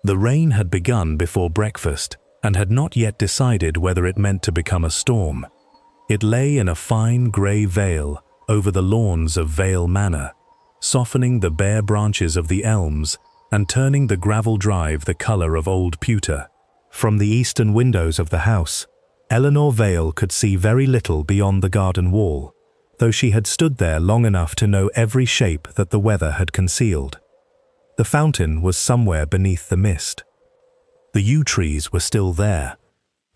The rain had begun before breakfast and had not yet decided whether it meant to become a storm. It lay in a fine grey veil over the lawns of Vale Manor, softening the bare branches of the elms and turning the gravel drive the colour of old pewter. From the eastern windows of the house, Eleanor Vale could see very little beyond the garden wall, though she had stood there long enough to know every shape that the weather had concealed. The fountain was somewhere beneath the mist. The yew trees were still there,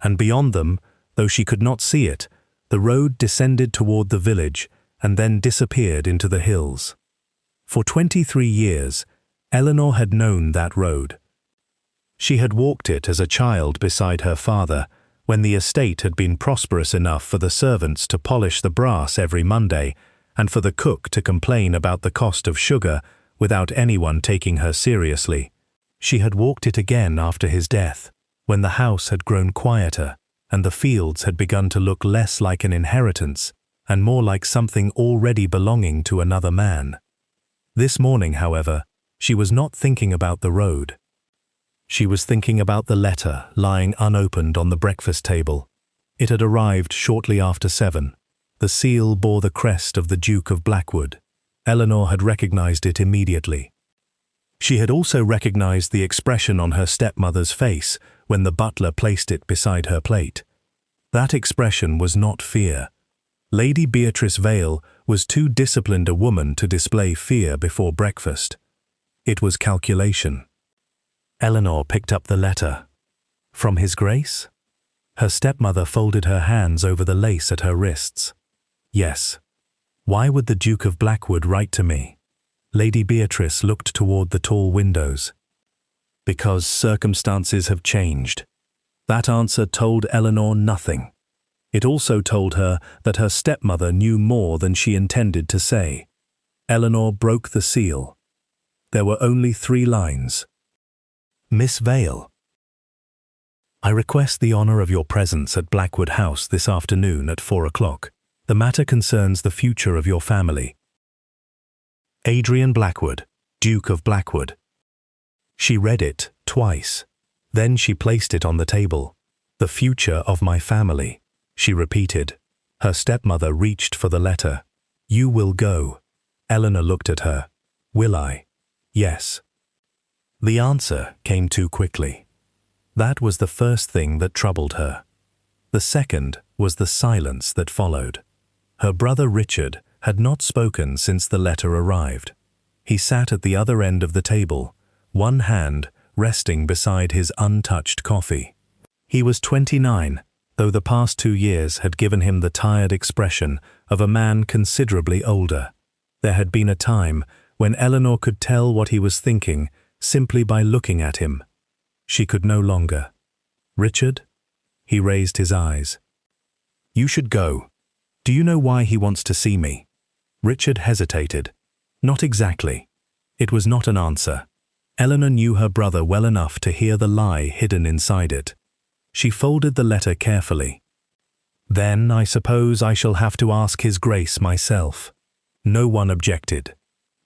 and beyond them, though she could not see it, the road descended toward the village and then disappeared into the hills. For 23 years, Eleanor had known that road. She had walked it as a child beside her father, when the estate had been prosperous enough for the servants to polish the brass every Monday and for the cook to complain about the cost of sugar without anyone taking her seriously. She had walked it again after his death, when the house had grown quieter and the fields had begun to look less like an inheritance and more like something already belonging to another man. This morning, however, she was not thinking about the road. She was thinking about the letter lying unopened on the breakfast table. It had arrived shortly after 7. The seal bore the crest of the Duke of Blackwood. Eleanor had recognized it immediately. She had also recognized the expression on her stepmother's face when the butler placed it beside her plate. That expression was not fear. Lady Beatrice Vale was too disciplined a woman to display fear before breakfast. It was calculation. Eleanor picked up the letter. From His Grace? Her stepmother folded her hands over the lace at her wrists. Yes. Why would the Duke of Blackwood write to me? Lady Beatrice looked toward the tall windows. Because circumstances have changed. That answer told Eleanor nothing. It also told her that her stepmother knew more than she intended to say. Eleanor broke the seal. There were only 3 lines. Miss Vale, I request the honour of your presence at Blackwood House this afternoon at 4 o'clock. The matter concerns the future of your family. Adrian Blackwood, Duke of Blackwood. She read it twice. Then she placed it on the table. The future of my family, she repeated. Her stepmother reached for the letter. You will go. Eleanor looked at her. Will I? Yes. The answer came too quickly. That was the first thing that troubled her. The second was the silence that followed. Her brother Richard had not spoken since the letter arrived. He sat at the other end of the table, one hand resting beside his untouched coffee. He was 29, though the past 2 years had given him the tired expression of a man considerably older. There had been a time when Eleanor could tell what he was thinking simply by looking at him. She could no longer. Richard? He raised his eyes. You should go. Do you know why he wants to see me? Richard hesitated. Not exactly. It was not an answer. Eleanor knew her brother well enough to hear the lie hidden inside it. She folded the letter carefully. Then I suppose I shall have to ask His Grace myself. No one objected.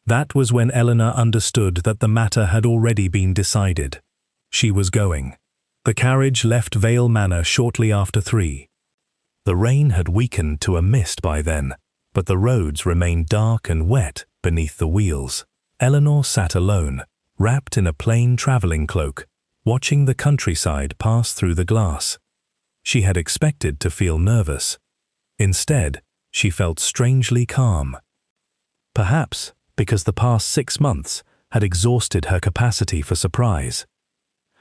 That was when Eleanor understood that the matter had already been decided. She was going. The carriage left Vale Manor shortly after 3. The rain had weakened to a mist by then, but the roads remained dark and wet beneath the wheels. Eleanor sat alone, wrapped in a plain travelling cloak, watching the countryside pass through the glass. She had expected to feel nervous. Instead, she felt strangely calm. Perhaps because the past 6 months had exhausted her capacity for surprise.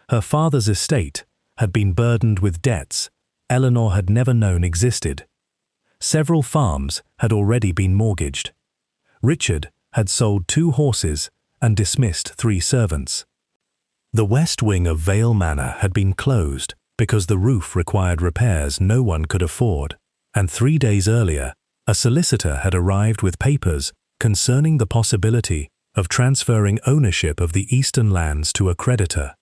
Her father's estate had been burdened with debts Eleanor had never known existed. Several farms had already been mortgaged. Richard had sold 2 horses and dismissed 3 servants. The west wing of Vale Manor had been closed because the roof required repairs no one could afford, and 3 days earlier, a solicitor had arrived with papers concerning the possibility of transferring ownership of the eastern lands to a creditor.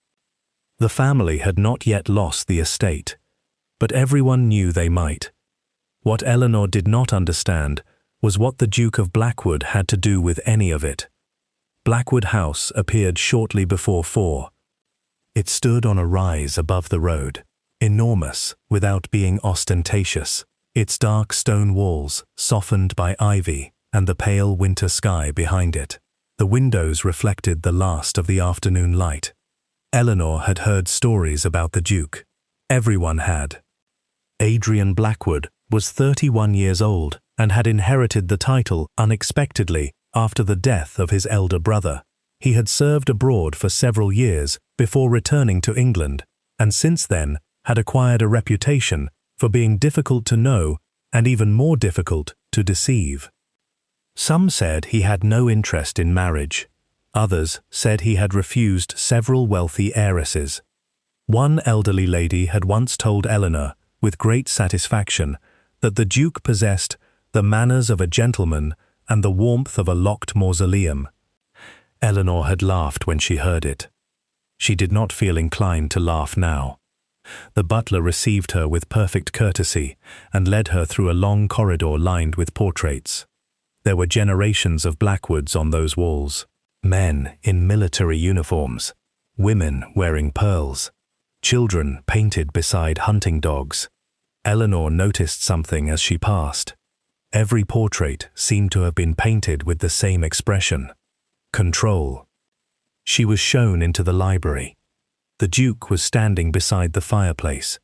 The family had not yet lost the estate, but everyone knew they might. What Eleanor did not understand was what the Duke of Blackwood had to do with any of it. Blackwood House appeared shortly before 4. It stood on a rise above the road, enormous without being ostentatious, its dark stone walls softened by ivy and the pale winter sky behind it. The windows reflected the last of the afternoon light. Eleanor had heard stories about the Duke. Everyone had. Adrian Blackwood was 31 years old and had inherited the title unexpectedly after the death of his elder brother. He had served abroad for several years before returning to England, and since then had acquired a reputation for being difficult to know and even more difficult to deceive. Some said he had no interest in marriage. Others said he had refused several wealthy heiresses. One elderly lady had once told Eleanor, with great satisfaction, that the Duke possessed the manners of a gentleman and the warmth of a locked mausoleum. Eleanor had laughed when she heard it. She did not feel inclined to laugh now. The butler received her with perfect courtesy and led her through a long corridor lined with portraits. There were generations of Blackwoods on those walls. Men in military uniforms, women wearing pearls, children painted beside hunting dogs. Eleanor noticed something as she passed. Every portrait seemed to have been painted with the same expression: control. She was shown into the library. The Duke was standing beside the fireplace.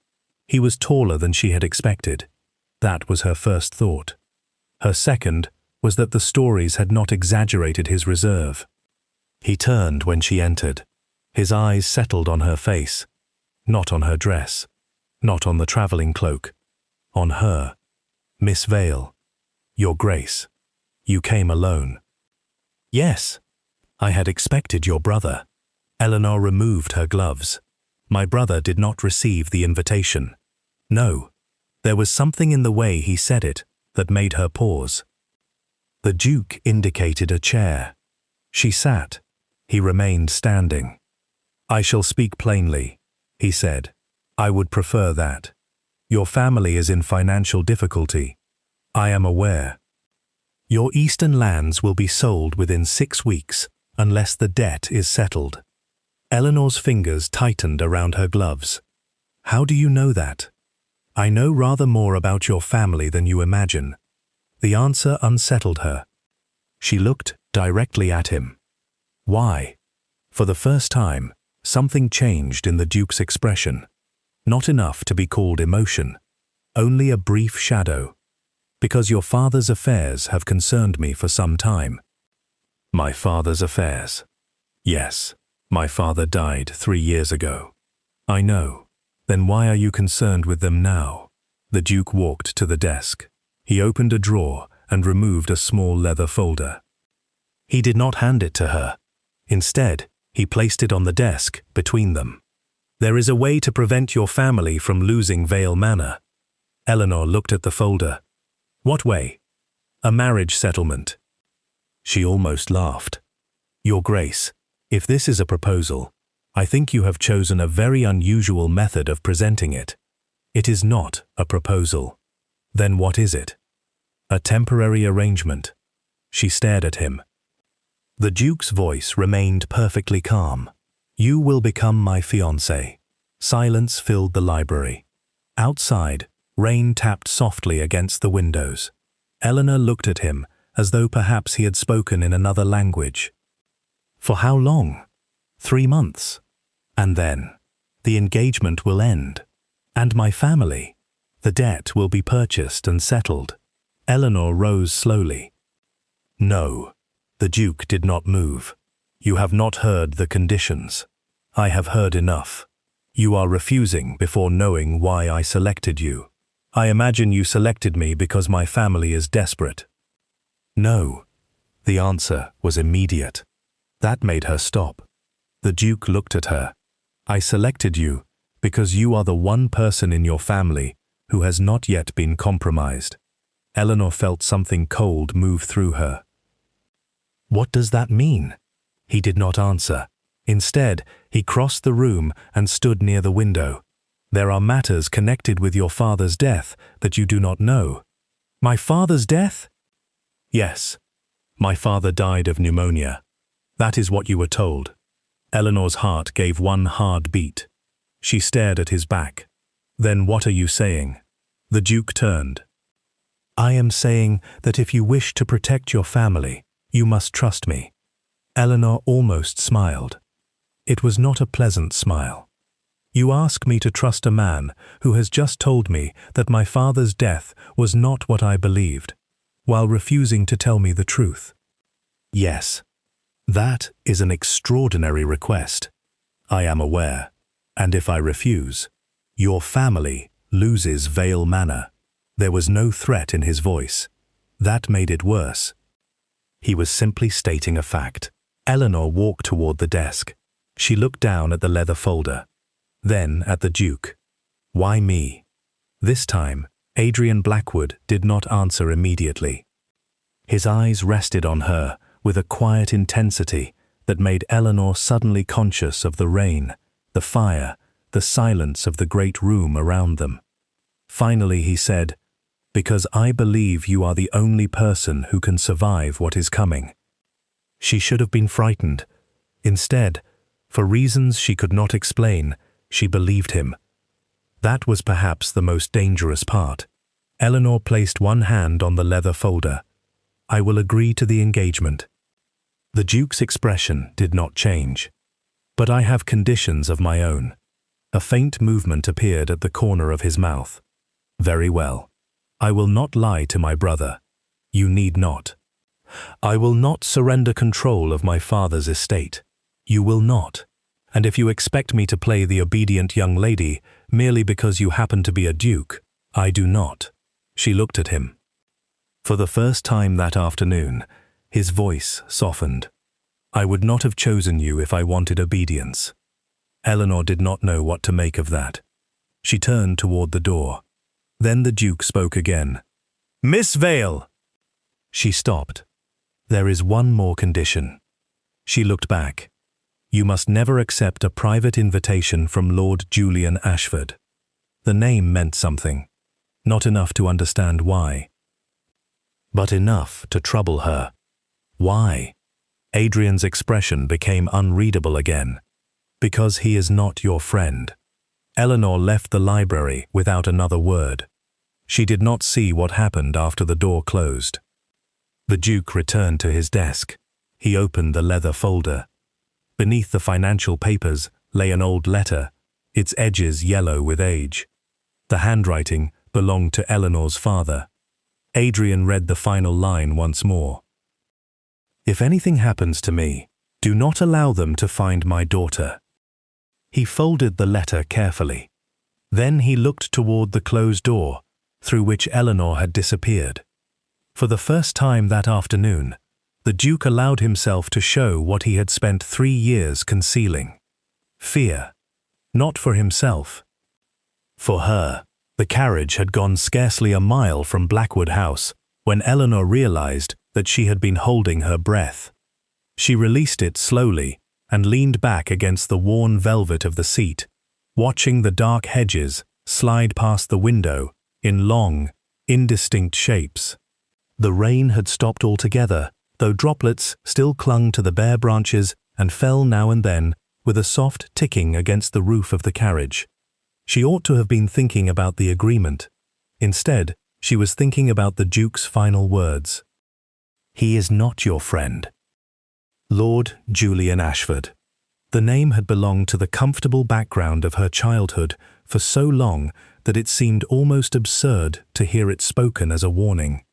He was taller than she had expected. That was her first thought. Her second was that the stories had not exaggerated his reserve. He turned when she entered. His eyes settled on her face, not on her dress, not on the travelling cloak, on her. "Miss Vale, Your Grace, you came alone." "Yes, I had expected your brother." Eleanor removed her gloves. "My brother did not receive the invitation." No, there was something in the way he said it that made her pause. The Duke indicated a chair. She sat. He remained standing. "I shall speak plainly," he said. "I would prefer that. Your family is in financial difficulty. I am aware. Your eastern lands will be sold within 6 weeks unless the debt is settled." Eleanor's fingers tightened around her gloves. "How do you know that?" "I know rather more about your family than you imagine." The answer unsettled her. She looked directly at him. Why? For the first time, something changed in the Duke's expression. Not enough to be called emotion, only a brief shadow. "Because your father's affairs have concerned me for some time." "My father's affairs?" "Yes, my father died 3 years ago." "I know. Then why are you concerned with them now?" The Duke walked to the desk. He opened a drawer and removed a small leather folder. He did not hand it to her. Instead, he placed it on the desk between them. "There is a way to prevent your family from losing Vale Manor." Eleanor looked at the folder. "What way?" "A marriage settlement." She almost laughed. "Your Grace, if this is a proposal, I think you have chosen a very unusual method of presenting it. It is not a proposal." "Then what is it?" "A temporary arrangement." She stared at him. The Duke's voice remained perfectly calm. "You will become my fiancée." Silence filled the library. Outside, rain tapped softly against the windows. Eleanor looked at him as though perhaps he had spoken in another language. "For how long?" 3 months. "And then? The engagement will end. And my family? The debt will be purchased and settled." Eleanor rose slowly. "No." The Duke did not move. "You have not heard the conditions." "I have heard enough. You are refusing before knowing why I selected you. I imagine you selected me because my family is desperate." "No." The answer was immediate. That made her stop. The Duke looked at her. "I selected you because you are the one person in your family who has not yet been compromised." Eleanor felt something cold move through her. "What does that mean?" He did not answer. Instead, he crossed the room and stood near the window. "There are matters connected with your father's death that you do not know." "My father's death?" "Yes. My father died of pneumonia. That is what you were told. Eleanor's heart gave one hard beat. She stared at his back. "Then what are you saying?" The Duke turned. "I am saying that if you wish to protect your family, you must trust me." Eleanor almost smiled. It was not a pleasant smile. "You ask me to trust a man who has just told me that my father's death was not what I believed, while refusing to tell me the truth." "Yes, that is an extraordinary request. I am aware, and if I refuse, your family loses Vale Manor." There was no threat in his voice. That made it worse. He was simply stating a fact. Eleanor walked toward the desk. She looked down at the leather folder, then at the Duke. "Why me?" This time, Adrian Blackwood did not answer immediately. His eyes rested on her with a quiet intensity that made Eleanor suddenly conscious of the rain, the fire, the silence of the great room around them. Finally he said, "Because I believe you are the only person who can survive what is coming." She should have been frightened. Instead, for reasons she could not explain, she believed him. That was perhaps the most dangerous part. Eleanor placed one hand on the leather folder. "I will agree to the engagement." The Duke's expression did not change. "But I have conditions of my own." A faint movement appeared at the corner of his mouth. "Very well. I will not lie to my brother. You need not. I will not surrender control of my father's estate. You will not. And if you expect me to play the obedient young lady merely because you happen to be a duke, I do not." She looked at him. For the first time that afternoon, his voice softened. "I would not have chosen you if I wanted obedience." Eleanor did not know what to make of that. She turned toward the door. Then the Duke spoke again. "Miss Vale!" She stopped. "There is one more condition." She looked back. "You must never accept a private invitation from Lord Julian Ashford." The name meant something. Not enough to understand why, but enough to trouble her. Why? Adrian's expression became unreadable again. "Because he is not your friend." Eleanor left the library without another word. She did not see what happened after the door closed. The Duke returned to his desk. He opened the leather folder. Beneath the financial papers lay an old letter, its edges yellow with age. The handwriting belonged to Eleanor's father. Adrian read the final line once more. "If anything happens to me, do not allow them to find my daughter." He folded the letter carefully. Then he looked toward the closed door, through which Eleanor had disappeared. For the first time that afternoon, the Duke allowed himself to show what he had spent 3 years concealing. Fear. Not for himself. For her. The carriage had gone scarcely a mile from Blackwood House when Eleanor realized that she had been holding her breath. She released it slowly and leaned back against the worn velvet of the seat, watching the dark hedges slide past the window in long, indistinct shapes. The rain had stopped altogether, though droplets still clung to the bare branches and fell now and then with a soft ticking against the roof of the carriage. She ought to have been thinking about the agreement. Instead, she was thinking about the Duke's final words. "He is not your friend." Lord Julian Ashford. The name had belonged to the comfortable background of her childhood for so long that it seemed almost absurd to hear it spoken as a warning.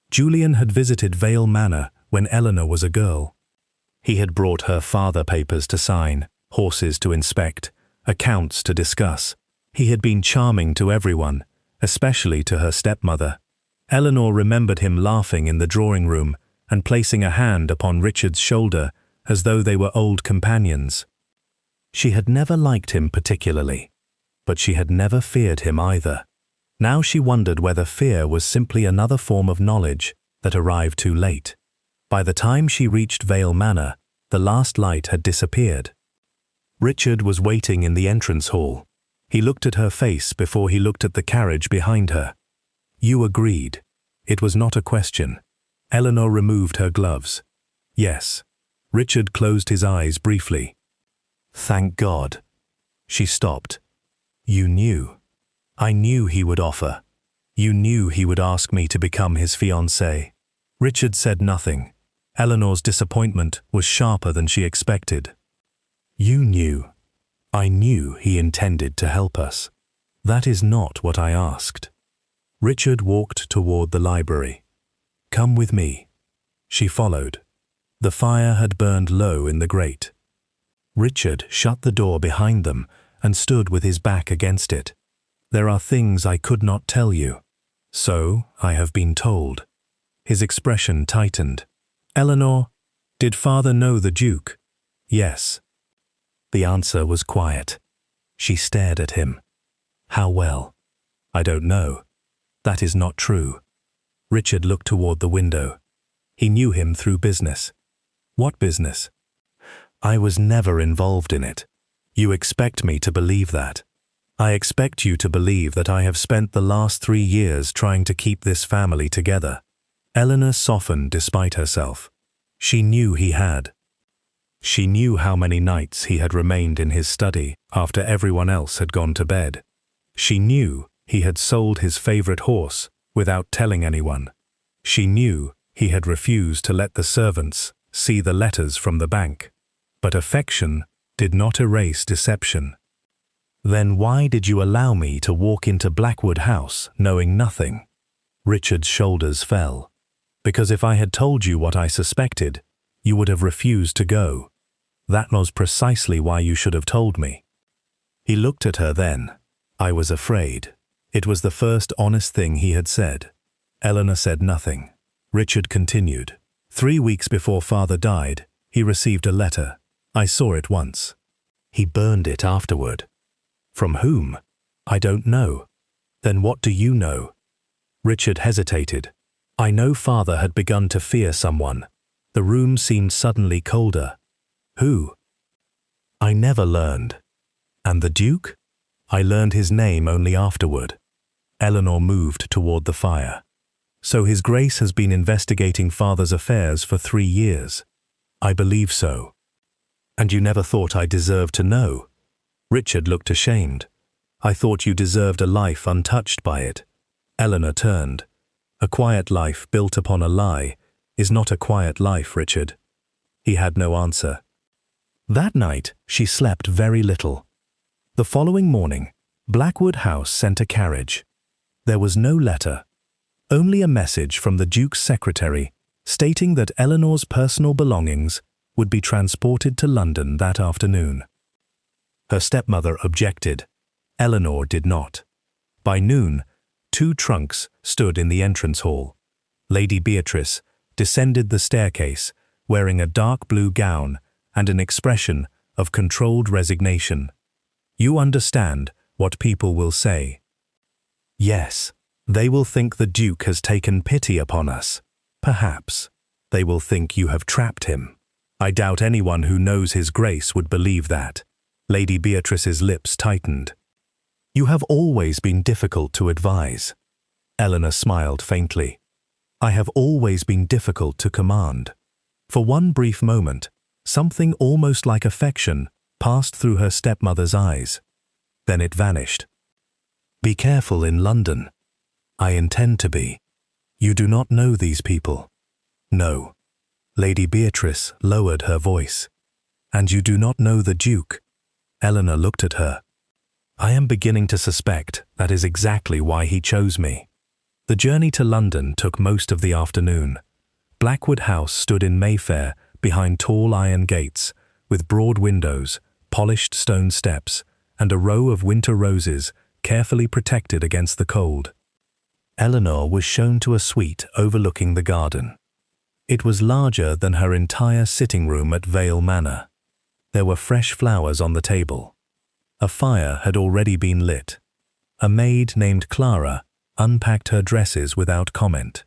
Julian had visited Vale Manor when Eleanor was a girl. He had brought her father papers to sign, horses to inspect, accounts to discuss. He had been charming to everyone, especially to her stepmother. Eleanor remembered him laughing in the drawing room and placing a hand upon Richard's shoulder as though they were old companions. She had never liked him particularly, but she had never feared him either. Now she wondered whether fear was simply another form of knowledge that arrived too late. By the time she reached Vale Manor, the last light had disappeared. Richard was waiting in the entrance hall. He looked at her face before he looked at the carriage behind her. "You agreed." It was not a question. Eleanor removed her gloves. "Yes." Richard closed his eyes briefly. Thank God. She stopped. You knew. I knew he would offer. You knew he would ask me to become his fiancée. Richard said nothing. Eleanor's disappointment was sharper than she expected. You knew. I knew he intended to help us. That is not what I asked. Richard walked toward the library. Come with me. She followed. The fire had burned low in the grate. Richard shut the door behind them and stood with his back against it. There are things I could not tell you. So I have been told. His expression tightened. Eleanor, did father know the Duke? Yes. The answer was quiet. She stared at him. How well? I don't know. That is not true. Richard looked toward the window. He knew him through business. What business? I was never involved in it. You expect me to believe that. I expect you to believe that I have spent the last 3 years trying to keep this family together. Eleanor softened despite herself. She knew he had. She knew how many nights he had remained in his study after everyone else had gone to bed. She knew he had sold his favorite horse without telling anyone. She knew he had refused to let the servants see the letters from the bank. But affection did not erase deception. Then why did you allow me to walk into Blackwood House knowing nothing? Richard's shoulders fell. Because if I had told you what I suspected, you would have refused to go. That was precisely why you should have told me. He looked at her then. I was afraid. It was the first honest thing he had said. Eleanor said nothing. Richard continued. 3 weeks before father died, he received a letter. I saw it once. He burned it afterward. From whom? I don't know. Then what do you know? Richard hesitated. I know father had begun to fear someone. The room seemed suddenly colder. Who? I never learned. And the Duke? I learned his name only afterward. Eleanor moved toward the fire. So His Grace has been investigating father's affairs for 3 years. I believe so. And you never thought I deserved to know? Richard looked ashamed. I thought you deserved a life untouched by it. Eleanor turned. A quiet life built upon a lie is not a quiet life, Richard. He had no answer. That night, she slept very little. The following morning, Blackwood House sent a carriage. There was no letter, only a message from the Duke's secretary stating that Eleanor's personal belongings would be transported to London that afternoon. Her stepmother objected. Eleanor did not. By noon, 2 trunks stood in the entrance hall. Lady Beatrice descended the staircase, wearing a dark blue gown and an expression of controlled resignation. You understand what people will say. Yes, they will think the Duke has taken pity upon us. Perhaps. They will think you have trapped him. I doubt anyone who knows His Grace would believe that. Lady Beatrice's lips tightened. You have always been difficult to advise. Eleanor smiled faintly. I have always been difficult to command. For one brief moment, something almost like affection passed through her stepmother's eyes. Then it vanished. Be careful in London. I intend to be. You do not know these people. No. Lady Beatrice lowered her voice. And you do not know the Duke. Eleanor looked at her. I am beginning to suspect that is exactly why he chose me. The journey to London took most of the afternoon. Blackwood House stood in Mayfair behind tall iron gates, with broad windows, polished stone steps, and a row of winter roses carefully protected against the cold. Eleanor was shown to a suite overlooking the garden. It was larger than her entire sitting room at Vale Manor. There were fresh flowers on the table. A fire had already been lit. A maid named Clara unpacked her dresses without comment.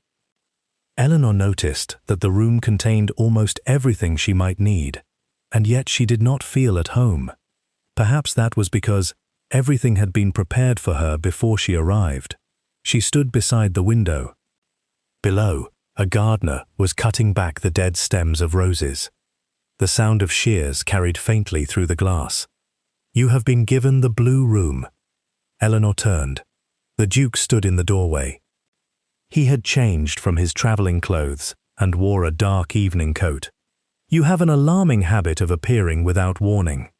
Eleanor noticed that the room contained almost everything she might need, and yet she did not feel at home. Perhaps that was because everything had been prepared for her before she arrived. She stood beside the window. Below, a gardener was cutting back the dead stems of roses. The sound of shears carried faintly through the glass. "You have been given the blue room." Eleanor turned. The Duke stood in the doorway. He had changed from his traveling clothes and wore a dark evening coat. "You have an alarming habit of appearing without warning.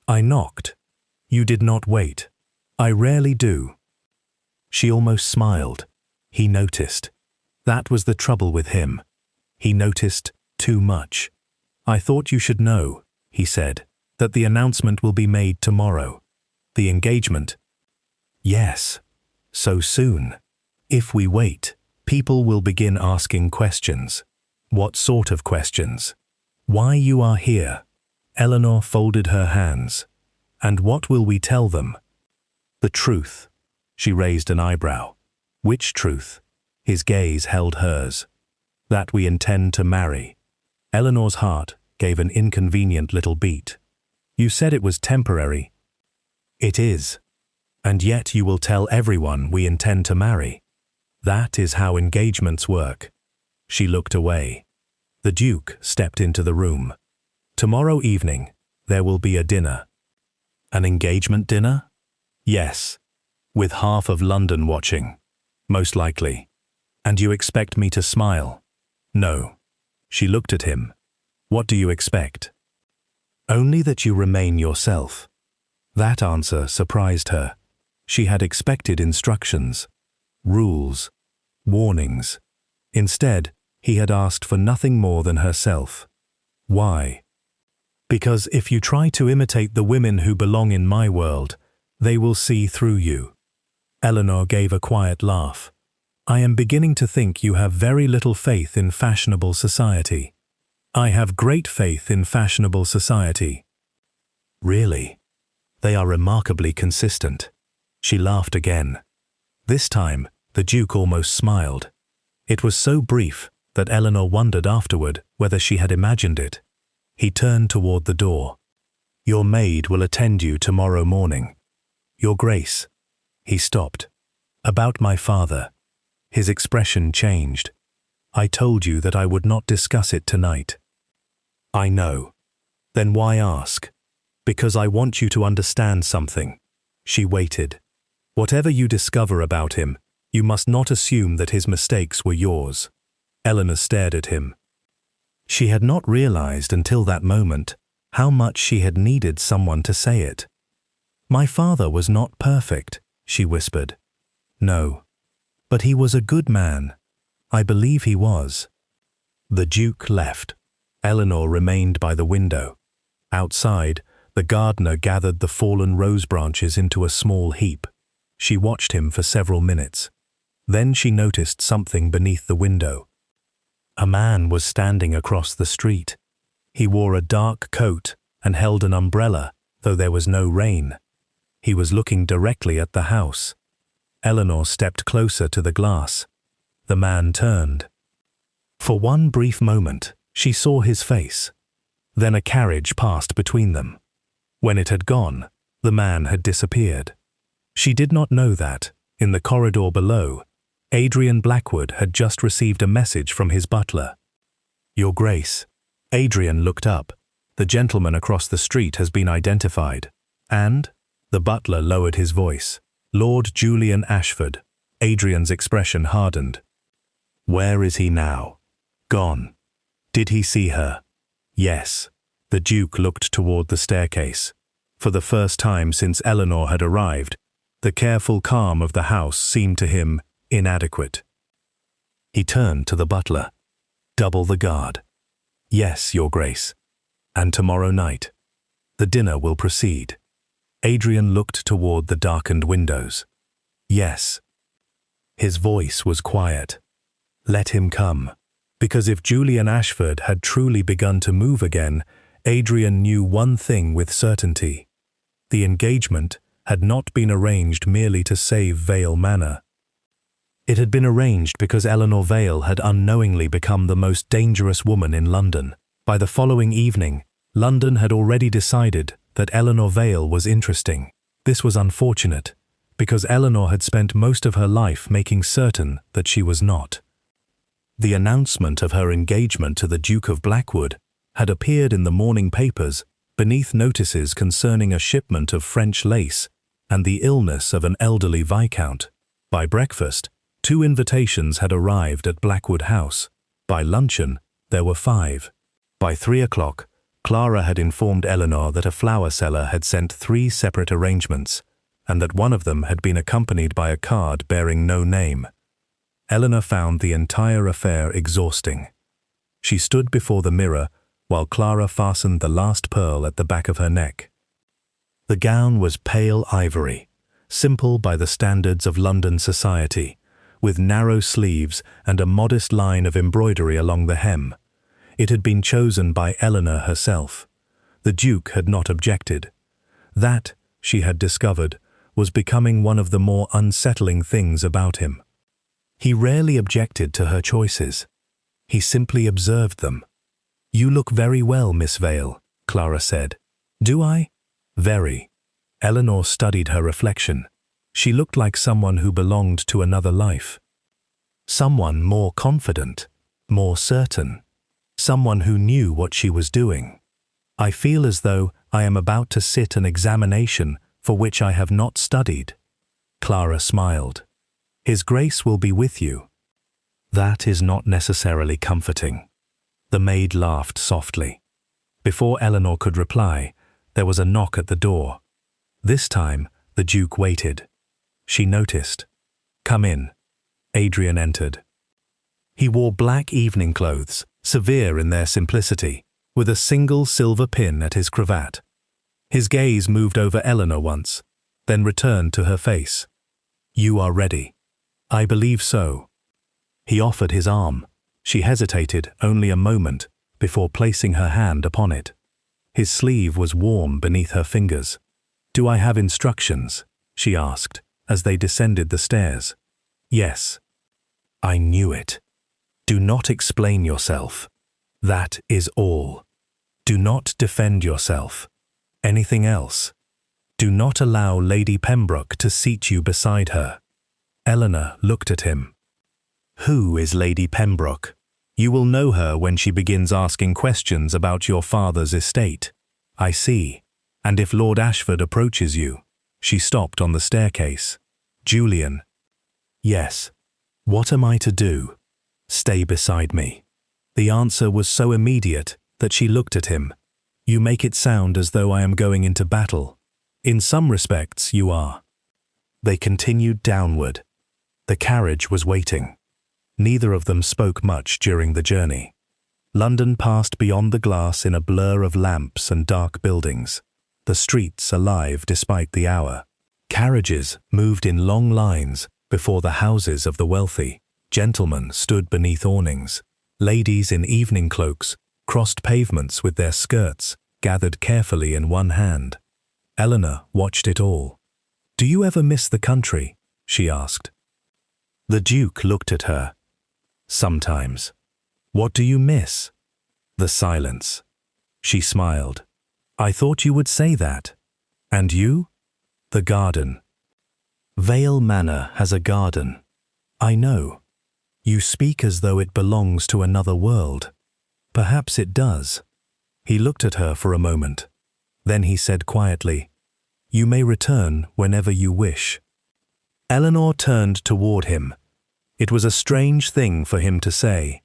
I knocked. You did not wait. I rarely do." She almost smiled. He noticed. That was the trouble with him. He noticed too much. "I thought you should know," he said, "that the announcement will be made tomorrow. The engagement." "Yes. So soon. If we wait, people will begin asking questions." "What sort of questions?" "Why you are here." Eleanor folded her hands. "And what will we tell them?" "The truth." She raised an eyebrow. "Which truth?" His gaze held hers. "That we intend to marry." Eleanor's heart gave an inconvenient little beat. "You said it was temporary." "It is. And yet you will tell everyone we intend to marry. That is how engagements work." She looked away. The Duke stepped into the room. "Tomorrow evening, there will be a dinner." "An engagement dinner?" "Yes. With half of London watching. Most likely." "And you expect me to smile?" "No." She looked at him. "What do you expect?" "Only that you remain yourself." That answer surprised her. She had expected instructions, rules, warnings. Instead, he had asked for nothing more than herself. Why? "Because if you try to imitate the women who belong in my world, they will see through you." Eleanor gave a quiet laugh. "I am beginning to think you have very little faith in fashionable society." "I have great faith in fashionable society." "Really? They are remarkably consistent." She laughed again. This time, the Duke almost smiled. It was so brief that Eleanor wondered afterward whether she had imagined it. He turned toward the door. "Your maid will attend you tomorrow morning." "Your Grace." He stopped. "About my father." His expression changed. "I told you that I would not discuss it tonight." "I know. Then why ask?" "Because I want you to understand something." She waited. "Whatever you discover about him, you must not assume that his mistakes were yours." Eleanor stared at him. She had not realized until that moment how much she had needed someone to say it. "My father was not perfect," she whispered. "No. But he was a good man. I believe he was." The Duke left. Eleanor remained by the window. Outside, the gardener gathered the fallen rose branches into a small heap. She watched him for several minutes. Then she noticed something beneath the window. A man was standing across the street. He wore a dark coat and held an umbrella, though there was no rain. He was looking directly at the house. Eleanor stepped closer to the glass. The man turned. For one brief moment, she saw his face. Then a carriage passed between them. When it had gone, the man had disappeared. She did not know that, in the corridor below, Adrian Blackwood had just received a message from his butler. "Your Grace." Adrian looked up. "The gentleman across the street has been identified." "And?" The butler lowered his voice. "Lord Julian Ashford." Adrian's expression hardened. "Where is he now?" "Gone." "Did he see her?" "Yes." The Duke looked toward the staircase. For the first time since Eleanor had arrived, the careful calm of the house seemed to him inadequate. He turned to the butler. "Double the guard." "Yes, Your Grace." "And tomorrow night?" "The dinner will proceed." Adrian looked toward the darkened windows. "Yes." His voice was quiet. Let him come. Because if Julian Ashford had truly begun to move again, Adrian knew one thing with certainty. The engagement had not been arranged merely to save Vale Manor. It had been arranged because Eleanor Vale had unknowingly become the most dangerous woman in London. By the following evening, London had already decided that Eleanor Vale was interesting. This was unfortunate, because Eleanor had spent most of her life making certain that she was not. The announcement of her engagement to the Duke of Blackwood had appeared in the morning papers beneath notices concerning a shipment of French lace and the illness of an elderly viscount. By breakfast, 2 invitations had arrived at Blackwood House. By luncheon, there were 5. By 3 o'clock, Clara had informed Eleanor that a flower seller had sent 3 separate arrangements, and that one of them had been accompanied by a card bearing no name. Eleanor found the entire affair exhausting. She stood before the mirror while Clara fastened the last pearl at the back of her neck. The gown was pale ivory, simple by the standards of London society, with narrow sleeves and a modest line of embroidery along the hem. It had been chosen by Eleanor herself. The Duke had not objected. That, she had discovered, was becoming one of the more unsettling things about him. He rarely objected to her choices. He simply observed them. "You look very well, Miss Vale," Clara said. "Do I?" "Very." Eleanor studied her reflection. She looked like someone who belonged to another life. Someone more confident, more certain. Someone who knew what she was doing. "I feel as though I am about to sit an examination for which I have not studied." Clara smiled. "His Grace will be with you." "That is not necessarily comforting." The maid laughed softly. Before Eleanor could reply, there was a knock at the door. This time, the Duke waited. She noticed. "Come in." Adrian entered. He wore black evening clothes, severe in their simplicity, with a single silver pin at his cravat. His gaze moved over Eleanor once, then returned to her face. "You are ready." "I believe so." He offered his arm. She hesitated only a moment before placing her hand upon it. His sleeve was warm beneath her fingers. "Do I have instructions?" she asked as they descended the stairs. "Yes." "I knew it. Do not explain yourself. That is all. Do not defend yourself. Anything else? Do not allow Lady Pembroke to seat you beside her." Eleanor looked at him. "Who is Lady Pembroke? You will know her when she begins asking questions about your father's estate." "I see. And if Lord Ashford approaches you?" She stopped on the staircase. "Julian." "Yes. What am I to do?" "Stay beside me." The answer was so immediate that she looked at him. "You make it sound as though I am going into battle." "In some respects, you are." They continued downward. The carriage was waiting. Neither of them spoke much during the journey. London passed beyond the glass in a blur of lamps and dark buildings, the streets alive despite the hour. Carriages moved in long lines before the houses of the wealthy. Gentlemen stood beneath awnings. Ladies in evening cloaks crossed pavements with their skirts gathered carefully in one hand. Eleanor watched it all. "Do you ever miss the country?" she asked. The Duke looked at her. "Sometimes." "What do you miss?" "The silence." She smiled. "I thought you would say that." "And you?" "The garden." "Vale Manor has a garden." "I know. You speak as though it belongs to another world." "Perhaps it does." He looked at her for a moment. Then he said quietly, "You may return whenever you wish." Eleanor turned toward him. It was a strange thing for him to say.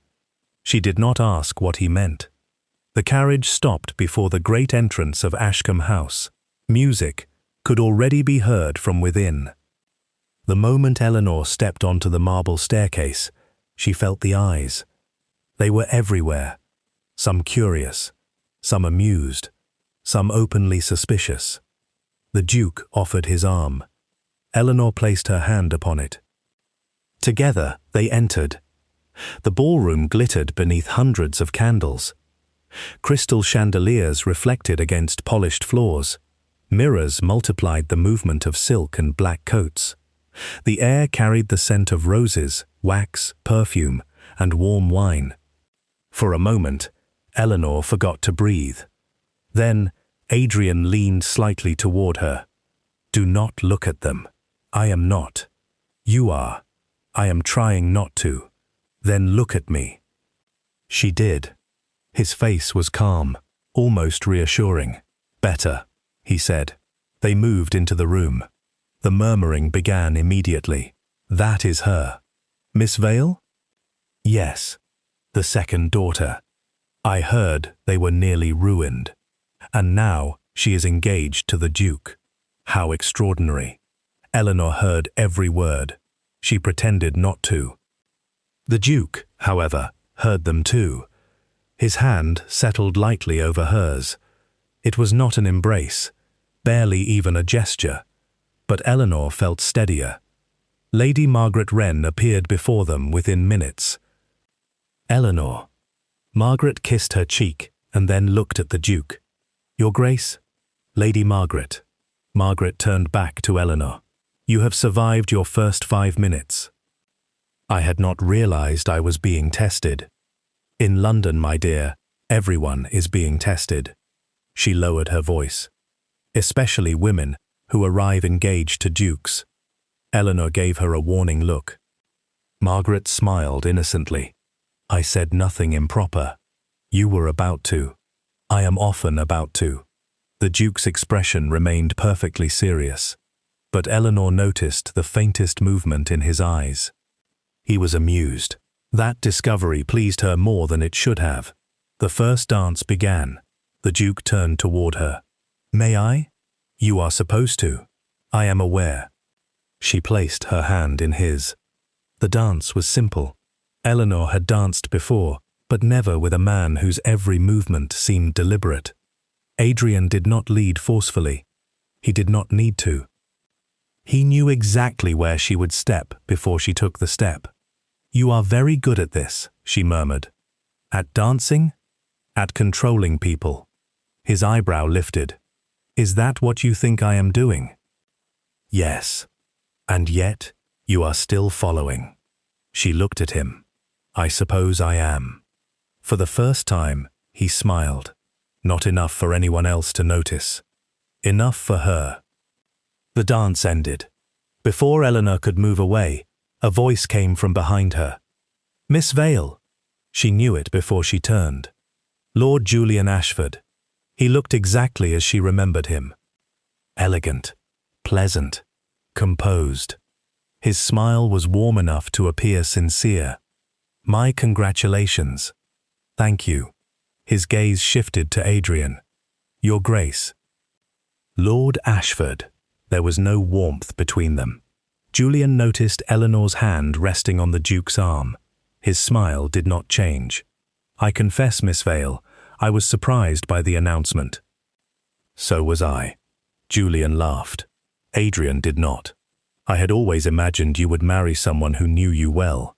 She did not ask what he meant. The carriage stopped before the great entrance of Ashcombe House. Music could already be heard from within. The moment Eleanor stepped onto the marble staircase, she felt the eyes. They were everywhere, some curious, some amused, some openly suspicious. The Duke offered his arm. Eleanor placed her hand upon it. Together they entered. The ballroom glittered beneath hundreds of candles. Crystal chandeliers reflected against polished floors. Mirrors multiplied the movement of silk and black coats. The air carried the scent of roses, wax, perfume, and warm wine. For a moment, Eleanor forgot to breathe. Then, Adrian leaned slightly toward her. "Do not look at them. I am not. You are. I am trying not to. Then look at me." She did. His face was calm, almost reassuring. "Better," he said. They moved into the room. The murmuring began immediately. "That is her." "Miss Vale?" "Yes, the second daughter. I heard they were nearly ruined. And now she is engaged to the Duke. How extraordinary." Eleanor heard every word. She pretended not to. The Duke, however, heard them too. His hand settled lightly over hers. It was not an embrace, barely even a gesture, but Eleanor felt steadier. Lady Margaret Wren appeared before them within minutes. "Eleanor." Margaret kissed her cheek and then looked at the Duke. "Your Grace?" "Lady Margaret." Margaret turned back to Eleanor. "You have survived your first 5 minutes." "I had not realized I was being tested." "In London, my dear, everyone is being tested." She lowered her voice. "Especially women who arrive engaged to dukes." Eleanor gave her a warning look. Margaret smiled innocently. "I said nothing improper. You were about to. I am often about to." The Duke's expression remained perfectly serious, but Eleanor noticed the faintest movement in his eyes. He was amused. That discovery pleased her more than it should have. The first dance began. The Duke turned toward her. "May I?" "You are supposed to. I am aware." She placed her hand in his. The dance was simple. Eleanor had danced before, but never with a man whose every movement seemed deliberate. Adrian did not lead forcefully. He did not need to. He knew exactly where she would step before she took the step. "You are very good at this," she murmured. "At dancing? At controlling people." His eyebrow lifted. "Is that what you think I am doing?" "Yes. And yet, you are still following." She looked at him. "I suppose I am." For the first time, he smiled. Not enough for anyone else to notice. Enough for her. The dance ended. Before Eleanor could move away, a voice came from behind her. "Miss Vale." She knew it before she turned. Lord Julian Ashford. He looked exactly as she remembered him. Elegant, pleasant, composed. His smile was warm enough to appear sincere. "My congratulations." "Thank you." His gaze shifted to Adrian. "Your Grace." Lord Ashford. There was no warmth between them. Julian noticed Eleanor's hand resting on the Duke's arm. His smile did not change. "I confess, Miss Vale, I was surprised by the announcement." "So was I." Julian laughed. Adrian did not. "I had always imagined you would marry someone who knew you well."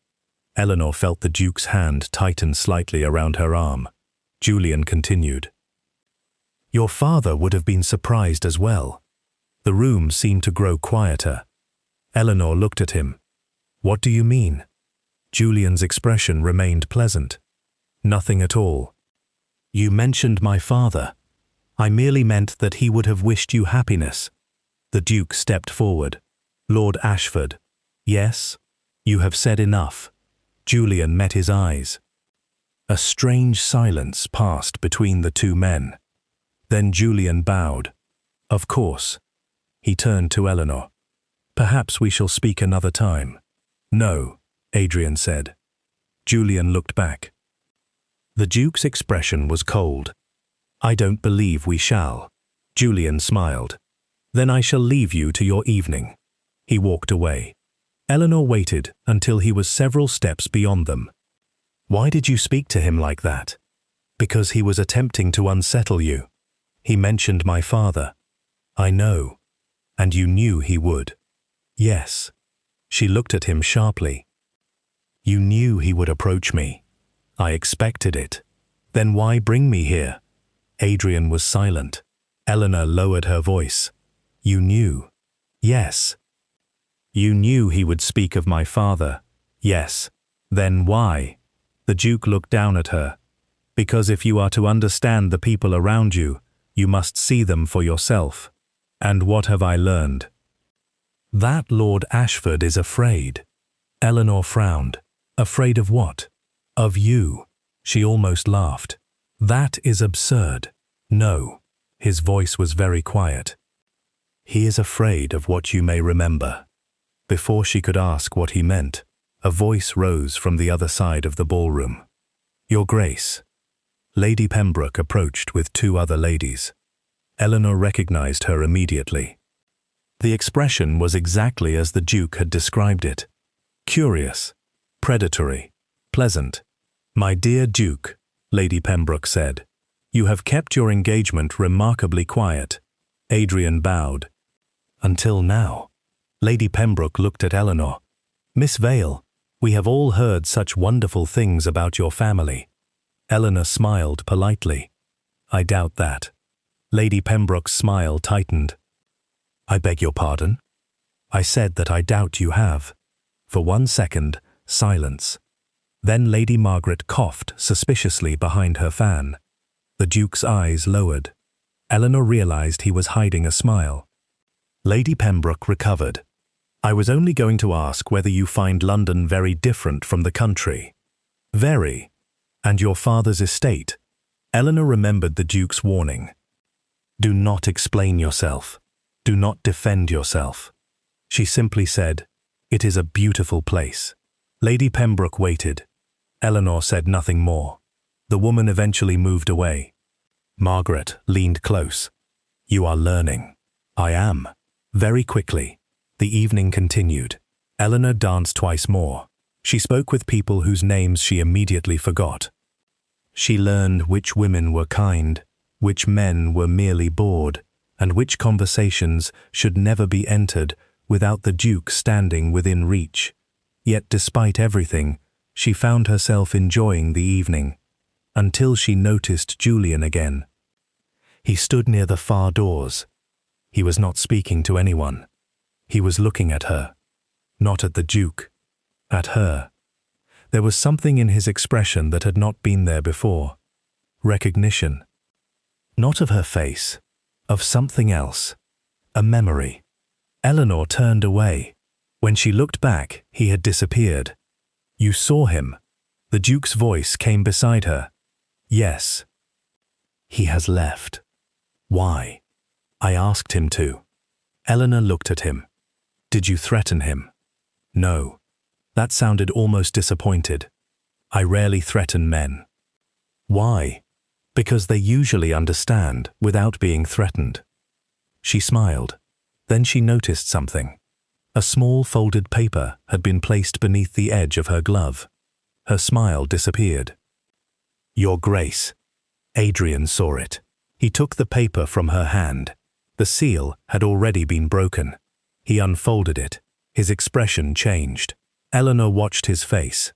Eleanor felt the Duke's hand tighten slightly around her arm. Julian continued. "Your father would have been surprised as well." The room seemed to grow quieter. Eleanor looked at him. "What do you mean?" Julian's expression remained pleasant. "Nothing at all." "You mentioned my father. I merely meant that he would have wished you happiness." The Duke stepped forward. "Lord Ashford." "Yes?" "You have said enough." Julian met his eyes. A strange silence passed between the two men. Then Julian bowed. "Of course." He turned to Eleanor. "Perhaps we shall speak another time." "No," Adrian said. Julian looked back. The Duke's expression was cold. "I don't believe we shall." Julian smiled. "Then I shall leave you to your evening." He walked away. Eleanor waited until he was several steps beyond them. "Why did you speak to him like that?" "Because he was attempting to unsettle you. He mentioned my father." "I know. And you knew he would." "Yes." She looked at him sharply. "You knew he would approach me." "I expected it." "Then why bring me here?" Adrian was silent. Eleanor lowered her voice. "You knew." "Yes." "You knew he would speak of my father." "Yes." "Then why?" The Duke looked down at her. "Because if you are to understand the people around you, you must see them for yourself." "And what have I learned?" "That Lord Ashford is afraid." Eleanor frowned. "Afraid of what?" "Of you." She almost laughed. That is absurd. No. His voice was very quiet. He is afraid of what you may remember. Before she could ask what he meant, a voice rose from the other side of the ballroom. Your Grace. Lady Pembroke approached with two other ladies. Eleanor recognized her immediately. The expression was exactly as the Duke had described it. Curious, predatory, pleasant. My dear Duke, Lady Pembroke said, you have kept your engagement remarkably quiet. Adrian bowed. Until now. Lady Pembroke looked at Eleanor. Miss Vale, we have all heard such wonderful things about your family. Eleanor smiled politely. I doubt that. Lady Pembroke's smile tightened. I beg your pardon? I said that I doubt you have. For 1 second, silence. Then Lady Margaret coughed suspiciously behind her fan. The Duke's eyes lowered. Eleanor realized he was hiding a smile. Lady Pembroke recovered. I was only going to ask whether you find London very different from the country. Very. And your father's estate. Eleanor remembered the Duke's warning. Do not explain yourself. Do not defend yourself. She simply said, it is a beautiful place. Lady Pembroke waited. Eleanor said nothing more. The woman eventually moved away. Margaret leaned close. You are learning. I am. Very quickly. The evening continued. Eleanor danced twice more. She spoke with people whose names she immediately forgot. She learned which women were kind, which men were merely bored, and which conversations should never be entered without the Duke standing within reach. Yet despite everything, she found herself enjoying the evening, until she noticed Julian again. He stood near the far doors. He was not speaking to anyone. He was looking at her. Not at the Duke. At her. There was something in his expression that had not been there before. Recognition. Not of her face. Of something else. A memory. Eleanor turned away. When she looked back, he had disappeared. You saw him. The Duke's voice came beside her. Yes. He has left. Why? I asked him to. Eleanor looked at him. Did you threaten him? No. That sounded almost disappointed. I rarely threaten men. Why? Because they usually understand without being threatened. She smiled. Then she noticed something. A small folded paper had been placed beneath the edge of her glove. Her smile disappeared. Your Grace. Adrian saw it. He took the paper from her hand. The seal had already been broken. He unfolded it. His expression changed. Eleanor watched his face.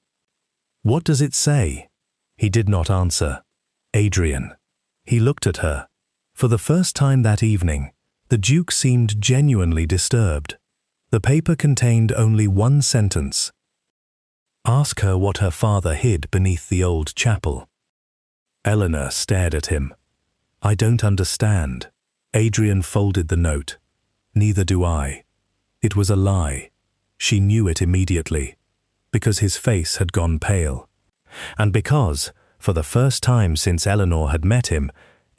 What does it say? He did not answer. Adrian. He looked at her. For the first time that evening, the Duke seemed genuinely disturbed. The paper contained only one sentence. Ask her what her father hid beneath the old chapel. Eleanor stared at him. I don't understand. Adrian folded the note. Neither do I. It was a lie. She knew it immediately, because his face had gone pale. And because, for the first time since Eleanor had met him,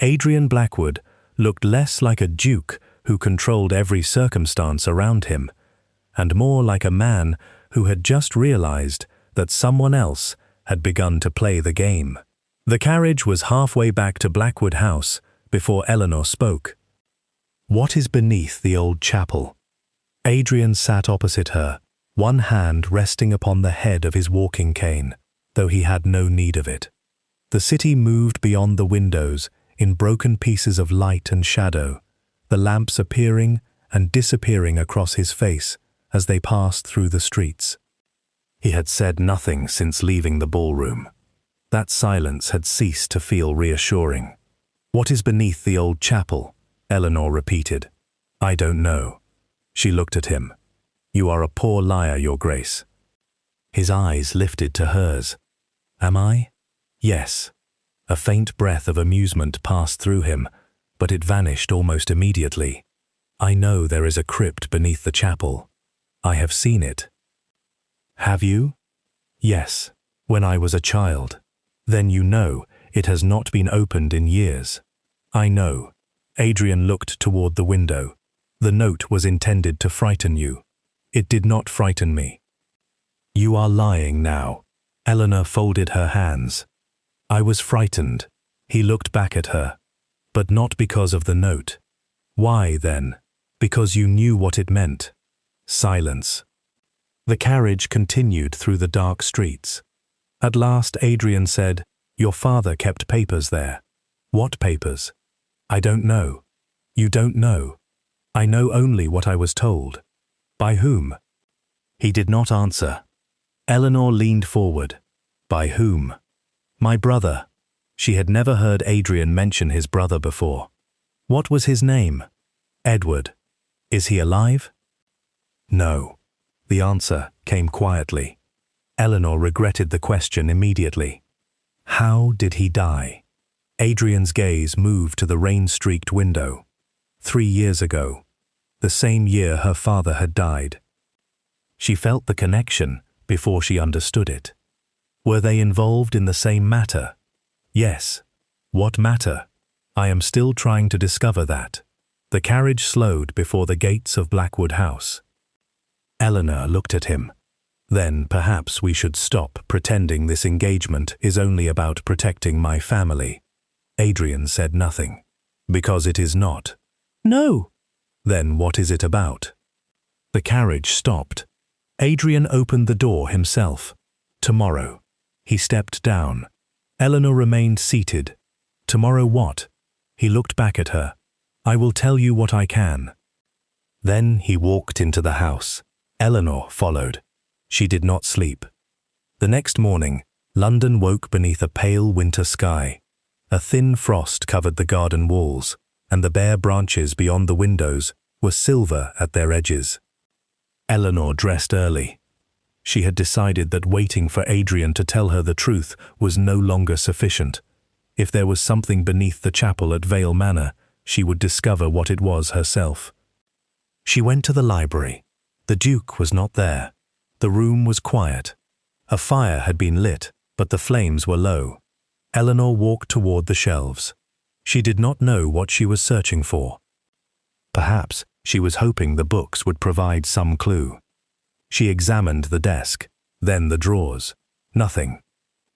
Adrian Blackwood looked less like a duke who controlled every circumstance around him, and more like a man who had just realized that someone else had begun to play the game. The carriage was halfway back to Blackwood House before Eleanor spoke. What is beneath the old chapel? Adrian sat opposite her, one hand resting upon the head of his walking cane, though he had no need of it. The city moved beyond the windows in broken pieces of light and shadow, the lamps appearing and disappearing across his face as they passed through the streets. He had said nothing since leaving the ballroom. That silence had ceased to feel reassuring. What is beneath the old chapel? Eleanor repeated. I don't know. She looked at him. You are a poor liar, Your Grace. His eyes lifted to hers. Am I? Yes. A faint breath of amusement passed through him, but it vanished almost immediately. I know there is a crypt beneath the chapel. I have seen it. Have you? Yes, when I was a child. Then you know It has not been opened in years. I know. Adrian looked toward the window. The note was intended to frighten you. It did not frighten me. You are lying now. Eleanor folded her hands. I was frightened. He looked back at her. But not because of the note. Why, then? Because you knew what it meant. Silence. The carriage continued through the dark streets. At last Adrian said, "Your father kept papers there." "What papers?" "I don't know." "You don't know?" "I know only what I was told." "By whom?" He did not answer. Eleanor leaned forward. "By whom?" "My brother." She had never heard Adrian mention his brother before. "What was his name?" "Edward." "Is he alive?" "No." The answer came quietly. Eleanor regretted the question immediately. How did he die? Adrian's gaze moved to the rain-streaked window. 3 years ago, the same year her father had died. She felt the connection before she understood it. Were they involved in the same matter? Yes. What matter? I am still trying to discover that. The carriage slowed before the gates of Blackwood House. Eleanor looked at him. Then perhaps we should stop pretending this engagement is only about protecting my family. Adrian said nothing. Because it is not. No. Then what is it about? The carriage stopped. Adrian opened the door himself. Tomorrow. He stepped down. Eleanor remained seated. Tomorrow what? He looked back at her. I will tell you what I can. Then he walked into the house. Eleanor followed. She did not sleep. The next morning, London woke beneath a pale winter sky. A thin frost covered the garden walls, and the bare branches beyond the windows were silver at their edges. Eleanor dressed early. She had decided that waiting for Adrian to tell her the truth was no longer sufficient. If there was something beneath the chapel at Vale Manor, she would discover what it was herself. She went to the library. The Duke was not there. The room was quiet. A fire had been lit, but the flames were low. Eleanor walked toward the shelves. She did not know what she was searching for. Perhaps she was hoping the books would provide some clue. She examined the desk, then the drawers. Nothing.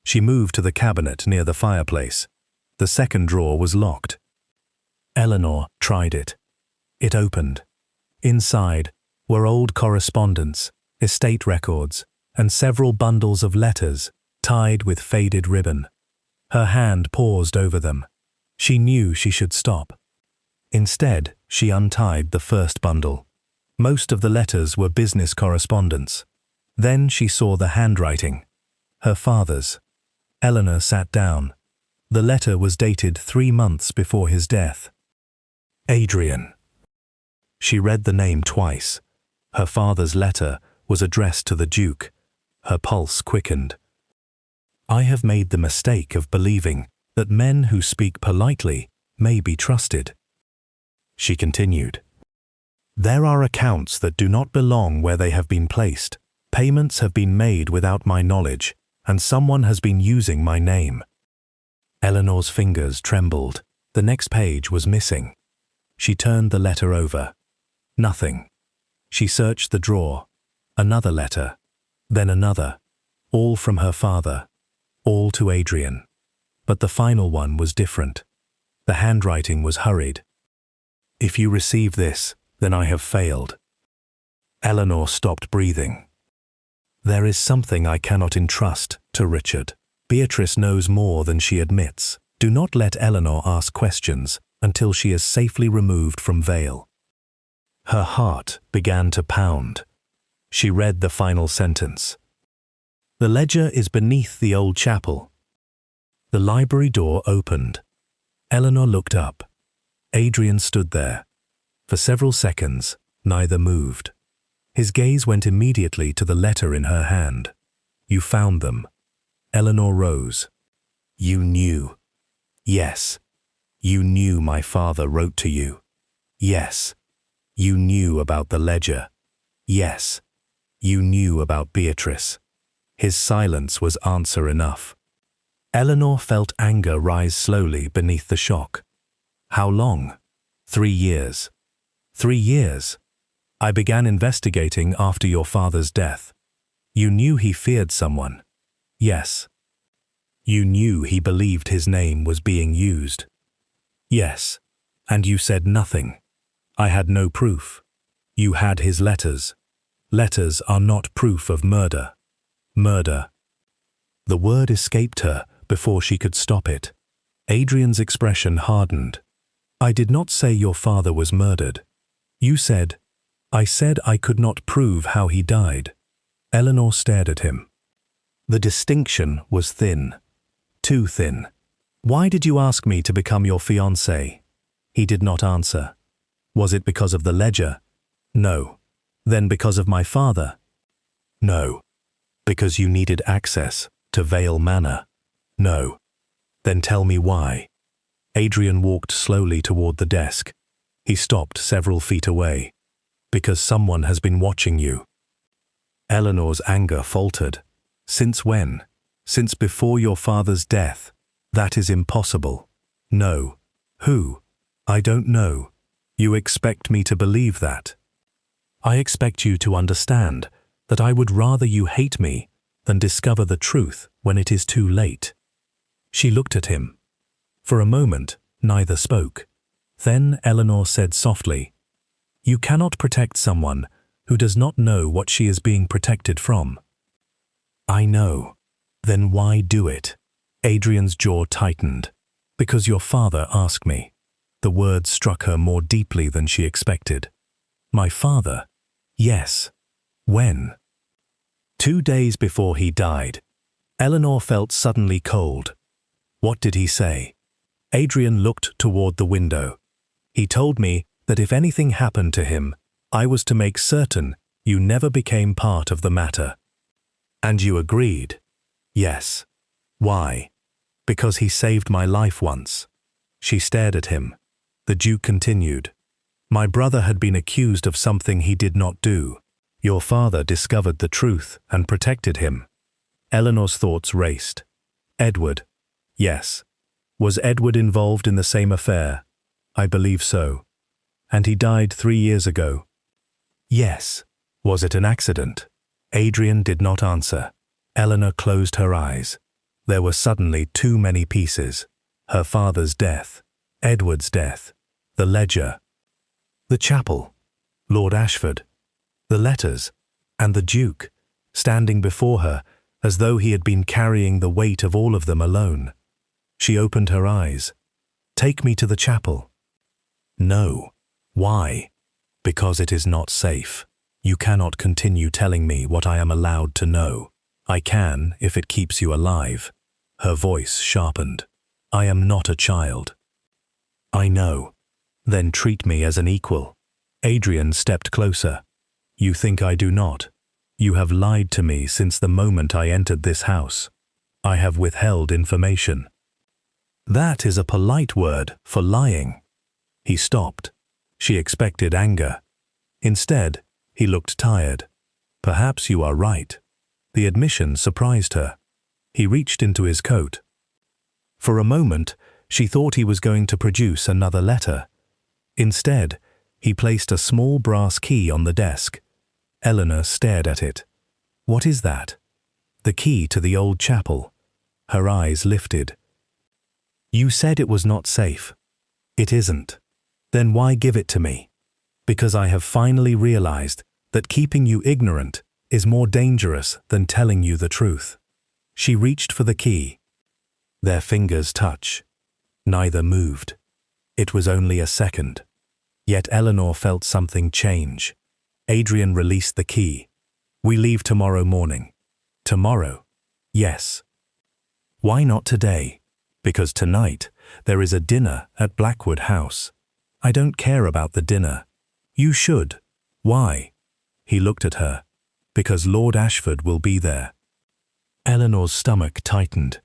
She moved to the cabinet near the fireplace. The second drawer was locked. Eleanor tried it. It opened. Inside were old correspondence, estate records, and several bundles of letters tied with faded ribbon. Her hand paused over them. She knew she should stop. Instead, she untied the first bundle. Most of the letters were business correspondence. Then she saw the handwriting. Her father's. Eleanor sat down. The letter was dated 3 months before his death. Adrian. She read the name twice. Her father's letter was addressed to the Duke. Her pulse quickened. I have made the mistake of believing that men who speak politely may be trusted. She continued. There are accounts that do not belong where they have been placed. Payments have been made without my knowledge, and someone has been using my name. Eleanor's fingers trembled. The next page was missing. She turned the letter over. Nothing. She searched the drawer. Another letter. Then another. All from her father. All to Adrian. But the final one was different. The handwriting was hurried. If you receive this, then I have failed. Eleanor stopped breathing. There is something I cannot entrust to Richard. Beatrice knows more than she admits. Do not let Eleanor ask questions until she is safely removed from Vale. Her heart began to pound. She read the final sentence. The ledger is beneath the old chapel. The library door opened. Eleanor looked up. Adrian stood there. For several seconds, neither moved. His gaze went immediately to the letter in her hand. You found them. Eleanor rose. You knew. Yes. You knew my father wrote to you. Yes. You knew about the ledger. Yes. You knew about Beatrice. His silence was answer enough. Eleanor felt anger rise slowly beneath the shock. How long? 3 years. 3 years. I began investigating after your father's death. You knew he feared someone. Yes. You knew he believed his name was being used. Yes. And you said nothing. I had no proof. You had his letters. Letters are not proof of murder. Murder. The word escaped her before she could stop it. Adrian's expression hardened. I did not say your father was murdered. You said, I said I could not prove how he died. Eleanor stared at him. The distinction was thin. Too thin. Why did you ask me to become your fiancé? He did not answer. Was it because of the ledger? No. Then because of my father? No. Because you needed access to Vale Manor? No. Then tell me why. Adrian walked slowly toward the desk. He stopped several feet away. Because someone has been watching you. Eleanor's anger faltered. Since when? Since before your father's death. That is impossible. No. Who? I don't know. You expect me to believe that? I expect you to understand that I would rather you hate me than discover the truth when it is too late. She looked at him. For a moment, neither spoke. Then Eleanor said softly, You cannot protect someone who does not know what she is being protected from. I know. Then why do it? Adrian's jaw tightened. Because your father asked me. The words struck her more deeply than she expected. My father? Yes. When? 2 days before he died. Eleanor felt suddenly cold. What did he say? Adrian looked toward the window. He told me that if anything happened to him, I was to make certain you never became part of the matter. And you agreed? Yes. Why? Because he saved my life once. She stared at him. The Duke continued. My brother had been accused of something he did not do. Your father discovered the truth and protected him. Eleanor's thoughts raced. Edward. Yes. Was Edward involved in the same affair? I believe so. And he died 3 years ago. Yes. Was it an accident? Adrian did not answer. Eleanor closed her eyes. There were suddenly too many pieces. Her father's death. Edward's death. The ledger. The chapel. Lord Ashford. The letters. And the Duke, standing before her as though he had been carrying the weight of all of them alone. She opened her eyes. Take me to the chapel. No. Why? Because it is not safe. You cannot continue telling me what I am allowed to know. I can if it keeps you alive. Her voice sharpened. I am not a child. I know. Then treat me as an equal. Adrian stepped closer. You think I do not? You have lied to me since the moment I entered this house. I have withheld information. That is a polite word for lying. He stopped. She expected anger. Instead, he looked tired. Perhaps you are right. The admission surprised her. He reached into his coat. For a moment, she thought he was going to produce another letter. Instead, he placed a small brass key on the desk. Eleanor stared at it. What is that? The key to the old chapel. Her eyes lifted. You said it was not safe. It isn't. Then why give it to me? Because I have finally realized that keeping you ignorant is more dangerous than telling you the truth. She reached for the key. Their fingers touched. Neither moved. It was only a second. Yet Eleanor felt something change. Adrian released the key. We leave tomorrow morning. Tomorrow? Yes. Why not today? Because tonight there is a dinner at Blackwood House. I don't care about the dinner. You should. Why? He looked at her. Because Lord Ashford will be there. Eleanor's stomach tightened.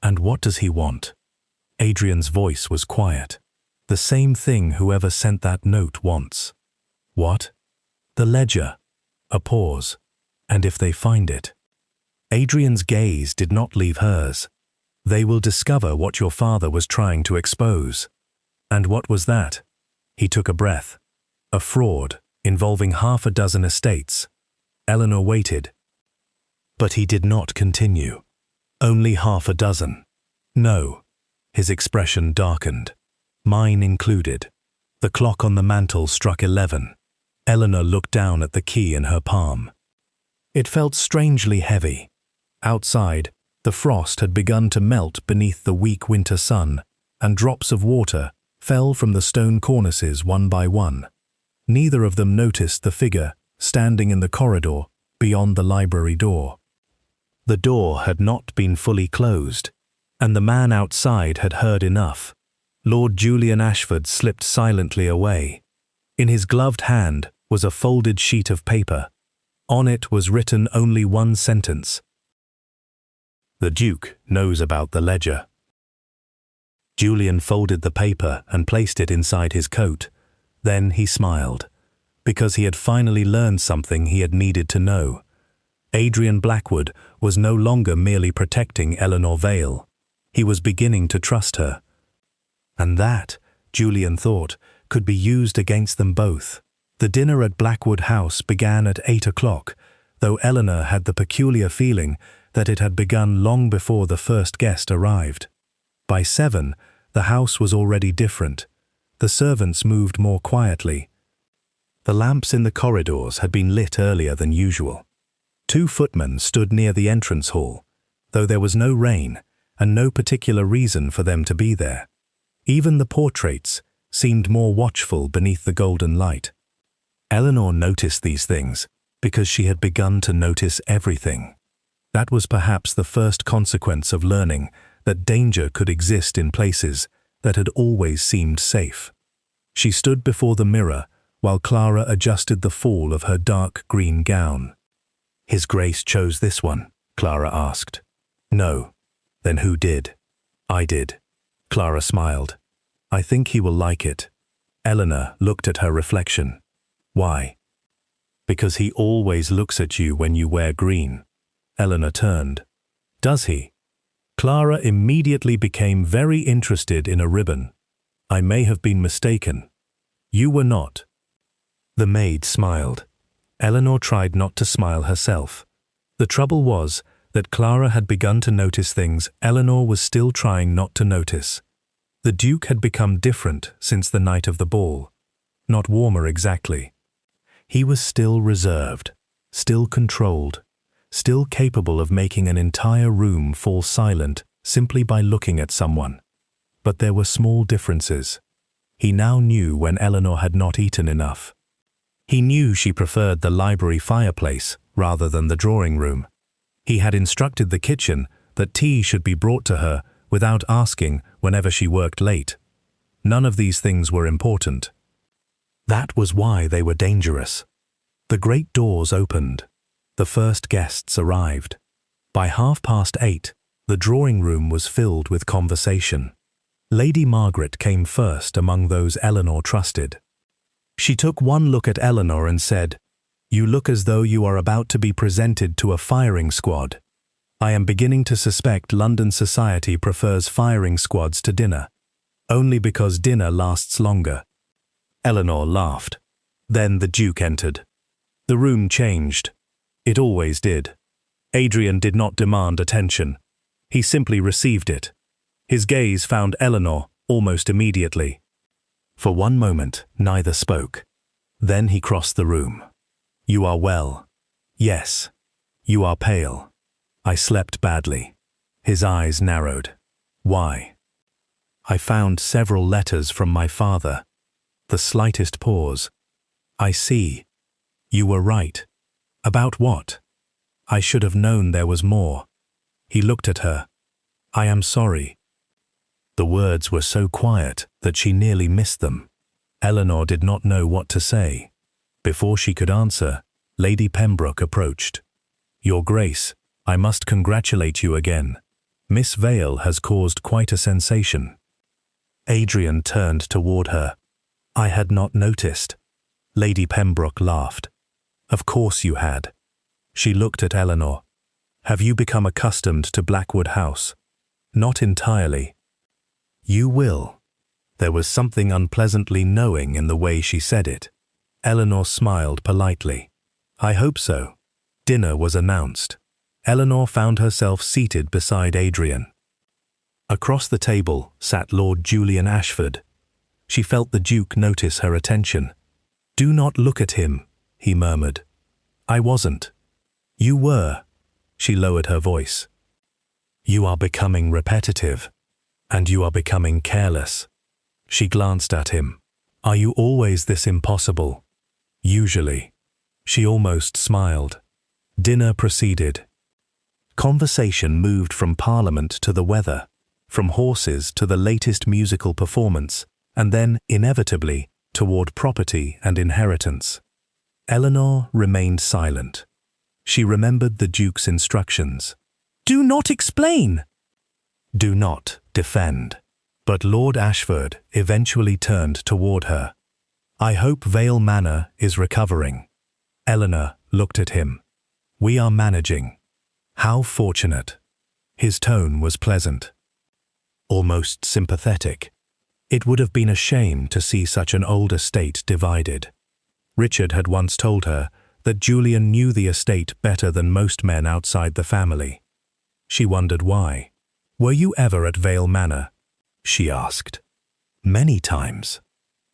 And what does he want? Adrian's voice was quiet. The same thing whoever sent that note wants. What? The ledger. A pause. And if they find it? Adrian's gaze did not leave hers. They will discover what your father was trying to expose. And what was that? He took a breath. A fraud involving half a dozen estates. Eleanor waited. But he did not continue. Only half a dozen. No. His expression darkened. Mine included. The clock on the mantel struck 11. Eleanor looked down at the key in her palm. It felt strangely heavy. Outside, the frost had begun to melt beneath the weak winter sun, and drops of water fell from the stone cornices one by one. Neither of them noticed the figure standing in the corridor beyond the library door. The door had not been fully closed, and the man outside had heard enough. Lord Julian Ashford slipped silently away. In his gloved hand was a folded sheet of paper. On it was written only one sentence. The Duke knows about the ledger. Julian folded the paper and placed it inside his coat. Then he smiled, because he had finally learned something he had needed to know. Adrian Blackwood was no longer merely protecting Eleanor Vale. He was beginning to trust her. And that, Julian thought, could be used against them both. The dinner at Blackwood House began at 8 o'clock, though Eleanor had the peculiar feeling that it had begun long before the first guest arrived. By 7, the house was already different. The servants moved more quietly. The lamps in the corridors had been lit earlier than usual. 2 footmen stood near the entrance hall, though there was no rain and no particular reason for them to be there. Even the portraits seemed more watchful beneath the golden light. Eleanor noticed these things because she had begun to notice everything. That was perhaps the first consequence of learning that danger could exist in places that had always seemed safe. She stood before the mirror while Clara adjusted the fall of her dark green gown. "His Grace chose this one?" Clara asked. "No." "Then who did?" "I did." Clara smiled. "I think he will like it." Eleanor looked at her reflection. "Why?" "Because he always looks at you when you wear green." Eleanor turned. "Does he?" Clara immediately became very interested in a ribbon. "I may have been mistaken." "You were not." The maid smiled. Eleanor tried not to smile herself. The trouble was that Clara had begun to notice things Eleanor was still trying not to notice. The Duke had become different since the night of the ball. Not warmer exactly. He was still reserved, still controlled, still capable of making an entire room fall silent simply by looking at someone. But there were small differences. He now knew when Eleanor had not eaten enough. He knew she preferred the library fireplace rather than the drawing room. He had instructed the kitchen that tea should be brought to her without asking whenever she worked late. None of these things were important. That was why they were dangerous. The great doors opened. The first guests arrived. By 8:30, the drawing room was filled with conversation. Lady Margaret came first among those Eleanor trusted. She took one look at Eleanor and said, "You look as though you are about to be presented to a firing squad. I am beginning to suspect London society prefers firing squads to dinner, only because dinner lasts longer." Eleanor laughed. Then the Duke entered. The room changed. It always did. Adrian did not demand attention. He simply received it. His gaze found Eleanor almost immediately. For one moment, neither spoke. Then he crossed the room. "You are well." "Yes." "You are pale." "I slept badly." His eyes narrowed. "Why?" "I found several letters from my father." The slightest pause. "I see. You were right." "About what?" "I should have known there was more." He looked at her. "I am sorry." The words were so quiet that she nearly missed them. Eleanor did not know what to say. Before she could answer, Lady Pembroke approached. "Your Grace, I must congratulate you again. Miss Vale has caused quite a sensation." Adrian turned toward her. "I had not noticed." Lady Pembroke laughed. "Of course you had." She looked at Eleanor. "Have you become accustomed to Blackwood House?" Not entirely. You will. There was something unpleasantly knowing in the way she said it. Eleanor smiled politely. I hope so. Dinner was announced. Eleanor found herself seated beside Adrian. Across the table sat Lord Julian Ashford. She felt the Duke notice her attention. Do not look at him, he murmured. I wasn't. You were. She lowered her voice. You are becoming repetitive, and you are becoming careless. She glanced at him. Are you always this impossible? Usually. She almost smiled. Dinner proceeded. Conversation moved from Parliament to the weather, from horses to the latest musical performance, and then, inevitably, toward property and inheritance. Eleanor remained silent. She remembered the Duke's instructions. Do not explain! Do not defend. But Lord Ashford eventually turned toward her. I hope Vale Manor is recovering. Eleanor looked at him. We are managing. How fortunate. His tone was pleasant. Almost sympathetic. It would have been a shame to see such an old estate divided. Richard had once told her that Julian knew the estate better than most men outside the family. She wondered why. Were you ever at Vale Manor? She asked. Many times.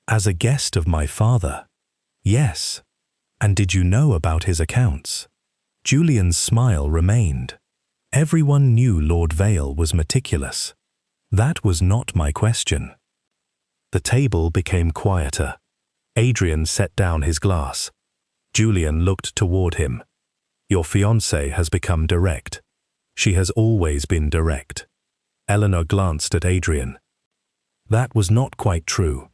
As a guest of my father. Yes. And did you know about his accounts? Julian's smile remained. Everyone knew Lord Vale was meticulous. That was not my question. The table became quieter. Adrian set down his glass. Julian looked toward him. Your fiancée has become direct. She has always been direct. Eleanor glanced at Adrian. That was not quite true,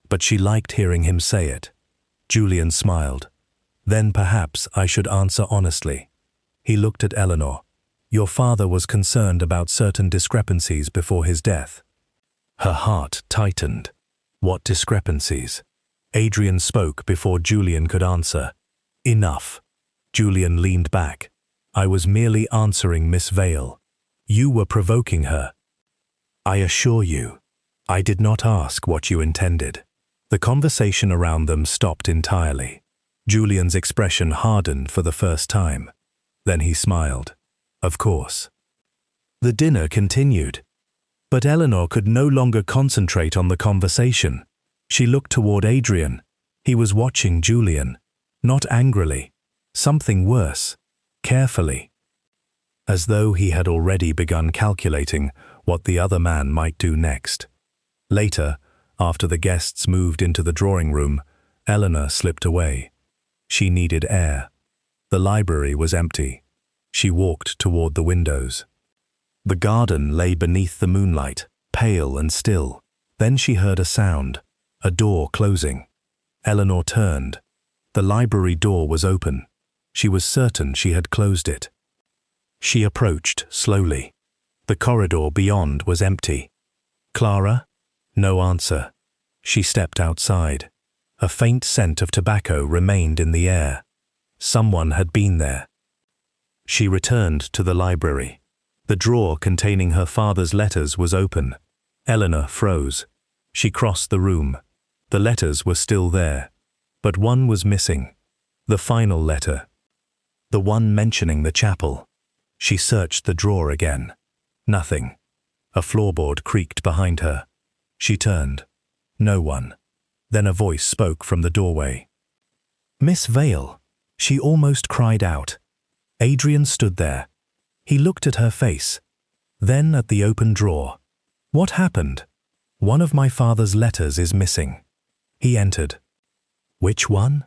but she liked hearing him say it. Julian smiled. Then perhaps I should answer honestly. He looked at Eleanor. Your father was concerned about certain discrepancies before his death. Her heart tightened. What discrepancies? Adrian spoke before Julian could answer. Enough. Julian leaned back. I was merely answering Miss Vale. You were provoking her. I assure you, I did not ask what you intended. The conversation around them stopped entirely. Julian's expression hardened for the first time. Then he smiled. Of course. The dinner continued. But Eleanor could no longer concentrate on the conversation. She looked toward Adrian. He was watching Julian. Not angrily. Something worse. Carefully. As though he had already begun calculating what the other man might do next. Later, after the guests moved into the drawing room, Eleanor slipped away. She needed air. The library was empty. She walked toward the windows. The garden lay beneath the moonlight, pale and still. Then she heard a sound, a door closing. Eleanor turned. The library door was open. She was certain she had closed it. She approached slowly. The corridor beyond was empty. Clara? No answer. She stepped outside. A faint scent of tobacco remained in the air. Someone had been there. She returned to the library. The drawer containing her father's letters was open. Eleanor froze. She crossed the room. The letters were still there, but one was missing. The final letter. The one mentioning the chapel. She searched the drawer again. Nothing. A floorboard creaked behind her. She turned. No one. Then a voice spoke from the doorway. Miss Vale. She almost cried out. Adrian stood there. He looked at her face, then at the open drawer. What happened? One of my father's letters is missing. He entered. Which one?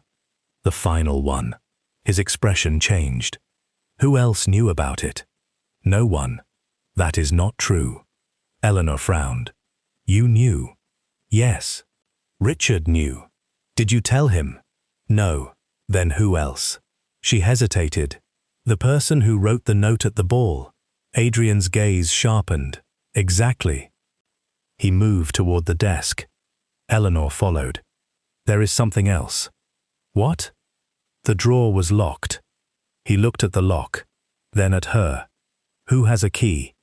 The final one. His expression changed. Who else knew about it? No one. That is not true. Eleanor frowned. You knew. Yes. Richard knew. Did you tell him? No. Then who else? She hesitated. The person who wrote the note at the ball. Adrian's gaze sharpened. Exactly. He moved toward the desk. Eleanor followed. There is something else. What? The drawer was locked. He looked at the lock, then at her. Who has a key?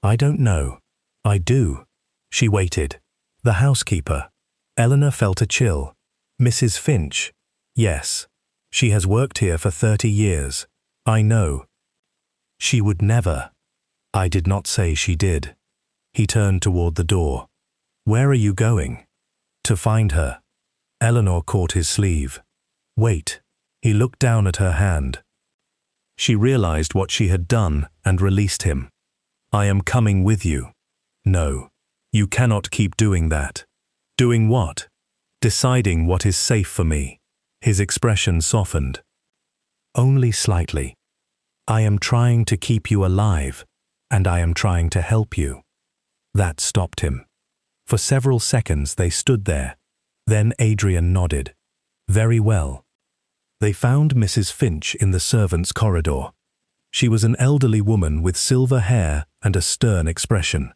I don't know. I do. She waited. The housekeeper. Eleanor felt a chill. Mrs. Finch. Yes. She has worked here for 30 years. I know. She would never. I did not say she did. He turned toward the door. Where are you going? To find her. Eleanor caught his sleeve. Wait. He looked down at her hand. She realized what she had done and released him. I am coming with you. No. You cannot keep doing that. Doing what? Deciding what is safe for me. His expression softened. Only slightly. I am trying to keep you alive, and I am trying to help you. That stopped him. For several seconds they stood there. Then Adrian nodded. Very well. They found Mrs. Finch in the servants' corridor. She was an elderly woman with silver hair and a stern expression.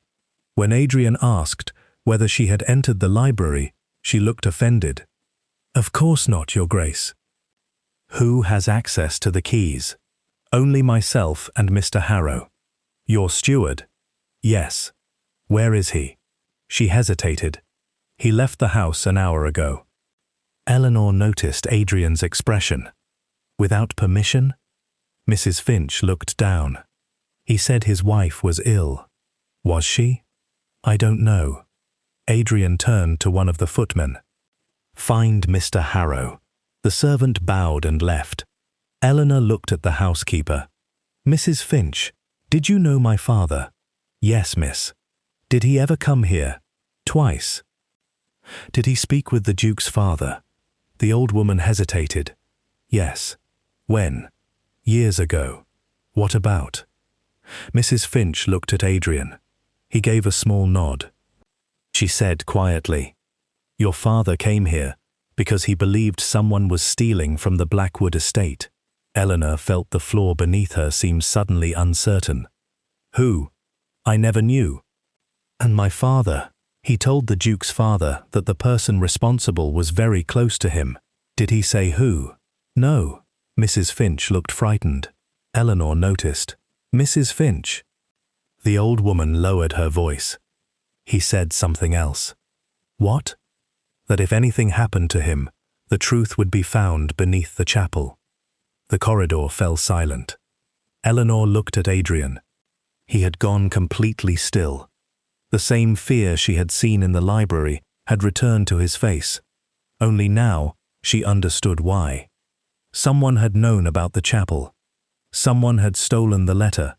When Adrian asked whether she had entered the library, she looked offended. Of course not, Your Grace. Who has access to the keys? Only myself and Mr. Harrow. Your steward? Yes. Where is he? She hesitated. He left the house an hour ago. Eleanor noticed Adrian's expression. Without permission? Mrs. Finch looked down. He said his wife was ill. Was she? I don't know. Adrian turned to one of the footmen. Find Mr. Harrow. The servant bowed and left. Eleanor looked at the housekeeper. Mrs. Finch, did you know my father? Yes, miss. Did he ever come here? Twice. Did he speak with the Duke's father? The old woman hesitated. Yes. When? Years ago. What about? Mrs. Finch looked at Adrian. He gave a small nod. She said quietly, Your father came here because he believed someone was stealing from the Blackwood estate. Eleanor felt the floor beneath her seem suddenly uncertain. Who? I never knew. And my father. He told the Duke's father that the person responsible was very close to him. Did he say who? No. Mrs. Finch looked frightened. Eleanor noticed. Mrs. Finch. The old woman lowered her voice. He said something else. What? That if anything happened to him, the truth would be found beneath the chapel. The corridor fell silent. Eleanor looked at Adrian. He had gone completely still. The same fear she had seen in the library had returned to his face. Only now she understood why. Someone had known about the chapel. Someone had stolen the letter.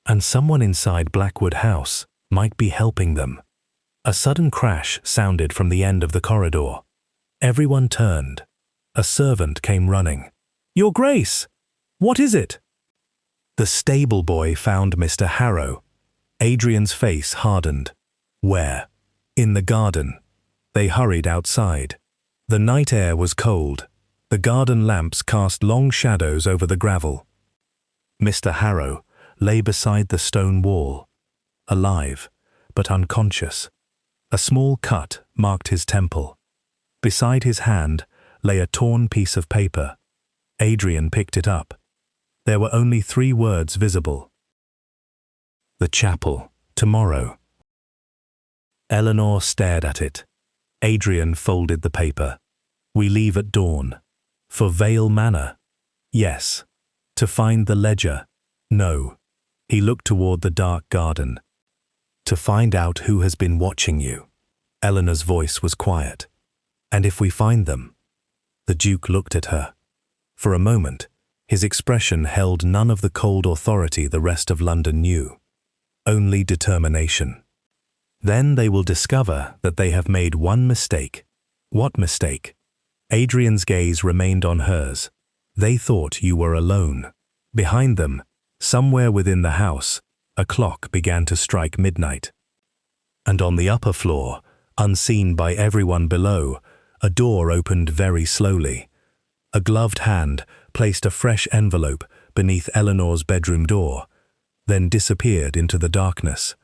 And someone inside Blackwood House might be helping them. A sudden crash sounded from the end of the corridor. Everyone turned. A servant came running. Your Grace! What is it? The stable boy found Mr. Harrow. Adrian's face hardened. Where? In the garden. They hurried outside. The night air was cold. The garden lamps cast long shadows over the gravel. Mr. Harrow lay beside the stone wall, alive, but unconscious. A small cut marked his temple. Beside his hand lay a torn piece of paper. Adrian picked it up. There were only 3 words visible. The chapel, tomorrow. Eleanor stared at it. Adrian folded the paper. We leave at dawn. For Vale Manor? Yes. To find the ledger? No. He looked toward the dark garden. To find out who has been watching you. Eleanor's voice was quiet. And if we find them? The Duke looked at her. For a moment, his expression held none of the cold authority the rest of London knew. Only determination. Then they will discover that they have made one mistake. What mistake? Adrian's gaze remained on hers. They thought you were alone. Behind them, somewhere within the house, a clock began to strike midnight. And on the upper floor, unseen by everyone below, a door opened very slowly. A gloved hand placed a fresh envelope beneath Eleanor's bedroom door, then disappeared into the darkness.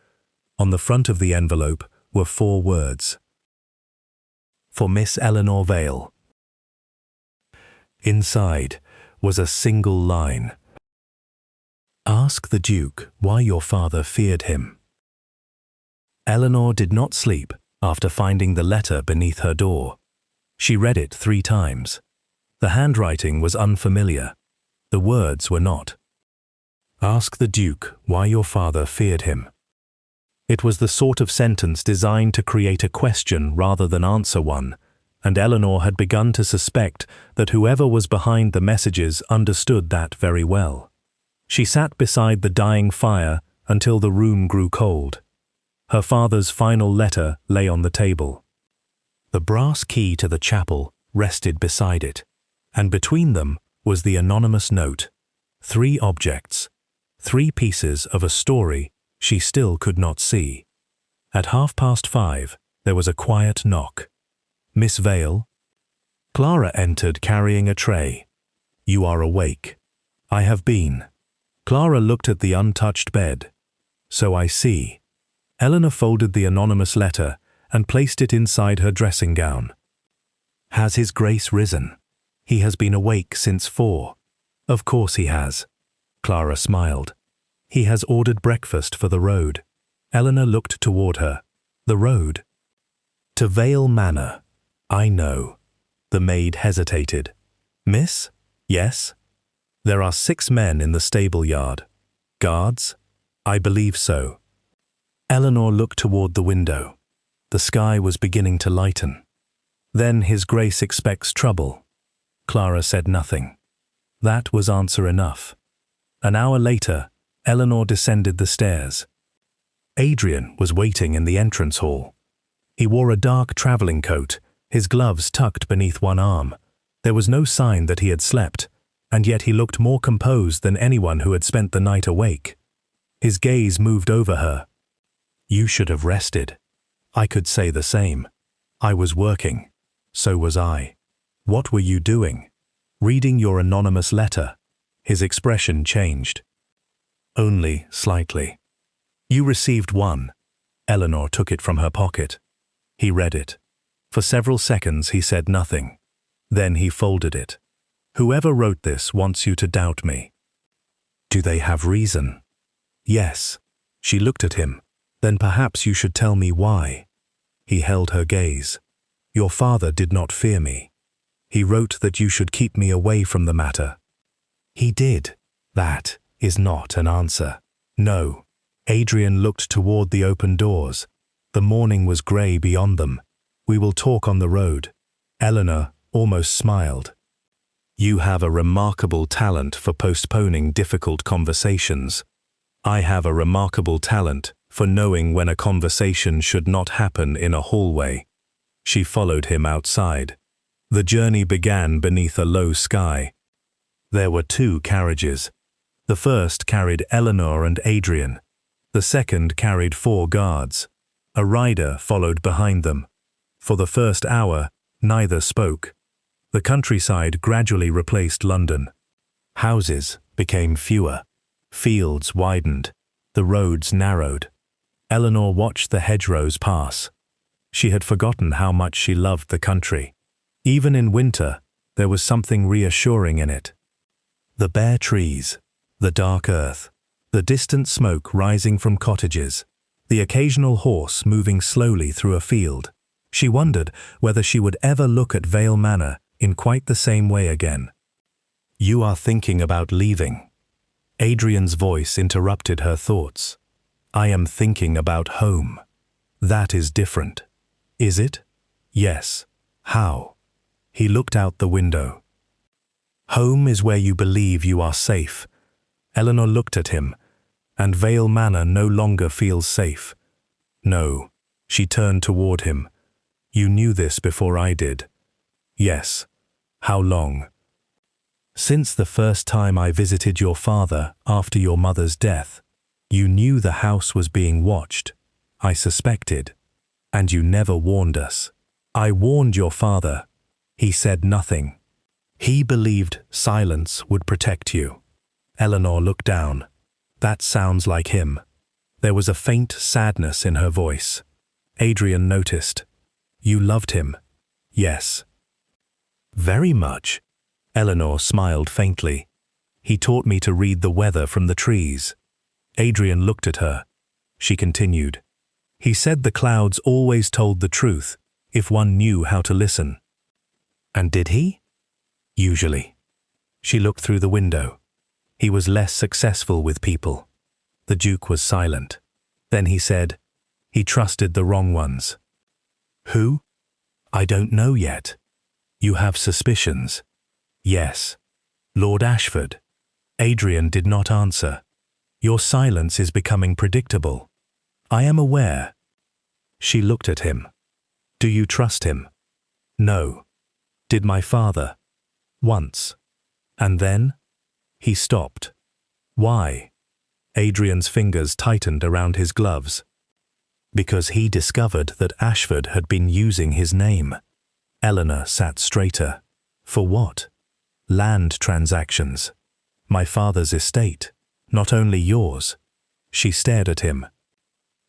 On the front of the envelope were 4 words. For Miss Eleanor Vale. Inside was a single line. Ask the Duke why your father feared him. Eleanor did not sleep after finding the letter beneath her door. She read it 3 times. The handwriting was unfamiliar. The words were not. Ask the Duke why your father feared him. It was the sort of sentence designed to create a question rather than answer one, and Eleanor had begun to suspect that whoever was behind the messages understood that very well. She sat beside the dying fire until the room grew cold. Her father's final letter lay on the table. The brass key to the chapel rested beside it, and between them was the anonymous note. 3 objects, 3 pieces of a story she still could not see. At 5:30, there was a quiet knock. Miss Vale? Clara entered carrying a tray. You are awake. I have been. Clara looked at the untouched bed. So I see. Eleanor folded the anonymous letter and placed it inside her dressing gown. Has His Grace risen? He has been awake since 4. Of course he has. Clara smiled. He has ordered breakfast for the road. Eleanor looked toward her. The road? To Vale Manor. I know. The maid hesitated. Miss? Yes? There are 6 men in the stable yard. Guards? I believe so. Eleanor looked toward the window. The sky was beginning to lighten. Then His Grace expects trouble. Clara said nothing. That was answer enough. An hour later, Eleanor descended the stairs. Adrian was waiting in the entrance hall. He wore a dark traveling coat, his gloves tucked beneath one arm. There was no sign that he had slept, and yet he looked more composed than anyone who had spent the night awake. His gaze moved over her. You should have rested. I could say the same. I was working. So was I. What were you doing? Reading your anonymous letter. His expression changed. Only slightly. You received one. Eleanor took it from her pocket. He read it. For several seconds he said nothing. Then he folded it. Whoever wrote this wants you to doubt me. Do they have reason? Yes. She looked at him. Then perhaps you should tell me why. He held her gaze. Your father did not fear me. He wrote that you should keep me away from the matter. He did. That is not an answer. No. Adrian looked toward the open doors. The morning was grey beyond them. We will talk on the road. Eleanor almost smiled. You have a remarkable talent for postponing difficult conversations. I have a remarkable talent for knowing when a conversation should not happen in a hallway. She followed him outside. The journey began beneath a low sky. There were 2 carriages. The first carried Eleanor and Adrian. The second carried 4 guards. A rider followed behind them. For the first hour, neither spoke. The countryside gradually replaced London. Houses became fewer. Fields widened. The roads narrowed. Eleanor watched the hedgerows pass. She had forgotten how much she loved the country. Even in winter, there was something reassuring in it. The bare trees, the dark earth, the distant smoke rising from cottages, the occasional horse moving slowly through a field. She wondered whether she would ever look at Vale Manor in quite the same way again. You are thinking about leaving. Adrian's voice interrupted her thoughts. I am thinking about home. That is different. Is it? Yes. How? He looked out the window. Home is where you believe you are safe. Eleanor looked at him, and Vale Manor no longer feels safe. No. She turned toward him. You knew this before I did. Yes. How long? Since the first time I visited your father after your mother's death. You knew the house was being watched. I suspected. And you never warned us. I warned your father. He said nothing. He believed silence would protect you. Eleanor looked down. That sounds like him. There was a faint sadness in her voice. Adrian noticed. You loved him. Yes. Very much. Eleanor smiled faintly. He taught me to read the weather from the trees. Adrian looked at her. She continued. He said the clouds always told the truth if one knew how to listen. And did he? Usually. She looked through the window. He was less successful with people. The Duke was silent. Then he said, he trusted the wrong ones. Who? I don't know yet. You have suspicions? Yes. Lord Ashford. Adrian did not answer. Your silence is becoming predictable. I am aware. She looked at him. Do you trust him? No. Did my father? Once. And then? He stopped. Why? Adrian's fingers tightened around his gloves. Because he discovered that Ashford had been using his name. Eleanor sat straighter. For what? Land transactions. My father's estate, not only yours. She stared at him.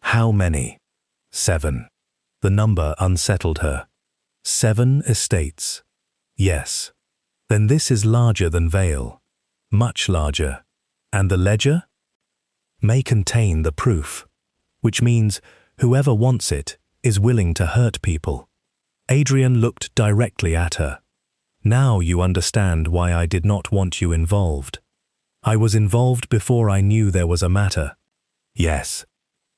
How many? 7. The number unsettled her. 7 estates. Yes. Then this is larger than Vale. Much larger. And the ledger? May contain the proof, which means whoever wants it is willing to hurt people. Adrian looked directly at her. Now you understand why I did not want you involved. I was involved before I knew there was a matter. Yes.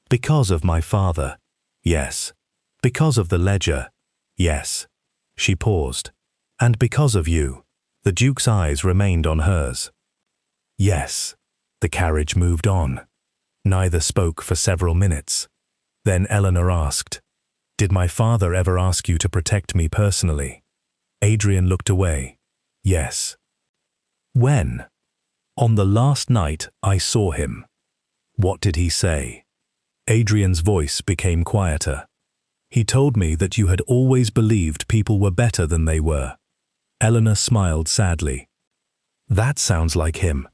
Because of my father. Yes. Because of the ledger. Yes. She paused. And because of you. The Duke's eyes remained on hers. Yes. The carriage moved on. Neither spoke for several minutes. Then Eleanor asked, Did my father ever ask you to protect me personally? Adrian looked away. Yes. When? On the last night I saw him. What did he say? Adrian's voice became quieter. He told me that you had always believed people were better than they were. Eleanor smiled sadly. That sounds like him.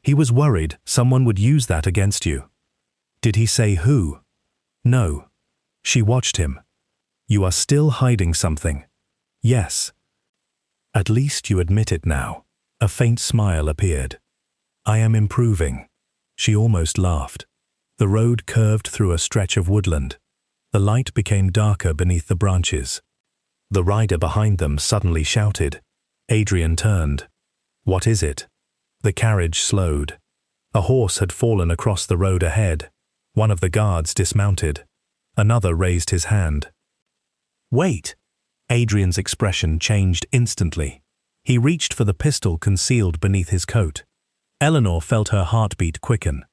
He was worried someone would use that against you. Did he say who? No. She watched him. You are still hiding something. Yes. At least you admit it now. A faint smile appeared. I am improving. She almost laughed. The road curved through a stretch of woodland. The light became darker beneath the branches. The rider behind them suddenly shouted. Adrian turned. What is it? The carriage slowed. A horse had fallen across the road ahead. One of the guards dismounted. Another raised his hand. Wait! Adrian's expression changed instantly. He reached for the pistol concealed beneath his coat. Eleanor felt her heartbeat quicken.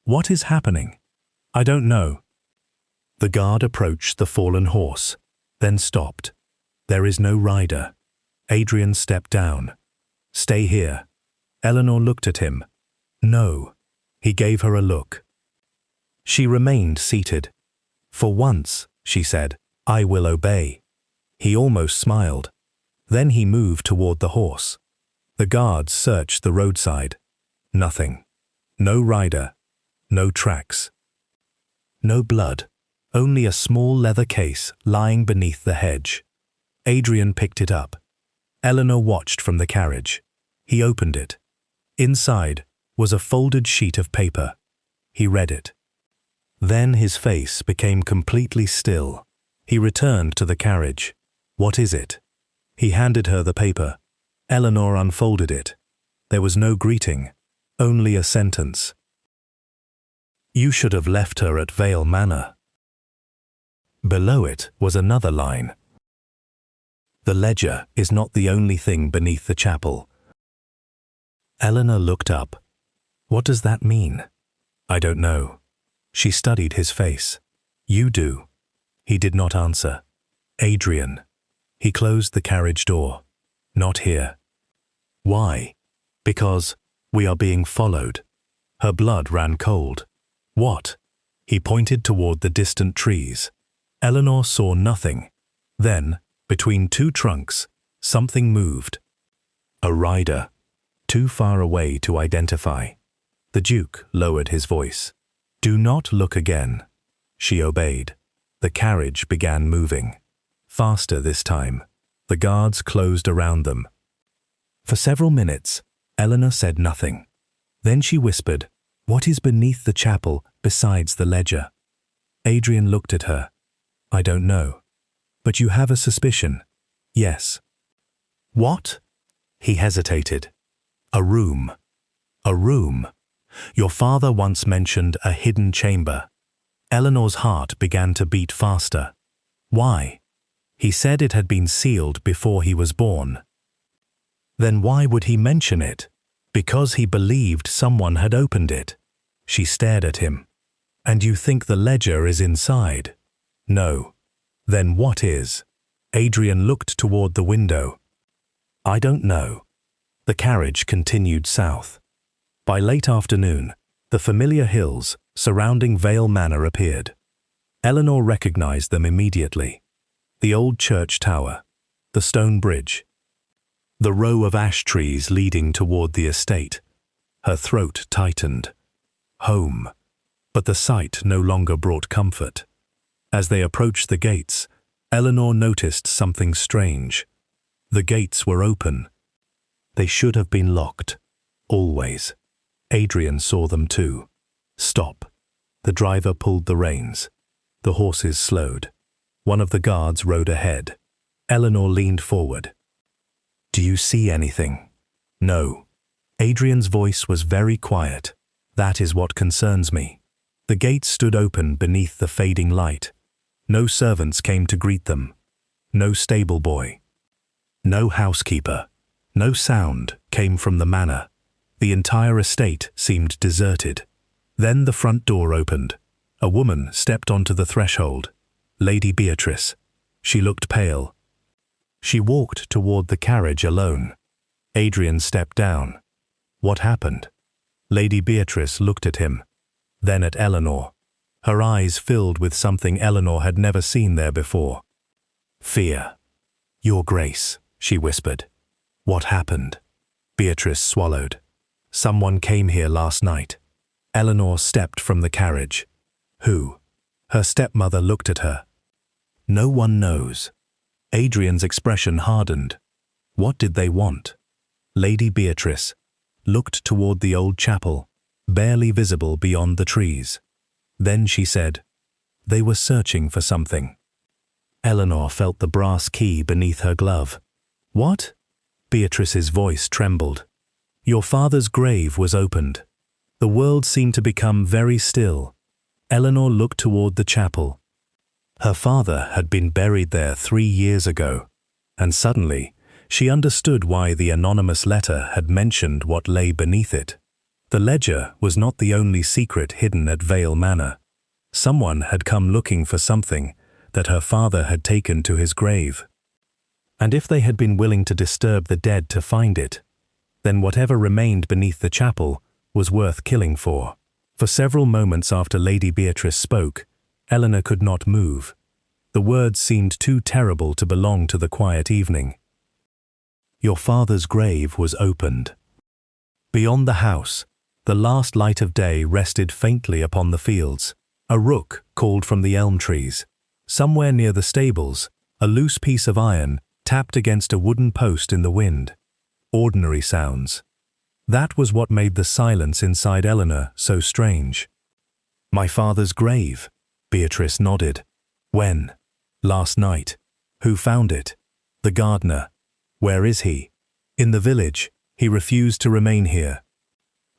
What is happening? I don't know. The guard approached the fallen horse, then stopped. There is no rider. Adrian stepped down. Stay here. Eleanor looked at him. No. He gave her a look. She remained seated. For once, she said, I will obey. He almost smiled. Then he moved toward the horse. The guards searched the roadside. Nothing. No rider. No tracks. No blood. Only a small leather case lying beneath the hedge. Adrian picked it up. Eleanor watched from the carriage. He opened it. Inside was a folded sheet of paper. He read it. Then his face became completely still. He returned to the carriage. What is it? He handed her the paper. Eleanor unfolded it. There was no greeting, only a sentence. You should have left her at Vale Manor. Below it was another line. The ledger is not the only thing beneath the chapel. Eleanor looked up. What does that mean? I don't know. She studied his face. You do. He did not answer. Adrian. He closed the carriage door. Not here. Why? Because we are being followed. Her blood ran cold. What? He pointed toward the distant trees. Eleanor saw nothing. Then, between two trunks, something moved. A rider. Too far away to identify. The Duke lowered his voice. Do not look again. She obeyed. The carriage began moving. Faster this time. The guards closed around them. For several minutes, Eleanor said nothing. Then she whispered, "What is beneath the chapel besides the ledger?" Adrian looked at her. "I don't know. But you have a suspicion." "Yes." "What?" He hesitated. "A room." "A room? Your father once mentioned a hidden chamber." Eleanor's heart began to beat faster. "Why?" "He said it had been sealed before he was born." "Then why would he mention it?" "Because he believed someone had opened it." She stared at him. "And you think the ledger is inside?" "No." "Then what is?" Adrian looked toward the window. "I don't know." The carriage continued south. By late afternoon, the familiar hills surrounding Vale Manor appeared. Eleanor recognized them immediately. The old church tower, the stone bridge, the row of ash trees leading toward the estate. Her throat tightened. Home. But the sight no longer brought comfort. As they approached the gates, Eleanor noticed something strange. The gates were open. They should have been locked. Always. Adrian saw them too. "Stop." The driver pulled the reins. The horses slowed. One of the guards rode ahead. Eleanor leaned forward. "Do you see anything?" "No." Adrian's voice was very quiet. "That is what concerns me." The gates stood open beneath the fading light. No servants came to greet them. No stable boy. No housekeeper. No sound came from the manor. The entire estate seemed deserted. Then the front door opened. A woman stepped onto the threshold. Lady Beatrice. She looked pale. She walked toward the carriage alone. Adrian stepped down. What happened? Lady Beatrice looked at him, then at Eleanor. Her eyes filled with something Eleanor had never seen there before. "Fear." "Your Grace," she whispered. "What happened?" Beatrice swallowed. "Someone came here last night." Eleanor stepped from the carriage. "Who?" Her stepmother looked at her. "No one knows." Adrian's expression hardened. What did they want? Lady Beatrice looked toward the old chapel, barely visible beyond the trees. Then she said, "They were searching for something." Eleanor felt the brass key beneath her glove. "What?" Beatrice's voice trembled. "Your father's grave was opened." The world seemed to become very still. Eleanor looked toward the chapel. Her father had been buried there 3 years ago, and suddenly she understood why the anonymous letter had mentioned what lay beneath it. The ledger was not the only secret hidden at Vale Manor. Someone had come looking for something that her father had taken to his grave. And if they had been willing to disturb the dead to find it, then whatever remained beneath the chapel was worth killing for. For several moments after Lady Beatrice spoke, Eleanor could not move. The words seemed too terrible to belong to the quiet evening. Your father's grave was opened. Beyond the house, the last light of day rested faintly upon the fields. A rook called from the elm trees. Somewhere near the stables, a loose piece of iron tapped against a wooden post in the wind. Ordinary sounds. That was what made the silence inside Eleanor so strange. My father's grave, Beatrice nodded. When? Last night. Who found it? The gardener. Where is he? In the village. He refused to remain here.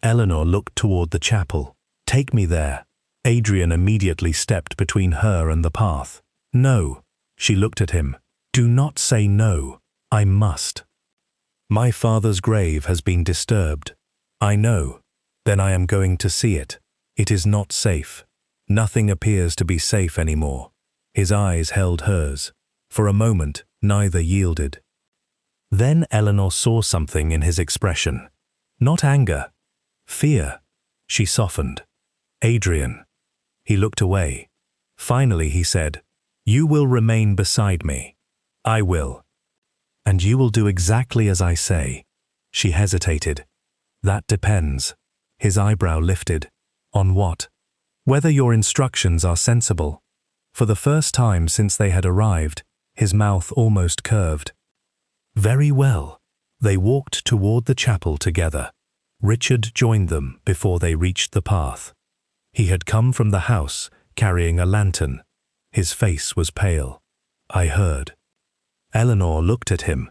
Eleanor looked toward the chapel. Take me there. Adrian immediately stepped between her and the path. No. She looked at him. Do not say no. I must. My father's grave has been disturbed. I know. Then I am going to see it. It is not safe. Nothing appears to be safe anymore. His eyes held hers. For a moment, neither yielded. Then Eleanor saw something in his expression. Not anger. Fear. She softened. Adrian. He looked away. Finally he said, You will remain beside me. I will. And you will do exactly as I say. She hesitated. That depends. His eyebrow lifted. On what? Whether your instructions are sensible. For the first time since they had arrived, his mouth almost curved. Very well. They walked toward the chapel together. Richard joined them before they reached the path. He had come from the house carrying a lantern. His face was pale. "I heard." Eleanor looked at him.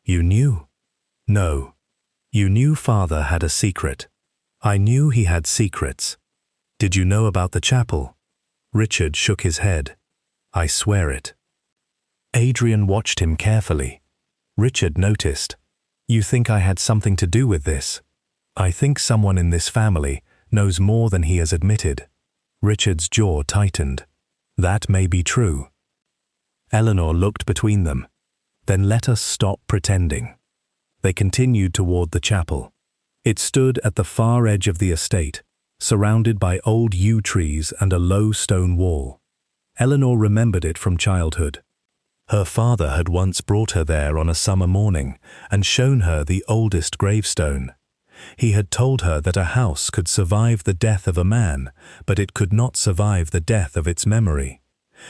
"You knew?" "No. You knew Father had a secret." "I knew he had secrets." "Did you know about the chapel?" Richard shook his head. "I swear it." Adrian watched him carefully. Richard noticed. "You think I had something to do with this?" "I think someone in this family knows more than he has admitted." Richard's jaw tightened. "That may be true." Eleanor looked between them. "Then let us stop pretending." They continued toward the chapel. It stood at the far edge of the estate, surrounded by old yew trees and a low stone wall. Eleanor remembered it from childhood. Her father had once brought her there on a summer morning and shown her the oldest gravestone. He had told her that a house could survive the death of a man, but it could not survive the death of its memory.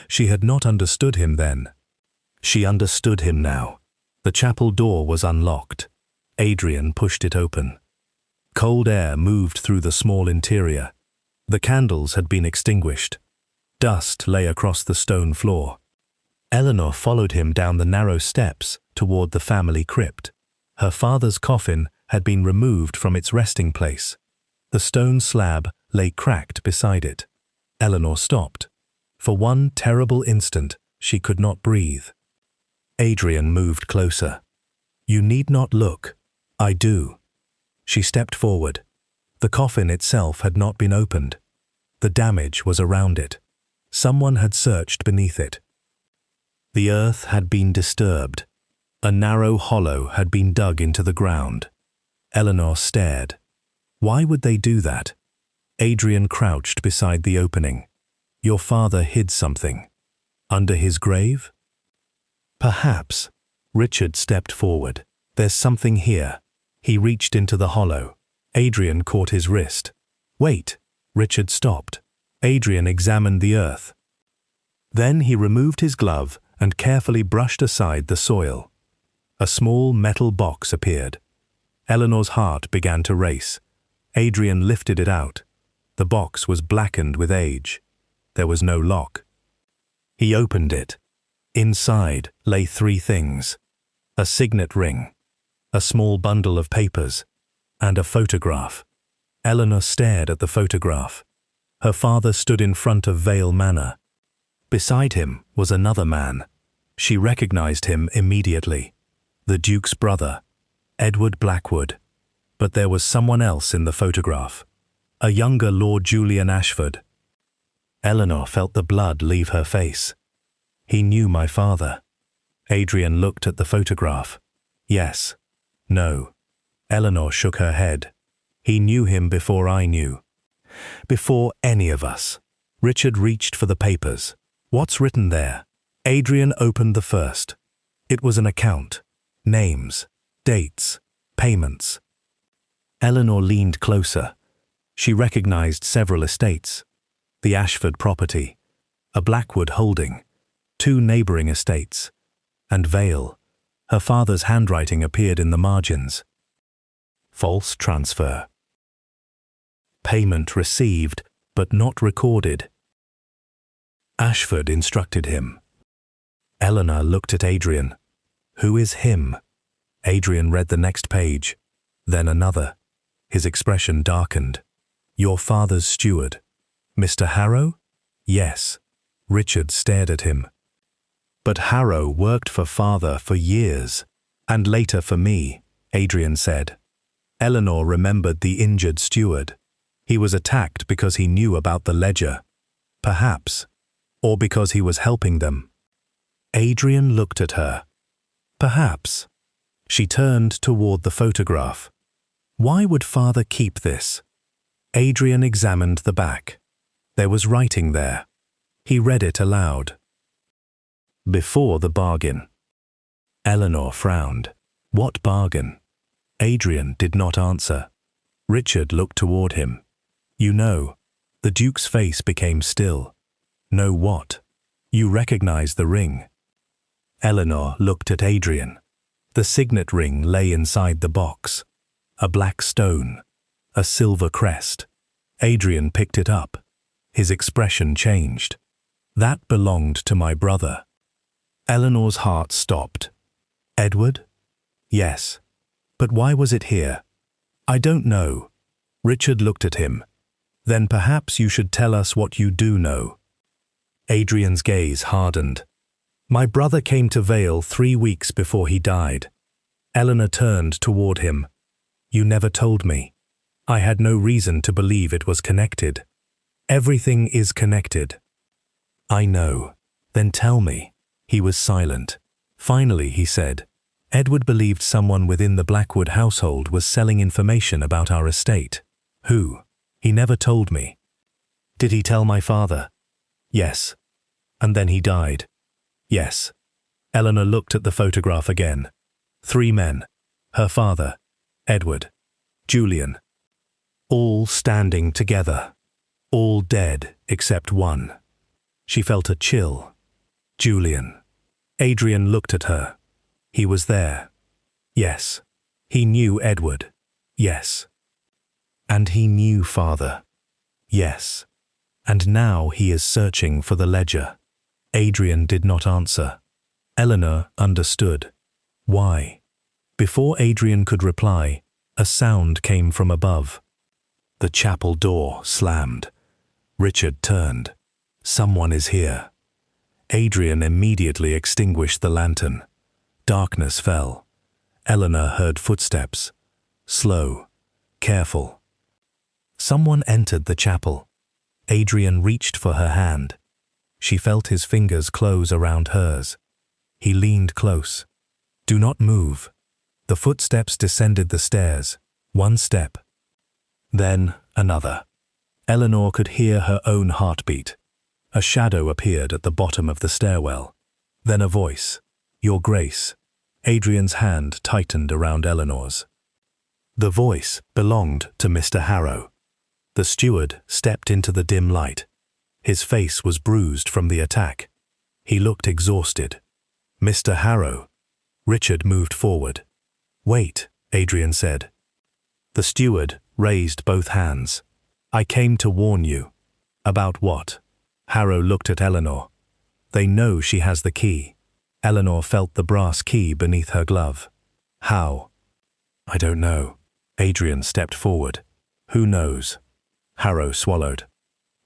She had not understood him then. She understood him now. The chapel door was unlocked. Adrian pushed it open. Cold air moved through the small interior. The candles had been extinguished. Dust lay across the stone floor. Eleanor followed him down the narrow steps toward the family crypt. Her father's coffin had been removed from its resting place. The stone slab lay cracked beside it. Eleanor stopped. For one terrible instant, she could not breathe. Adrian moved closer. "You need not look. I do." She stepped forward. The coffin itself had not been opened. The damage was around it. Someone had searched beneath it. The earth had been disturbed. A narrow hollow had been dug into the ground. Eleanor stared. Why would they do that? Adrian crouched beside the opening. "Your father hid something. Under his grave?" "Perhaps." Richard stepped forward. "There's something here." He reached into the hollow. Adrian caught his wrist. "Wait." Richard stopped. Adrian examined the earth. Then he removed his glove and carefully brushed aside the soil. A small metal box appeared. Eleanor's heart began to race. Adrian lifted it out. The box was blackened with age. There was no lock. He opened it. Inside lay 3 things: a signet ring, a small bundle of papers, and a photograph. Eleanor stared at the photograph. Her father stood in front of Vale Manor. Beside him was another man. She recognized him immediately. The Duke's brother, Edward Blackwood. But there was someone else in the photograph. A younger Lord Julian Ashford. Eleanor felt the blood leave her face. "He knew my father." Adrian looked at the photograph. "Yes. No." Eleanor shook her head. "He knew him before I knew. Before any of us." Richard reached for the papers. "What's written there?" Adrian opened the first. It was an account. Names, dates, payments. Eleanor leaned closer. She recognized several estates. The Ashford property, a Blackwood holding, 2 neighboring estates, and Vale. Her father's handwriting appeared in the margins. False transfer. Payment received, but not recorded. Ashford instructed him. Eleanor looked at Adrian. "Who is him?" Adrian read the next page, then another. His expression darkened. "Your father's steward." "Mr. Harrow?" "Yes." Richard stared at him. "But Harrow worked for father for years, and later for me," Adrian said. Eleanor remembered the injured steward. He was attacked because he knew about the ledger. Perhaps. Or because he was helping them. Adrian looked at her. Perhaps. She turned toward the photograph. Why would father keep this? Adrian examined the back. There was writing there. He read it aloud. "Before the bargain." Eleanor frowned. What bargain? Adrian did not answer. Richard looked toward him. "You know." The Duke's face became still. "Know what?" "You recognize the ring." Eleanor looked at Adrian. The signet ring lay inside the box. A black stone. A silver crest. Adrian picked it up. His expression changed. That belonged to my brother. Eleanor's heart stopped. Edward? Yes. But why was it here? I don't know. Richard looked at him. Then perhaps you should tell us what you do know. Adrian's gaze hardened. My brother came to Vale 3 weeks before he died. Eleanor turned toward him. You never told me. I had no reason to believe it was connected. Everything is connected. I know. Then tell me. He was silent. Finally, he said, Edward believed someone within the Blackwood household was selling information about our estate. Who? He never told me. Did he tell my father? Yes. And then he died. Yes. Eleanor looked at the photograph again. 3 men. Her father, Edward, Julian. All standing together. All dead except one. She felt a chill. Julian. Adrian looked at her. He was there. Yes. He knew Edward. Yes. And he knew father. Yes. And now he is searching for the ledger. Adrian did not answer. Eleanor understood. Why? Before Adrian could reply, a sound came from above. The chapel door slammed. Richard turned. Someone is here. Adrian immediately extinguished the lantern. Darkness fell. Eleanor heard footsteps. Slow, careful. Someone entered the chapel. Adrian reached for her hand. She felt his fingers close around hers. He leaned close. Do not move. The footsteps descended the stairs. 1 step. Then another. Eleanor could hear her own heartbeat. A shadow appeared at the bottom of the stairwell. Then a voice. Your Grace. Adrian's hand tightened around Eleanor's. The voice belonged to Mr. Harrow. The steward stepped into the dim light. His face was bruised from the attack. He looked exhausted. Mr. Harrow. Richard moved forward. Wait, Adrian said. The steward raised both hands. I came to warn you. About what? Harrow looked at Eleanor. They know she has the key. Eleanor felt the brass key beneath her glove. How? I don't know. Adrian stepped forward. Who knows? Harrow swallowed.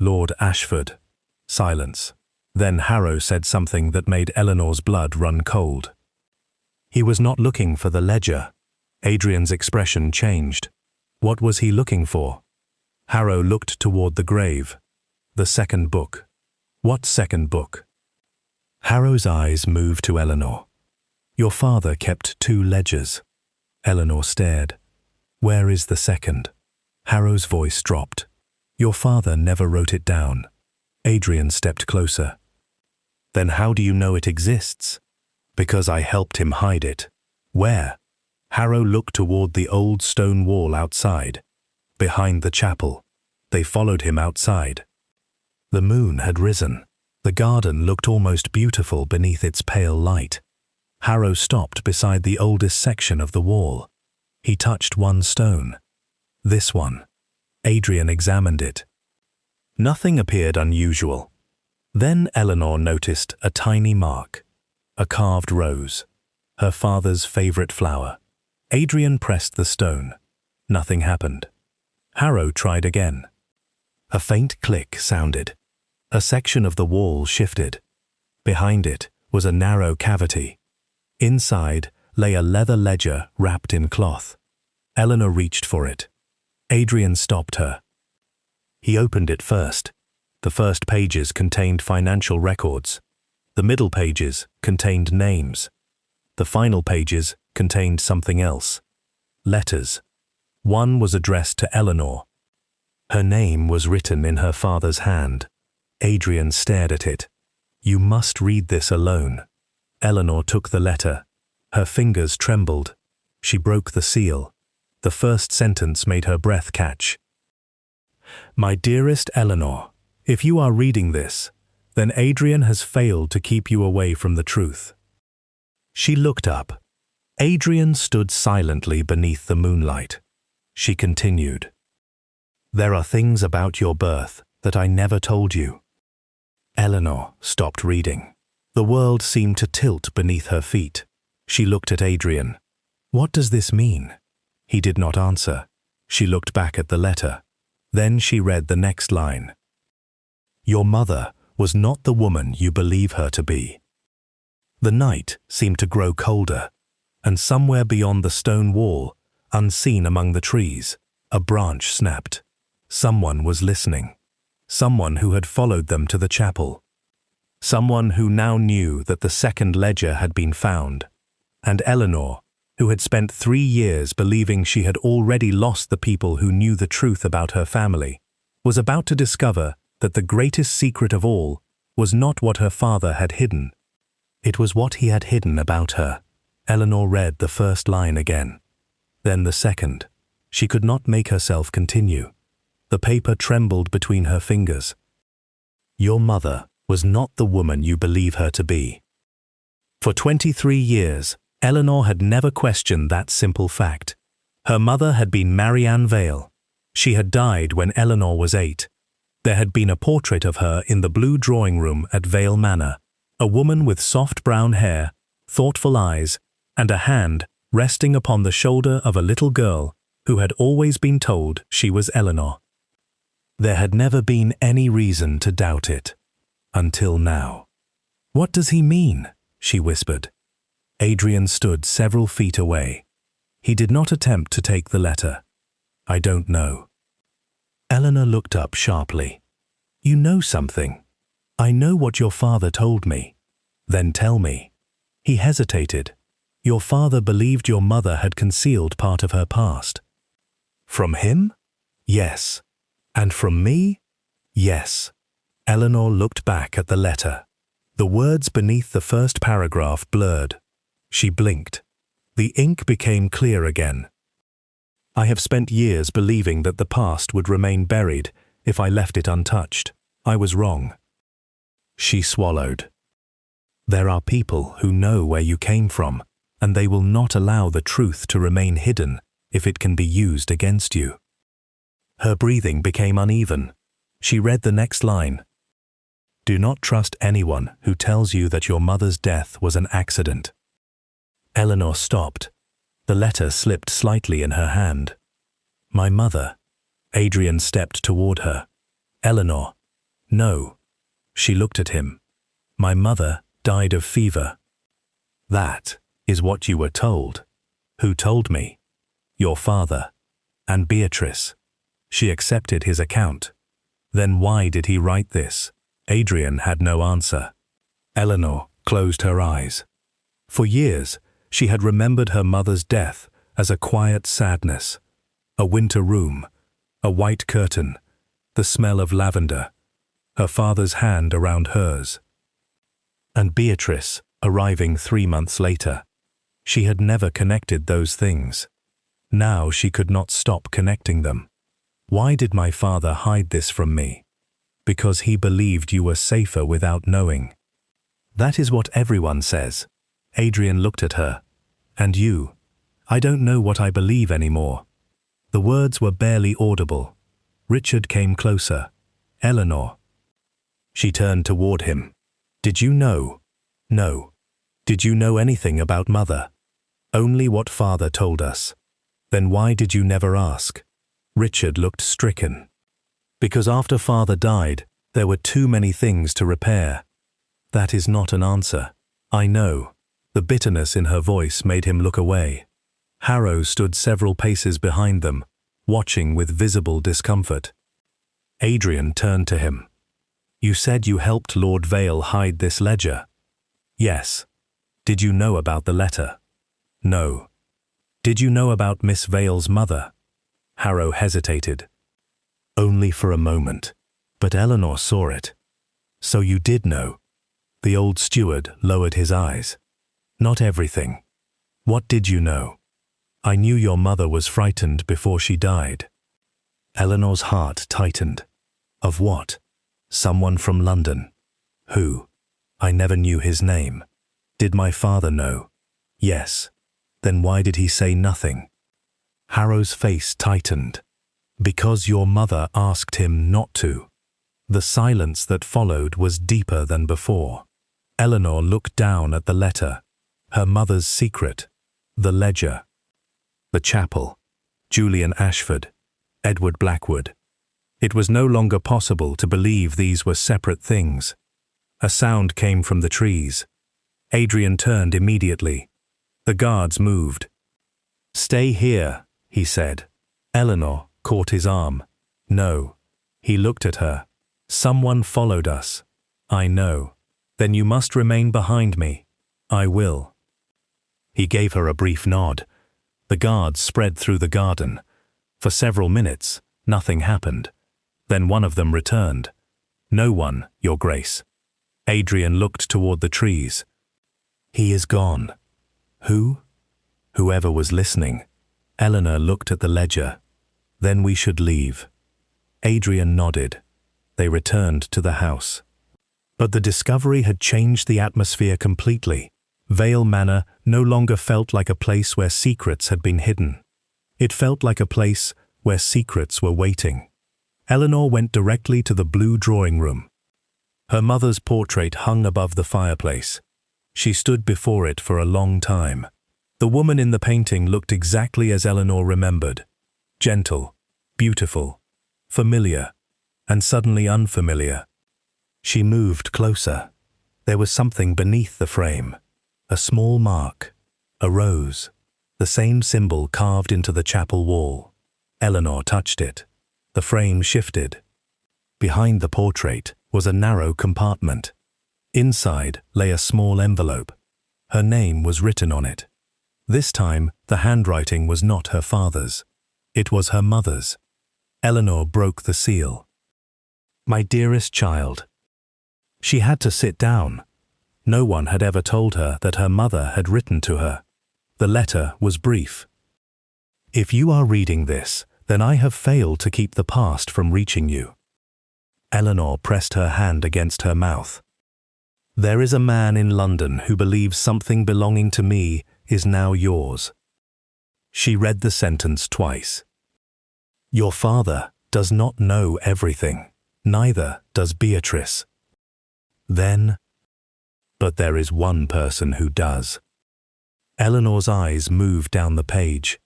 Lord Ashford. Silence. Then Harrow said something that made Eleanor's blood run cold. He was not looking for the ledger. Adrian's expression changed. What was he looking for? Harrow looked toward the grave. The second book. What second book? Harrow's eyes moved to Eleanor. Your father kept 2 ledgers. Eleanor stared. Where is the second? Harrow's voice dropped. Your father never wrote it down. Adrian stepped closer. Then how do you know it exists? Because I helped him hide it. Where? Harrow looked toward the old stone wall outside. Behind the chapel. They followed him outside. The moon had risen. The garden looked almost beautiful beneath its pale light. Harrow stopped beside the oldest section of the wall. He touched one stone. This one. Adrian examined it. Nothing appeared unusual. Then Eleanor noticed a tiny mark. A carved rose. Her father's favorite flower. Adrian pressed the stone. Nothing happened. Harrow tried again. A faint click sounded. A section of the wall shifted. Behind it was a narrow cavity. Inside lay a leather ledger wrapped in cloth. Eleanor reached for it. Adrian stopped her. He opened it first. The first pages contained financial records. The middle pages contained names. The final pages contained something else. Letters. One was addressed to Eleanor. Her name was written in her father's hand. Adrian stared at it. You must read this alone. Eleanor took the letter. Her fingers trembled. She broke the seal. The first sentence made her breath catch. My dearest Eleanor, if you are reading this, then Adrian has failed to keep you away from the truth. She looked up. Adrian stood silently beneath the moonlight. She continued, "There are things about your birth that I never told you." Eleanor stopped reading. The world seemed to tilt beneath her feet. She looked at Adrian. "What does this mean?" He did not answer. She looked back at the letter. Then she read the next line. "Your mother was not the woman you believe her to be." The night seemed to grow colder, and somewhere beyond the stone wall, unseen among the trees, a branch snapped. Someone was listening. Someone who had followed them to the chapel. Someone who now knew that the second ledger had been found. And Eleanor, who had spent 3 years believing she had already lost the people who knew the truth about her family, was about to discover that the greatest secret of all was not what her father had hidden. It was what he had hidden about her. Eleanor read the first line again, then the second. She could not make herself continue. The paper trembled between her fingers. "Your mother was not the woman you believe her to be." For 23 years, Eleanor had never questioned that simple fact. Her mother had been Marianne Vale. She had died when Eleanor was 8. There had been a portrait of her in the blue drawing room at Vale Manor, a woman with soft brown hair, thoughtful eyes, and a hand resting upon the shoulder of a little girl who had always been told she was Eleanor. There had never been any reason to doubt it, until now. "What does he mean?" she whispered. Adrian stood several feet away. He did not attempt to take the letter. "I don't know." Eleanor looked up sharply. "You know something. I know what your father told me." "Then tell me." He hesitated. "Your father believed your mother had concealed part of her past." "From him?" "Yes." "And from me?" "Yes." Eleanor looked back at the letter. The words beneath the first paragraph blurred. She blinked. The ink became clear again. "I have spent years believing that the past would remain buried if I left it untouched. I was wrong." She swallowed. "There are people who know where you came from, and they will not allow the truth to remain hidden if it can be used against you." Her breathing became uneven. She read the next line. "Do not trust anyone who tells you that your mother's death was an accident." Eleanor stopped. The letter slipped slightly in her hand. "My mother." Adrian stepped toward her. "Eleanor." "No." She looked at him. "My mother died of fever." "That is what you were told." "Who told me?" "Your father. And Beatrice." She accepted his account. "Then why did he write this?" Adrian had no answer. Eleanor closed her eyes. For years, she had remembered her mother's death as a quiet sadness. A winter room, a white curtain, the smell of lavender, her father's hand around hers. And Beatrice arriving 3 months later. She had never connected those things. Now she could not stop connecting them. "Why did my father hide this from me?" "Because he believed you were safer without knowing." "That is what everyone says." Adrian looked at her. "And you?" "I don't know what I believe anymore." The words were barely audible. Richard came closer. "Eleanor." She turned toward him. "Did you know?" "No." "Did you know anything about mother?" "Only what father told us." "Then why did you never ask?" Richard looked stricken. "Because after father died, there were too many things to repair." "That is not an answer." "I know." The bitterness in her voice made him look away. Harrow stood several paces behind them, watching with visible discomfort. Adrian turned to him. "You said you helped Lord Vale hide this ledger." "Yes." "Did you know about the letter?" "No." "Did you know about Miss Vale's mother?" Harrow hesitated. "Only for a moment. But Eleanor saw it." "So you did know?" The old steward lowered his eyes. "Not everything." "What did you know?" "I knew your mother was frightened before she died." Eleanor's heart tightened. "Of what?" "Someone from London." "Who?" "I never knew his name." "Did my father know?" "Yes." Then why did he say nothing? Harrow's face tightened. Because your mother asked him not to. The silence that followed was deeper than before. Eleanor looked down at the letter. Her mother's secret. The ledger. The chapel. Julian Ashford. Edward Blackwood. It was no longer possible to believe these were separate things. A sound came from the trees. Adrian turned immediately. The guards moved. "Stay here," he said. Eleanor caught his arm. "No." He looked at her. "Someone followed us." "I know." "Then you must remain behind me." "I will." He gave her a brief nod. The guards spread through the garden. For several minutes, nothing happened. Then one of them returned. "No one, Your Grace." Adrian looked toward the trees. "He is gone." "Who?" Whoever was listening. Eleanor looked at the ledger. "Then we should leave." Adrian nodded. They returned to the house. But the discovery had changed the atmosphere completely. Vale Manor no longer felt like a place where secrets had been hidden. It felt like a place where secrets were waiting. Eleanor went directly to the blue drawing room. Her mother's portrait hung above the fireplace. She stood before it for a long time. The woman in the painting looked exactly as Eleanor remembered. Gentle, beautiful, familiar, and suddenly unfamiliar. She moved closer. There was something beneath the frame. A small mark. A rose. The same symbol carved into the chapel wall. Eleanor touched it. The frame shifted. Behind the portrait was a narrow compartment. Inside lay a small envelope. Her name was written on it. This time, the handwriting was not her father's. It was her mother's. Eleanor broke the seal. "My dearest child." She had to sit down. No one had ever told her that her mother had written to her. The letter was brief. "If you are reading this, then I have failed to keep the past from reaching you." Eleanor pressed her hand against her mouth. "There is a man in London who believes something belonging to me is now yours." She read the sentence twice. "Your father does not know everything. Neither does Beatrice." Then, "But there is one person who does." Eleanor's eyes moved down the page.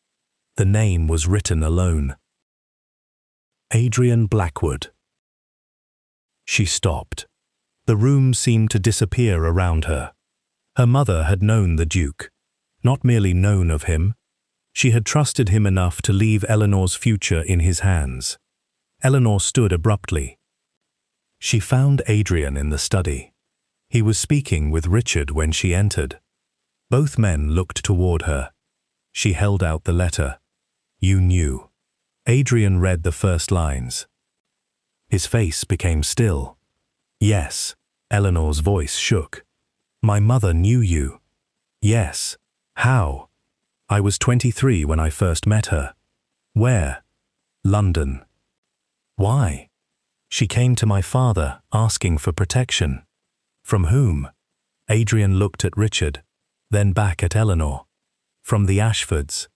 The name was written alone. Adrian Blackwood. She stopped. The room seemed to disappear around her. Her mother had known the Duke. Not merely known of him. She had trusted him enough to leave Eleanor's future in his hands. Eleanor stood abruptly. She found Adrian in the study. He was speaking with Richard when she entered. Both men looked toward her. She held out the letter. "You knew." Adrian read the first lines. His face became still. "Yes." Eleanor's voice shook. "My mother knew you." "Yes." "How?" "I was 23 when I first met her." "Where?" "London." "Why?" "She came to my father, asking for protection." "From whom?" Adrian looked at Richard, then back at Eleanor. "From the Ashfords."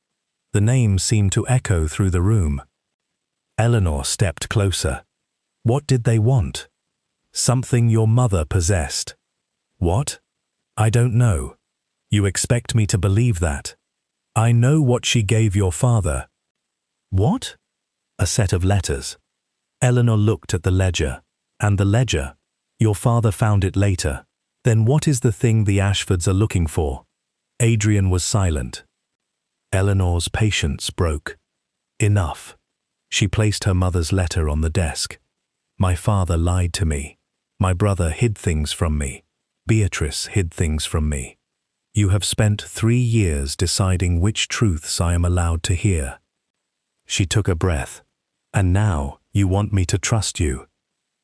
The name seemed to echo through the room. Eleanor stepped closer. "What did they want?" "Something your mother possessed." "What?" "I don't know." "You expect me to believe that?" "I know what she gave your father." "What?" "A set of letters." Eleanor looked at the ledger. "And the ledger? Your father found it later. Then what is the thing the Ashfords are looking for?" Adrian was silent. Eleanor's patience broke. Enough. She placed her mother's letter on the desk. "My father lied to me. My brother hid things from me. Beatrice hid things from me. You have spent 3 years deciding which truths I am allowed to hear." She took a breath. "And now you want me to trust you?"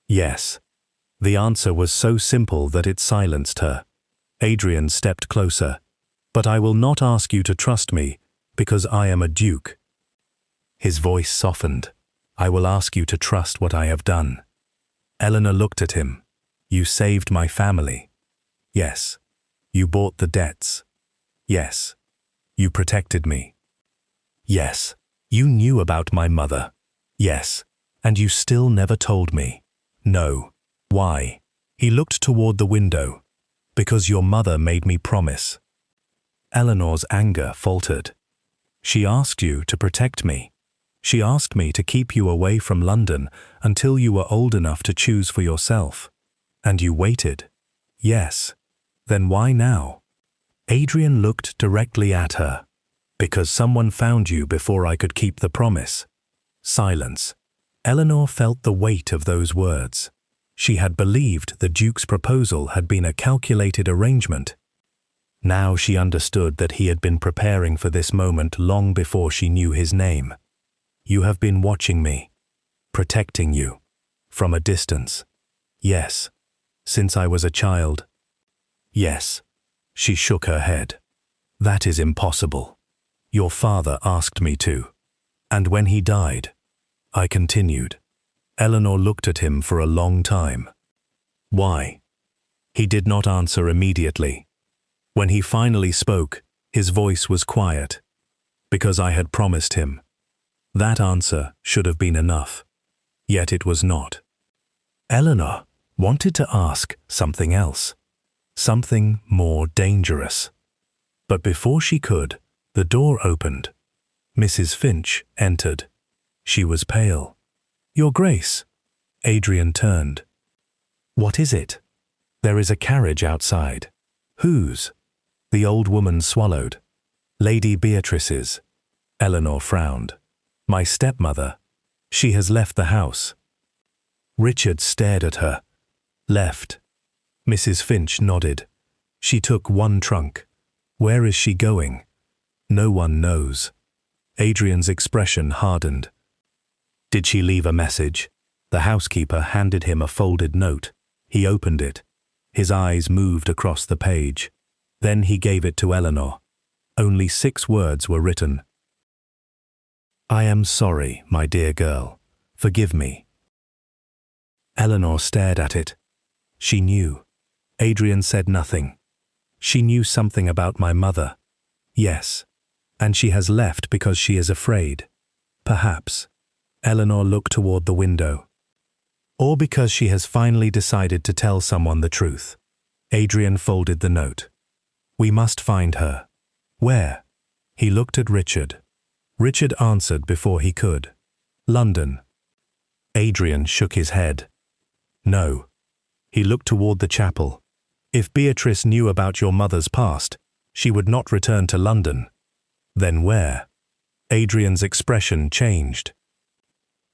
"Yes." The answer was so simple that it silenced her. Adrian stepped closer. "But I will not ask you to trust me, because I am a duke." His voice softened. "I will ask you to trust what I have done." Eleanor looked at him. "You saved my family." "Yes." "You bought the debts." "Yes." You protected me. Yes. You knew about my mother. Yes. And you still never told me. No. Why? He looked toward the window. Because your mother made me promise. Eleanor's anger faltered. She asked you to protect me. She asked me to keep you away from London until you were old enough to choose for yourself. And you waited. Yes. Then why now? Adrian looked directly at her. Because someone found you before I could keep the promise. Silence. Eleanor felt the weight of those words. She had believed the Duke's proposal had been a calculated arrangement. Now she understood that he had been preparing for this moment long before she knew his name. You have been watching me, protecting you, from a distance. Yes, since I was a child. Yes, she shook her head. That is impossible. Your father asked me to. And when he died, I continued. Eleanor looked at him for a long time. Why? He did not answer immediately. When he finally spoke, his voice was quiet. Because I had promised him. That answer should have been enough. Yet it was not. Eleanor wanted to ask something else. Something more dangerous. But before she could, the door opened. Mrs. Finch entered. She was pale. Your Grace. Adrian turned. What is it? There is a carriage outside. Whose? The old woman swallowed. Lady Beatrice's. Eleanor frowned. My stepmother. She has left the house. Richard stared at her. Left. Mrs. Finch nodded. She took one trunk. Where is she going? No one knows. Adrian's expression hardened. Did she leave a message? The housekeeper handed him a folded note. He opened it. His eyes moved across the page. Then he gave it to Eleanor. Only 6 words were written. I am sorry, my dear girl. Forgive me. Eleanor stared at it. She knew. Adrian said nothing. She knew something about my mother. Yes. And she has left because she is afraid. Perhaps. Eleanor looked toward the window. Or because she has finally decided to tell someone the truth. Adrian folded the note. We must find her. Where? He looked at Richard. Richard answered before he could. London. Adrian shook his head. No. He looked toward the chapel. If Beatrice knew about your mother's past, she would not return to London. Then where? Adrian's expression changed.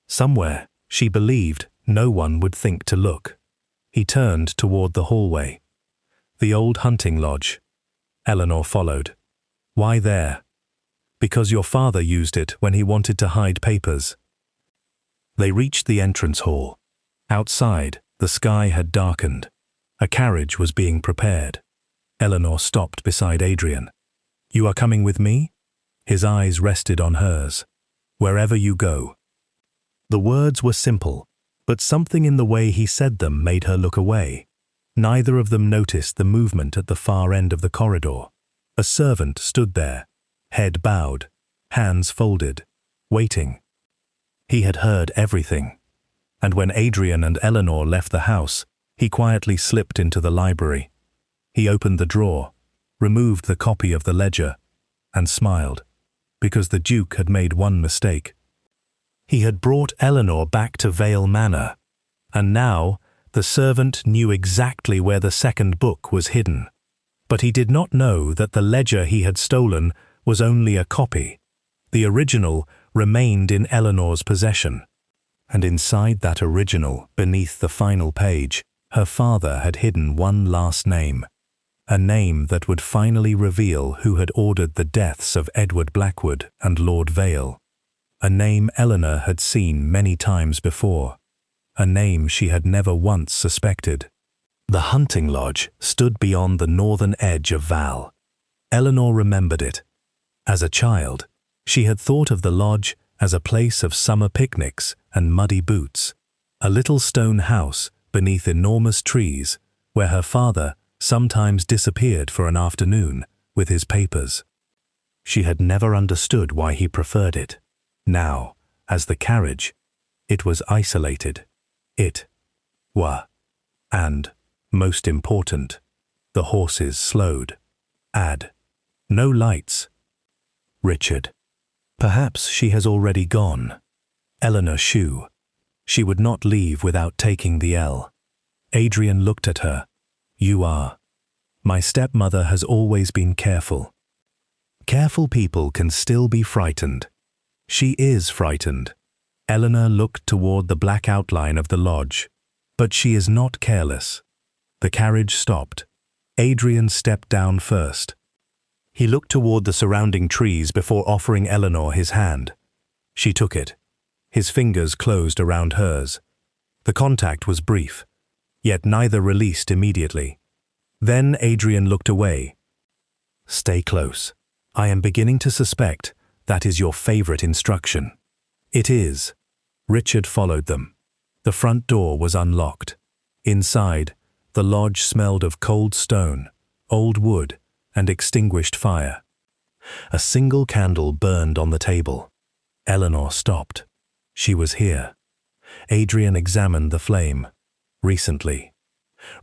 Somewhere, she believed, no one would think to look. He turned toward the hallway. The old hunting lodge. Eleanor followed. Why there? Because your father used it when he wanted to hide papers. They reached the entrance hall. Outside, the sky had darkened. A carriage was being prepared. Eleanor stopped beside Adrian. You are coming with me? His eyes rested on hers. Wherever you go. The words were simple, but something in the way he said them made her look away. Neither of them noticed the movement at the far end of the corridor. A servant stood there, head bowed, hands folded, waiting. He had heard everything, and when Adrian and Eleanor left the house, he quietly slipped into the library. He opened the drawer, removed the copy of the ledger, and smiled, because the Duke had made one mistake. He had brought Eleanor back to Vale Manor, and now the servant knew exactly where the second book was hidden. But he did not know that the ledger he had stolen was only a copy. The original remained in Eleanor's possession. And inside that original, beneath the final page, her father had hidden one last name. A name that would finally reveal who had ordered the deaths of Edward Blackwood and Lord Vale. A name Eleanor had seen many times before. A name she had never once suspected. The hunting lodge stood beyond the northern edge of Val. Eleanor remembered it. As a child, she had thought of the lodge as a place of summer picnics and muddy boots, a little stone house beneath enormous trees where her father sometimes disappeared for an afternoon with his papers. She had never understood why he preferred it. Now, as the carriage, it was isolated. And, most important, the horses slowed. No lights. Richard. Perhaps she has already gone. Eleanor Shue. She would not leave without taking the L. Adrian looked at her. You are. My stepmother has always been careful. Careful people can still be frightened. She is frightened. Eleanor looked toward the black outline of the lodge. But she is not careless. The carriage stopped. Adrian stepped down first. He looked toward the surrounding trees before offering Eleanor his hand. She took it. His fingers closed around hers. The contact was brief, yet neither released immediately. Then Adrian looked away. Stay close. I am beginning to suspect that is your favorite instruction. It is. Richard followed them. The front door was unlocked. Inside, the lodge smelled of cold stone, old wood, and extinguished fire. A single candle burned on the table. Eleanor stopped. She was here. Adrian examined the flame. Recently.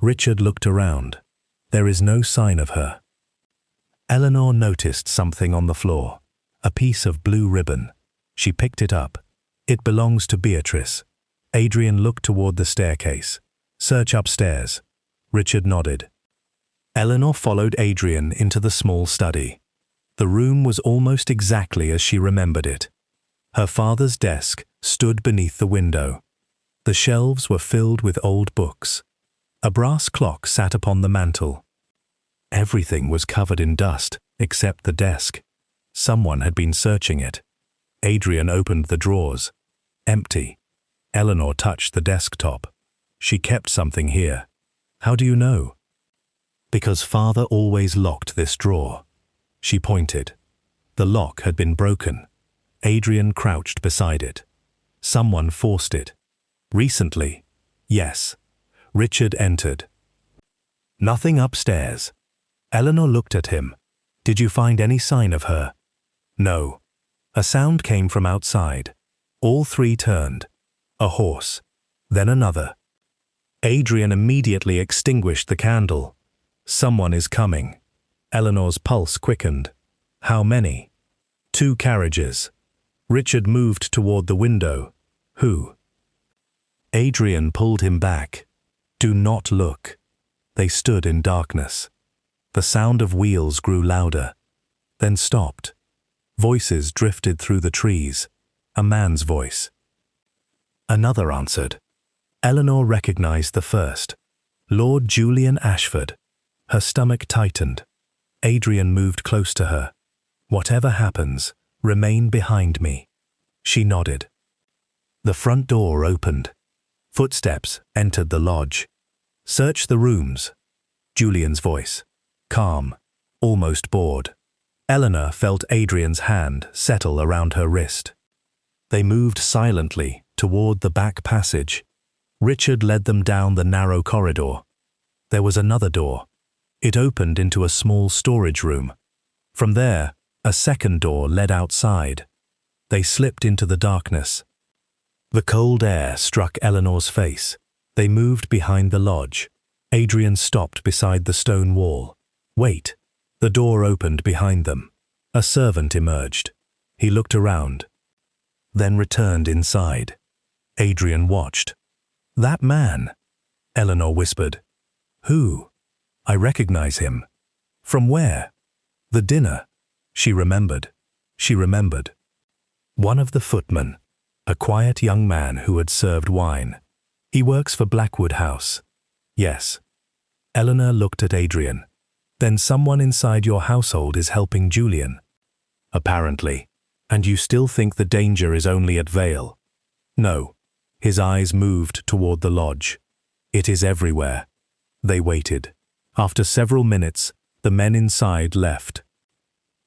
Richard looked around. There is no sign of her. Eleanor noticed something on the floor. A piece of blue ribbon. She picked it up. It belongs to Beatrice. Adrian looked toward the staircase. Search upstairs. Richard nodded. Eleanor followed Adrian into the small study. The room was almost exactly as she remembered it. Her father's desk stood beneath the window. The shelves were filled with old books. A brass clock sat upon the mantel. Everything was covered in dust, except the desk. Someone had been searching it. Adrian opened the drawers. Empty. Eleanor touched the desktop. She kept something here. How do you know? Because father always locked this drawer. She pointed. The lock had been broken. Adrian crouched beside it. Someone forced it. Recently. Yes. Richard entered. Nothing upstairs. Eleanor looked at him. Did you find any sign of her? No. A sound came from outside. All three turned. A horse. Then another. Adrian immediately extinguished the candle. Someone is coming. Eleanor's pulse quickened. How many? 2 carriages. Richard moved toward the window. Who? Adrian pulled him back. Do not look. They stood in darkness. The sound of wheels grew louder, then stopped. Voices drifted through the trees. A man's voice. Another answered. Eleanor recognized the first. Lord Julian Ashford. Her stomach tightened. Adrian moved close to her. Whatever happens, remain behind me. She nodded. The front door opened. Footsteps entered the lodge. Search the rooms. Julian's voice. Calm, almost bored. Eleanor felt Adrian's hand settle around her wrist. They moved silently toward the back passage. Richard led them down the narrow corridor. There was another door. It opened into a small storage room. From there, a second door led outside. They slipped into the darkness. The cold air struck Eleanor's face. They moved behind the lodge. Adrian stopped beside the stone wall. Wait. The door opened behind them. A servant emerged. He looked around, then returned inside. Adrian watched. That man, Eleanor whispered. Who? I recognize him. From where? The dinner. She remembered. She remembered. One of the footmen, a quiet young man who had served wine. He works for Blackwood House. Yes. Eleanor looked at Adrian. Then someone inside your household is helping Julian. Apparently. And you still think the danger is only at Vale? No. His eyes moved toward the lodge. It is everywhere. They waited. After several minutes, the men inside left.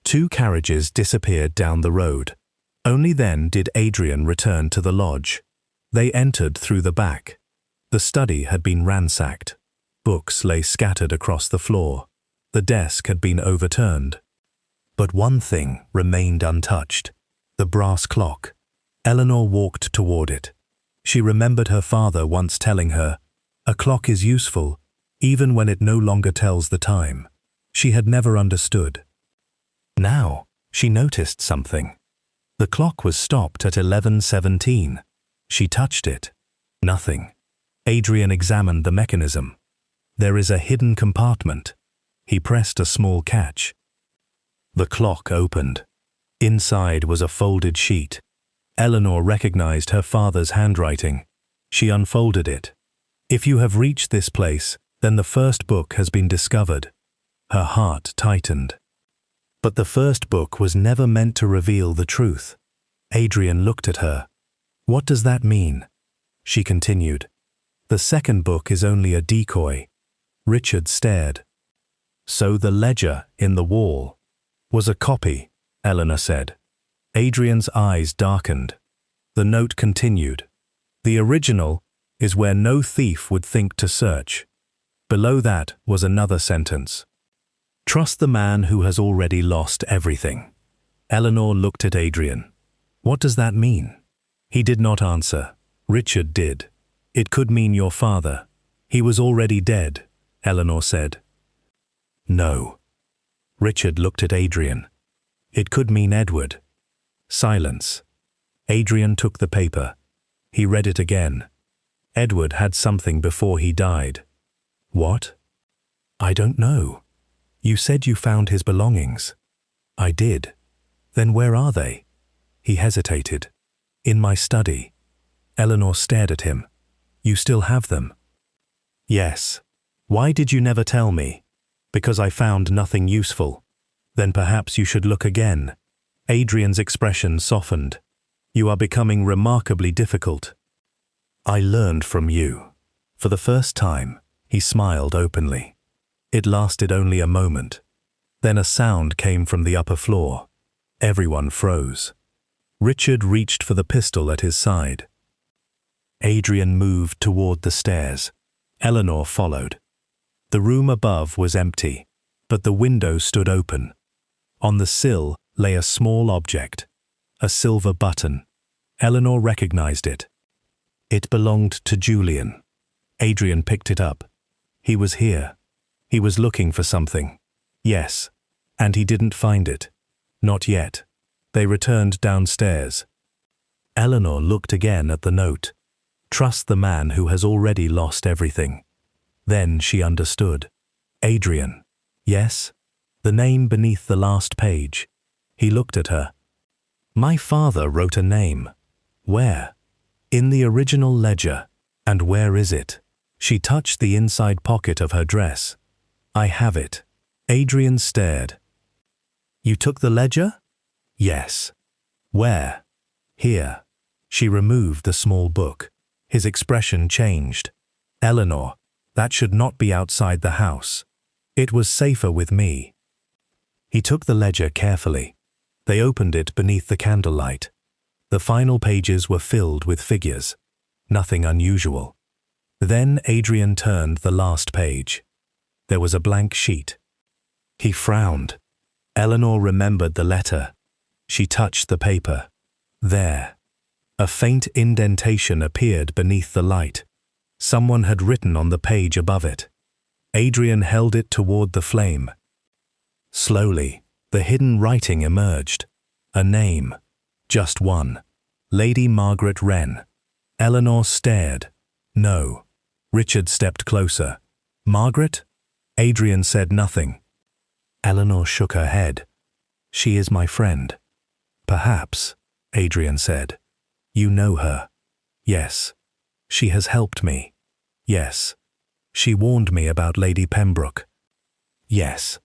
2 carriages disappeared down the road. Only then did Adrian return to the lodge. They entered through the back. The study had been ransacked. Books lay scattered across the floor. The desk had been overturned. But one thing remained untouched: the brass clock. Eleanor walked toward it. She remembered her father once telling her, "A clock is useful, even when it no longer tells the time." She had never understood. Now, she noticed something. The clock was stopped at 11:17. She touched it. Nothing. Adrian examined the mechanism. "There is a hidden compartment." He pressed a small catch. The clock opened. Inside was a folded sheet. Eleanor recognized her father's handwriting. She unfolded it. "If you have reached this place, then the first book has been discovered." Her heart tightened. But the first book was never meant to reveal the truth. Adrian looked at her. "What does that mean?" She continued. "The second book is only a decoy." Richard stared. "So the ledger in the wall was a copy," Eleanor said. Adrian's eyes darkened. The note continued. "The original is where no thief would think to search." Below that was another sentence. "Trust the man who has already lost everything." Eleanor looked at Adrian. "What does that mean?" He did not answer. Richard did. "It could mean your father. He was already dead," Eleanor said. "No." Richard looked at Adrian. "It could mean Edward." Silence. Adrian took the paper. He read it again. "Edward had something before he died." "What?" "I don't know. You said you found his belongings." "I did." "Then where are they?" He hesitated. "In my study." Eleanor stared at him. "You still have them?" "Yes." "Why did you never tell me?" "Because I found nothing useful." "Then perhaps you should look again." Adrian's expression softened. "You are becoming remarkably difficult." "I learned from you." For the first time, he smiled openly. It lasted only a moment. Then a sound came from the upper floor. Everyone froze. Richard reached for the pistol at his side. Adrian moved toward the stairs. Eleanor followed. The room above was empty, but the window stood open. On the sill lay a small object, a silver button. Eleanor recognized it. It belonged to Julian. Adrian picked it up. He was here. He was looking for something. Yes, and he didn't find it. Not yet. They returned downstairs. Eleanor looked again at the note. "Trust the man who has already lost everything." Then she understood. Adrian. Yes? The name beneath the last page. He looked at her. "My father wrote a name." "Where?" "In the original ledger." "And where is it?" She touched the inside pocket of her dress. "I have it." Adrian stared. "You took the ledger?" "Yes." "Where?" "Here." She removed the small book. His expression changed. "Eleanor, that should not be outside the house. It was safer with me." He took the ledger carefully. They opened it beneath the candlelight. The final pages were filled with figures. Nothing unusual. Then Adrian turned the last page. There was a blank sheet. He frowned. Eleanor remembered the letter. She touched the paper. There. A faint indentation appeared beneath the light. Someone had written on the page above it. Adrian held it toward the flame. Slowly, the hidden writing emerged. A name. Just one. Lady Margaret Wren. Eleanor stared. No. Richard stepped closer. "Margaret?" Adrian said nothing. Eleanor shook her head. "She is my friend." "Perhaps," Adrian said. "You know her." "Yes." "She has helped me." "Yes." "She warned me about Lady Pembroke." "Yes."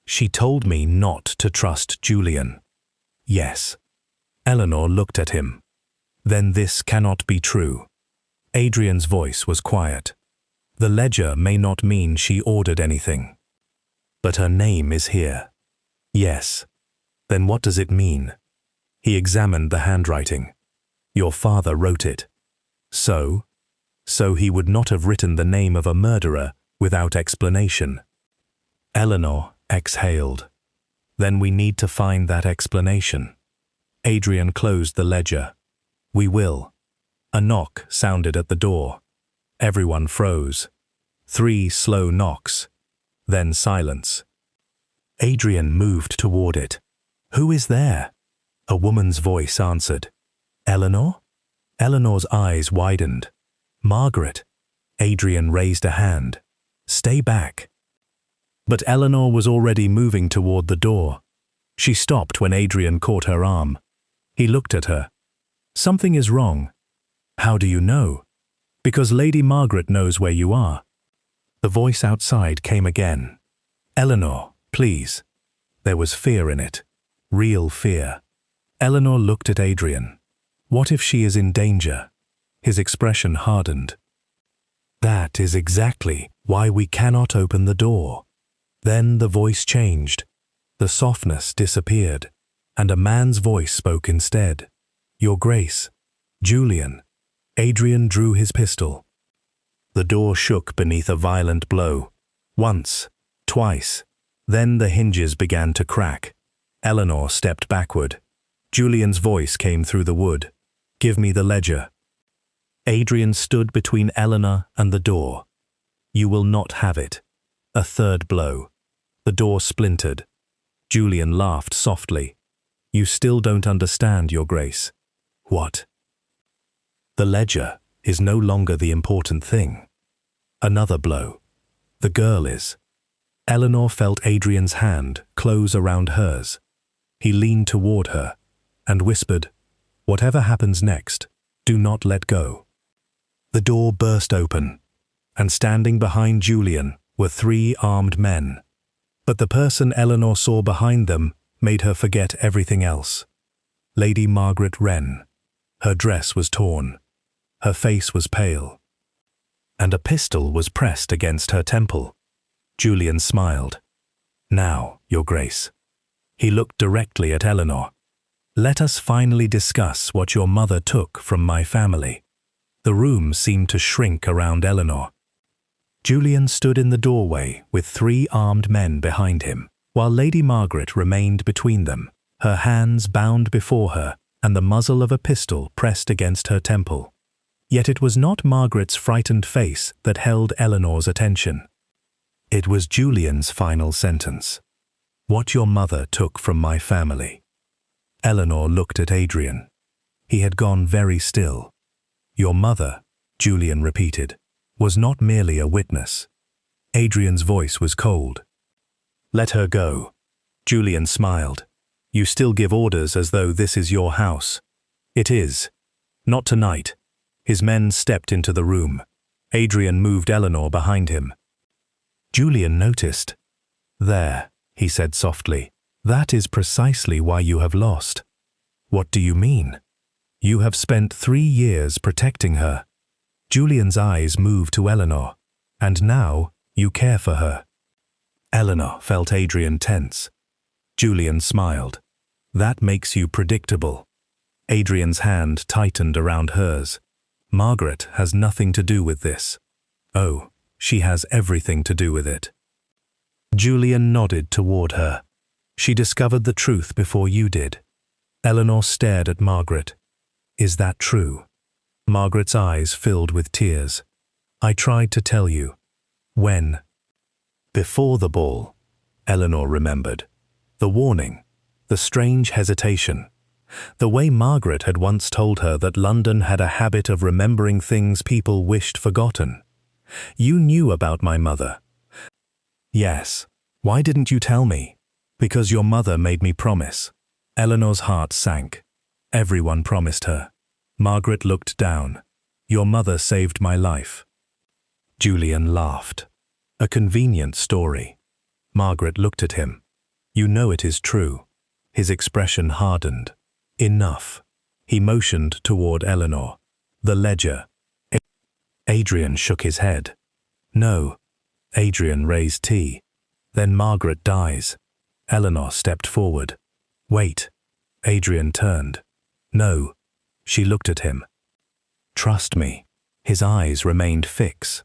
"She told me not to trust Julian." "Yes." Eleanor looked at him. "Then this cannot be true." Adrian's voice was quiet. "The ledger may not mean she ordered anything. But her name is here." "Yes." "Then what does it mean?" He examined the handwriting. "Your father wrote it." "So?" "So he would not have written the name of a murderer without explanation." Eleanor exhaled. Then we need to find that explanation. Adrian closed the ledger. We will. A knock sounded at the door. Everyone froze. 3 slow knocks. Then silence. Adrian moved toward it. Who is there? A woman's voice answered. Eleanor? Eleanor's eyes widened. Margaret. Adrian raised a hand. Stay back. But Eleanor was already moving toward the door. She stopped when Adrian caught her arm. He looked at her. Something is wrong. How do you know? Because Lady Margaret knows where you are. The voice outside came again. Eleanor, please. There was fear in it. Real fear. Eleanor looked at Adrian. What if she is in danger? His expression hardened. That is exactly why we cannot open the door. Then the voice changed. The softness disappeared, and a man's voice spoke instead. Your Grace. Julian. Adrian drew his pistol. The door shook beneath a violent blow. Once, twice. Then the hinges began to crack. Eleanor stepped backward. Julian's voice came through the wood. Give me the ledger. Adrian stood between Eleanor and the door. You will not have it. A third blow. The door splintered. Julian laughed softly. You still don't understand, Your Grace. What? The ledger is no longer the important thing. Another blow. The girl is. Eleanor felt Adrian's hand close around hers. He leaned toward her and whispered, Whatever happens next, do not let go. The door burst open, and standing behind Julian were 3 armed men. But the person Eleanor saw behind them made her forget everything else. Lady Margaret Wren. Her dress was torn. Her face was pale. And a pistol was pressed against her temple. Julian smiled. Now, Your Grace. He looked directly at Eleanor. Let us finally discuss what your mother took from my family. The room seemed to shrink around Eleanor. Julian stood in the doorway with 3 armed men behind him, while Lady Margaret remained between them, her hands bound before her and the muzzle of a pistol pressed against her temple. Yet it was not Margaret's frightened face that held Eleanor's attention. It was Julian's final sentence. What your mother took from my family. Eleanor looked at Adrian. He had gone very still. Your mother, Julian repeated, was not merely a witness. Adrian's voice was cold. Let her go. Julian smiled. You still give orders as though this is your house. It is. Not tonight. His men stepped into the room. Adrian moved Eleanor behind him. Julian noticed. There, he said softly. That is precisely why you have lost. What do you mean? You have spent 3 years protecting her. Julian's eyes moved to Eleanor, and now you care for her. Eleanor felt Adrian tense. Julian smiled. That makes you predictable. Adrian's hand tightened around hers. Margaret has nothing to do with this. Oh, she has everything to do with it. Julian nodded toward her. She discovered the truth before you did. Eleanor stared at Margaret. Is that true? Margaret's eyes filled with tears. I tried to tell you. When? Before the ball, Eleanor remembered. The warning, the strange hesitation, the way Margaret had once told her that London had a habit of remembering things people wished forgotten. You knew about my mother. Yes. Why didn't you tell me? Because your mother made me promise. Eleanor's heart sank. Everyone promised her. Margaret looked down. Your mother saved my life. Julian laughed. A convenient story. Margaret looked at him. You know it is true. His expression hardened. Enough. He motioned toward Eleanor. The ledger. Adrian shook his head. No. Adrian raised tea. Then Margaret dies. Eleanor stepped forward. Wait. Adrian turned. No. She looked at him. Trust me. His eyes remained fixed.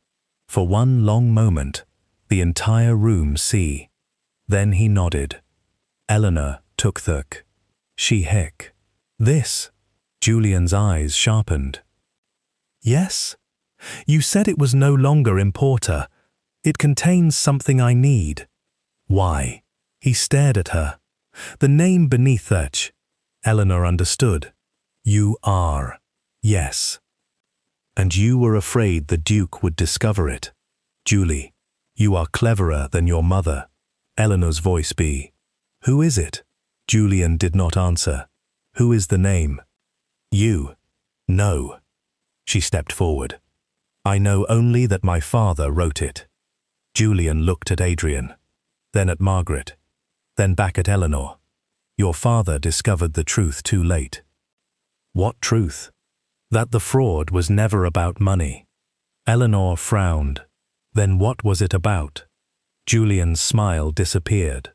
For one long moment, the entire room see. Then he nodded. Eleanor took the she hick. This. Julian's eyes sharpened. Yes? You said it was no longer importer. It contains something I need. Why? He stared at her. The name beneath that. Eleanor understood. You are. Yes. And you were afraid the Duke would discover it. Julie, you are cleverer than your mother. Eleanor's voice be. Who is it? Julian did not answer. Who is the name? You. No. She stepped forward. I know only that my father wrote it. Julian looked at Adrian, then at Margaret, then back at Eleanor. Your father discovered the truth too late. What truth? That the fraud was never about money. Eleanor frowned. Then what was it about? Julian's smile disappeared.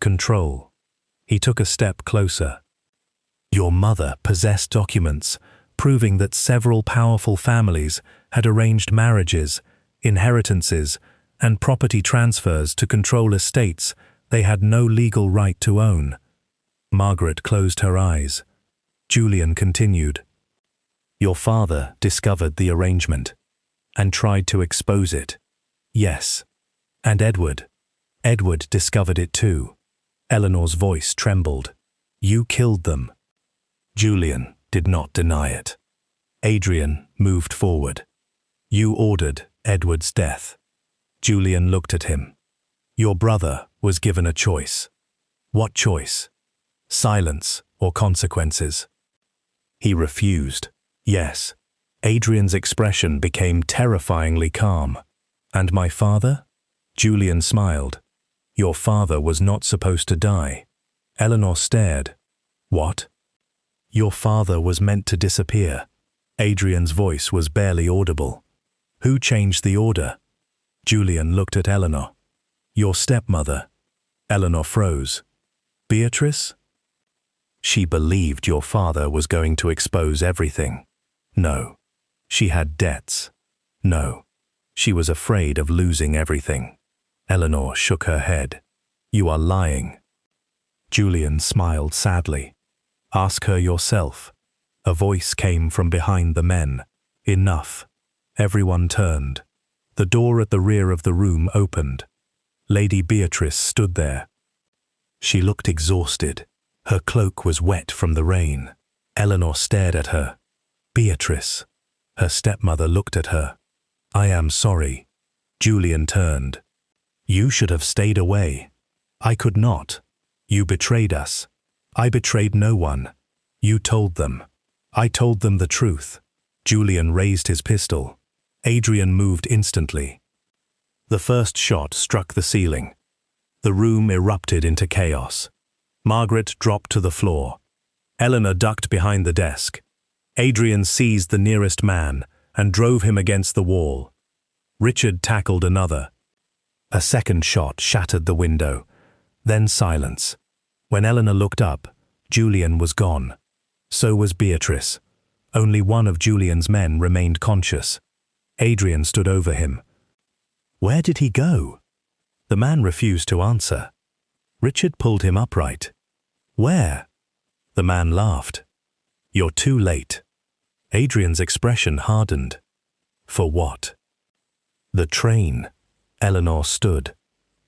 Control. He took a step closer. Your mother possessed documents proving that several powerful families had arranged marriages, inheritances, and property transfers to control estates they had no legal right to own. Margaret closed her eyes. Julian continued. Your father discovered the arrangement and tried to expose it. Yes. And Edward. Edward discovered it too. Eleanor's voice trembled. You killed them. Julian did not deny it. Adrian moved forward. You ordered Edward's death. Julian looked at him. Your brother was given a choice. What choice? Silence or consequences? He refused. Yes. Adrian's expression became terrifyingly calm. And my father? Julian smiled. Your father was not supposed to die. Eleanor stared. What? Your father was meant to disappear. Adrian's voice was barely audible. Who changed the order? Julian looked at Eleanor. Your stepmother. Eleanor froze. Beatrice? She believed your father was going to expose everything. No. She had debts. No. She was afraid of losing everything. Eleanor shook her head. You are lying. Julian smiled sadly. Ask her yourself. A voice came from behind the men. Enough. Everyone turned. The door at the rear of the room opened. Lady Beatrice stood there. She looked exhausted. Her cloak was wet from the rain. Eleanor stared at her. Beatrice. Her stepmother looked at her. I am sorry. Julian turned. You should have stayed away. I could not. You betrayed us. I betrayed no one. You told them. I told them the truth. Julian raised his pistol. Adrian moved instantly. The first shot struck the ceiling. The room erupted into chaos. Margaret dropped to the floor. Eleanor ducked behind the desk. Adrian seized the nearest man and drove him against the wall. Richard tackled another. A second shot shattered the window. Then silence. When Eleanor looked up, Julian was gone. So was Beatrice. Only one of Julian's men remained conscious. Adrian stood over him. Where did he go? The man refused to answer. Richard pulled him upright. Where? The man laughed. You're too late. Adrian's expression hardened. For what? The train. Eleanor stood.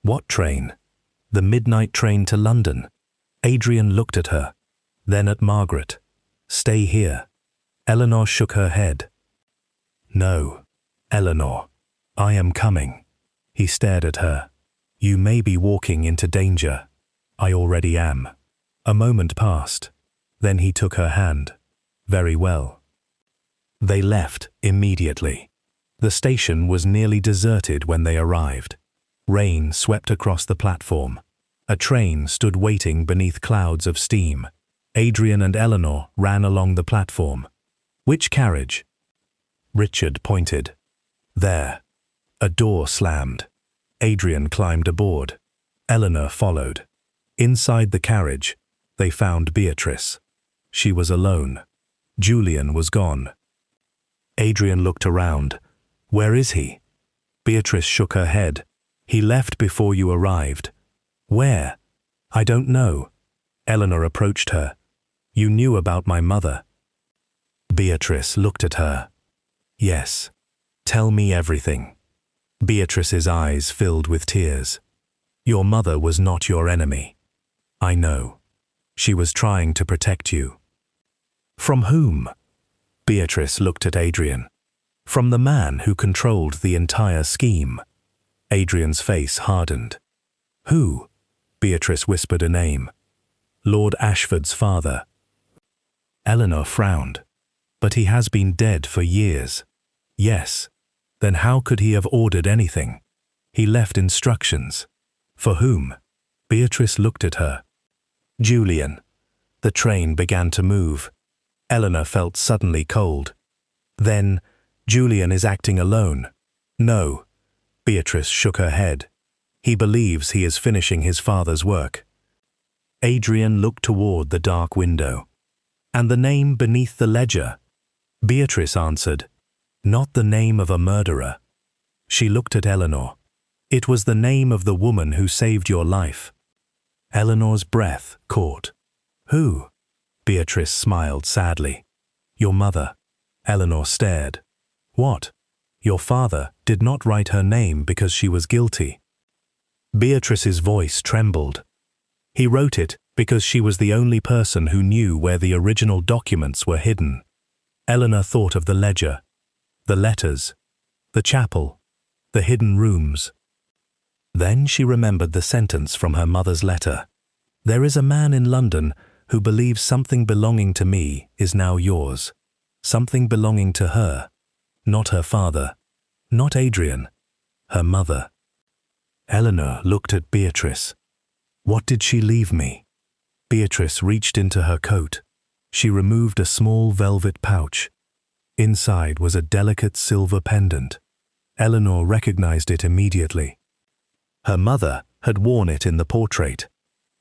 What train? The midnight train to London. Adrian looked at her, then at Margaret. Stay here. Eleanor shook her head. No, Eleanor, I am coming. He stared at her. You may be walking into danger. I already am. A moment passed. Then he took her hand. Very well. They left immediately. The station was nearly deserted when they arrived. Rain swept across the platform. A train stood waiting beneath clouds of steam. Adrian and Eleanor ran along the platform. Which carriage? Richard pointed. There. A door slammed. Adrian climbed aboard. Eleanor followed. Inside the carriage, they found Beatrice. She was alone. Julian was gone. Adrian looked around. Where is he? Beatrice shook her head. He left before you arrived. Where? I don't know. Eleanor approached her. You knew about my mother. Beatrice looked at her. Yes. Tell me everything. Beatrice's eyes filled with tears. Your mother was not your enemy. I know. She was trying to protect you. From whom? Beatrice looked at Adrian. From the man who controlled the entire scheme. Adrian's face hardened. Who? Beatrice whispered a name. Lord Ashford's father. Eleanor frowned. But he has been dead for years. Yes. Then how could he have ordered anything? He left instructions. For whom? Beatrice looked at her. Julian. The train began to move. Eleanor felt suddenly cold. Then, Julian is acting alone. No. Beatrice shook her head. He believes he is finishing his father's work. Adrian looked toward the dark window. And the name beneath the ledger? Beatrice answered. Not the name of a murderer. She looked at Eleanor. It was the name of the woman who saved your life. Eleanor's breath caught. Who? Beatrice smiled sadly. Your mother. Eleanor stared. What? Your father did not write her name because she was guilty. Beatrice's voice trembled. He wrote it because she was the only person who knew where the original documents were hidden. Eleanor thought of the ledger, the letters, the chapel, the hidden rooms. Then she remembered the sentence from her mother's letter. There is a man in London who believes something belonging to me is now yours. Something belonging to her. Not her father. Not Adrian. Her mother. Eleanor looked at Beatrice. What did she leave me? Beatrice reached into her coat. She removed a small velvet pouch. Inside was a delicate silver pendant. Eleanor recognized it immediately. Her mother had worn it in the portrait.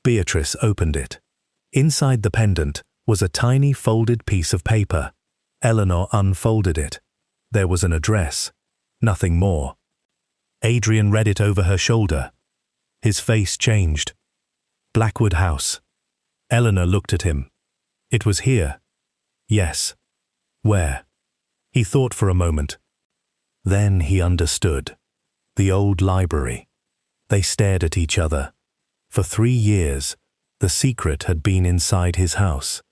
Beatrice opened it. Inside the pendant was a tiny folded piece of paper. Eleanor unfolded it. There was an address. Nothing more. Adrian read it over her shoulder. His face changed. Blackwood House. Eleanor looked at him. It was here. Yes. Where? He thought for a moment. Then he understood. The old library. They stared at each other. For 3 years, the secret had been inside his house,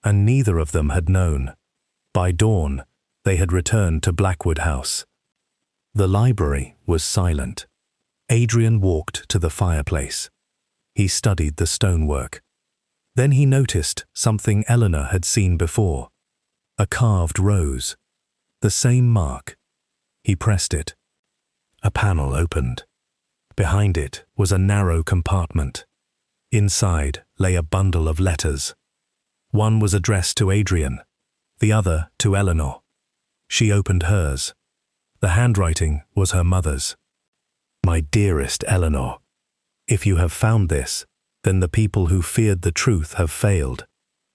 and neither of them had known. By dawn, they had returned to Blackwood House. The library was silent. Adrian walked to the fireplace. He studied the stonework. Then he noticed something Eleanor had seen before. A carved rose. The same mark. He pressed it. A panel opened. Behind it was a narrow compartment. Inside lay a bundle of letters. One was addressed to Adrian, the other to Eleanor. She opened hers. The handwriting was her mother's. My dearest Eleanor, if you have found this, then the people who feared the truth have failed.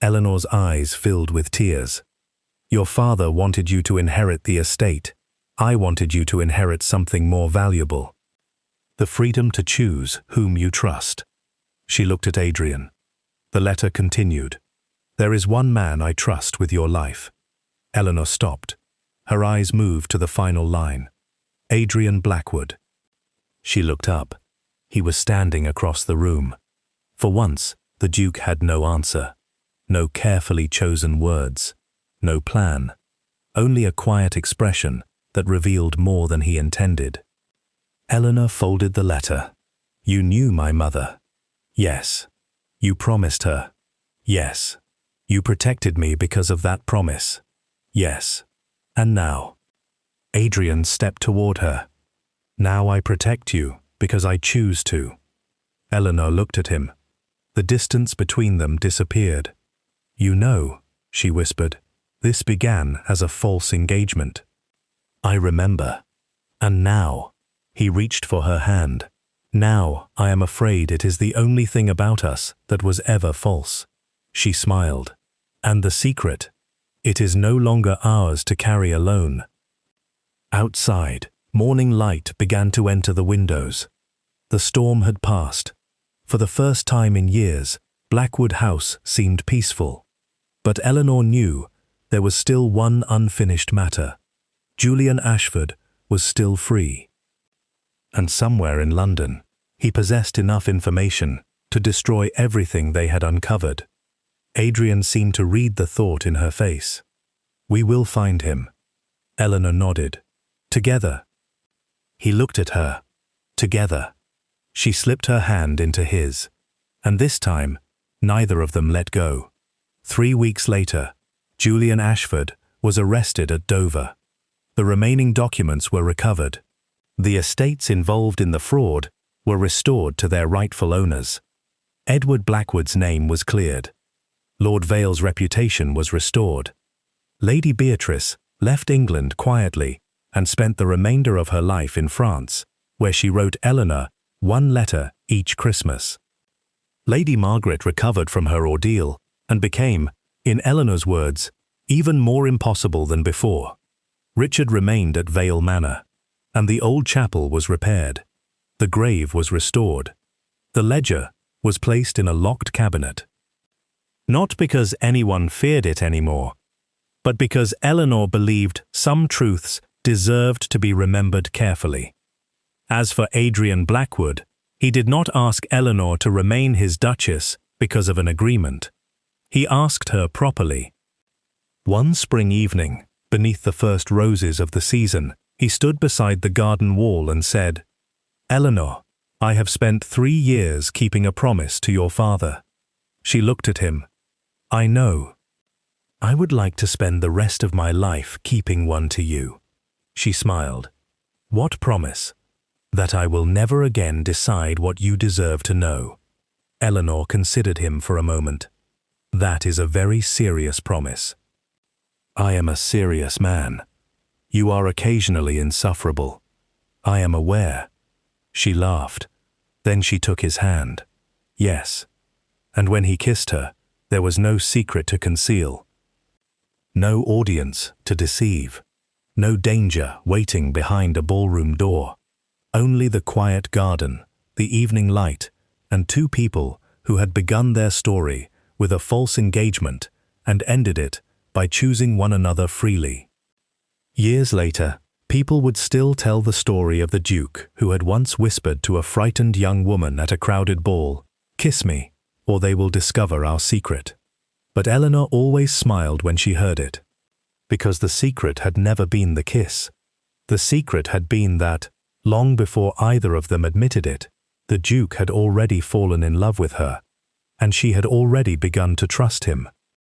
Eleanor's eyes filled with tears. Your father wanted you to inherit the estate. I wanted you to inherit something more valuable. The freedom to choose whom you trust. She looked at Adrian. The letter continued. There is one man I trust with your life. Eleanor stopped. Her eyes moved to the final line. Adrian Blackwood. She looked up. He was standing across the room. For once, the Duke had no answer. No carefully chosen words. No plan. Only a quiet expression that revealed more than he intended. Eleanor folded the letter. You knew my mother. Yes. You promised her. Yes. You protected me because of that promise. Yes. And now? Adrian stepped toward her. Now I protect you because I choose to. Eleanor looked at him. The distance between them disappeared. You know, she whispered, this began as a false engagement. I remember. And now? He reached for her hand. Now I am afraid it is the only thing about us that was ever false. She smiled. And the secret? It is no longer ours to carry alone. Outside, morning light began to enter the windows. The storm had passed. For the first time in years, Blackwood House seemed peaceful. But Eleanor knew there was still one unfinished matter. Julian Ashford was still free. And somewhere in London, he possessed enough information to destroy everything they had uncovered. Adrian seemed to read the thought in her face. "We will find him." Eleanor nodded. "Together." He looked at her. "Together." She slipped her hand into his. And this time, neither of them let go. 3 weeks later, Julian Ashford was arrested at Dover. The remaining documents were recovered. The estates involved in the fraud were restored to their rightful owners. Edward Blackwood's name was cleared. Lord Vale's reputation was restored. Lady Beatrice left England quietly and spent the remainder of her life in France, where she wrote Eleanor 1 letter each Christmas. Lady Margaret recovered from her ordeal and became, in Eleanor's words, even more impossible than before. Richard remained at Vale Manor, and the old chapel was repaired. The grave was restored. The ledger was placed in a locked cabinet. Not because anyone feared it anymore, but because Eleanor believed some truths deserved to be remembered carefully. As for Adrian Blackwood, he did not ask Eleanor to remain his duchess because of an agreement. He asked her properly. One spring evening, beneath the first roses of the season, he stood beside the garden wall and said, "Eleanor, I have spent 3 years keeping a promise to your father." She looked at him. "I know. I would like to spend the rest of my life keeping one to you." She smiled. "What promise?" "That I will never again decide what you deserve to know." Eleanor considered him for a moment. "That is a very serious promise." "I am a serious man. You are occasionally insufferable. I am aware." She laughed. Then she took his hand. "Yes." And when he kissed her, there was no secret to conceal. No audience to deceive. No danger waiting behind a ballroom door. Only the quiet garden, the evening light, and 2 people who had begun their story with a false engagement and ended it by choosing one another freely. Years later, people would still tell the story of the Duke who had once whispered to a frightened young woman at a crowded ball, "Kiss me, or they will discover our secret." But Eleanor always smiled when she heard it, because the secret had never been the kiss. The secret had been that, long before either of them admitted it, the Duke had already fallen in love with her, and she had already begun to trust him.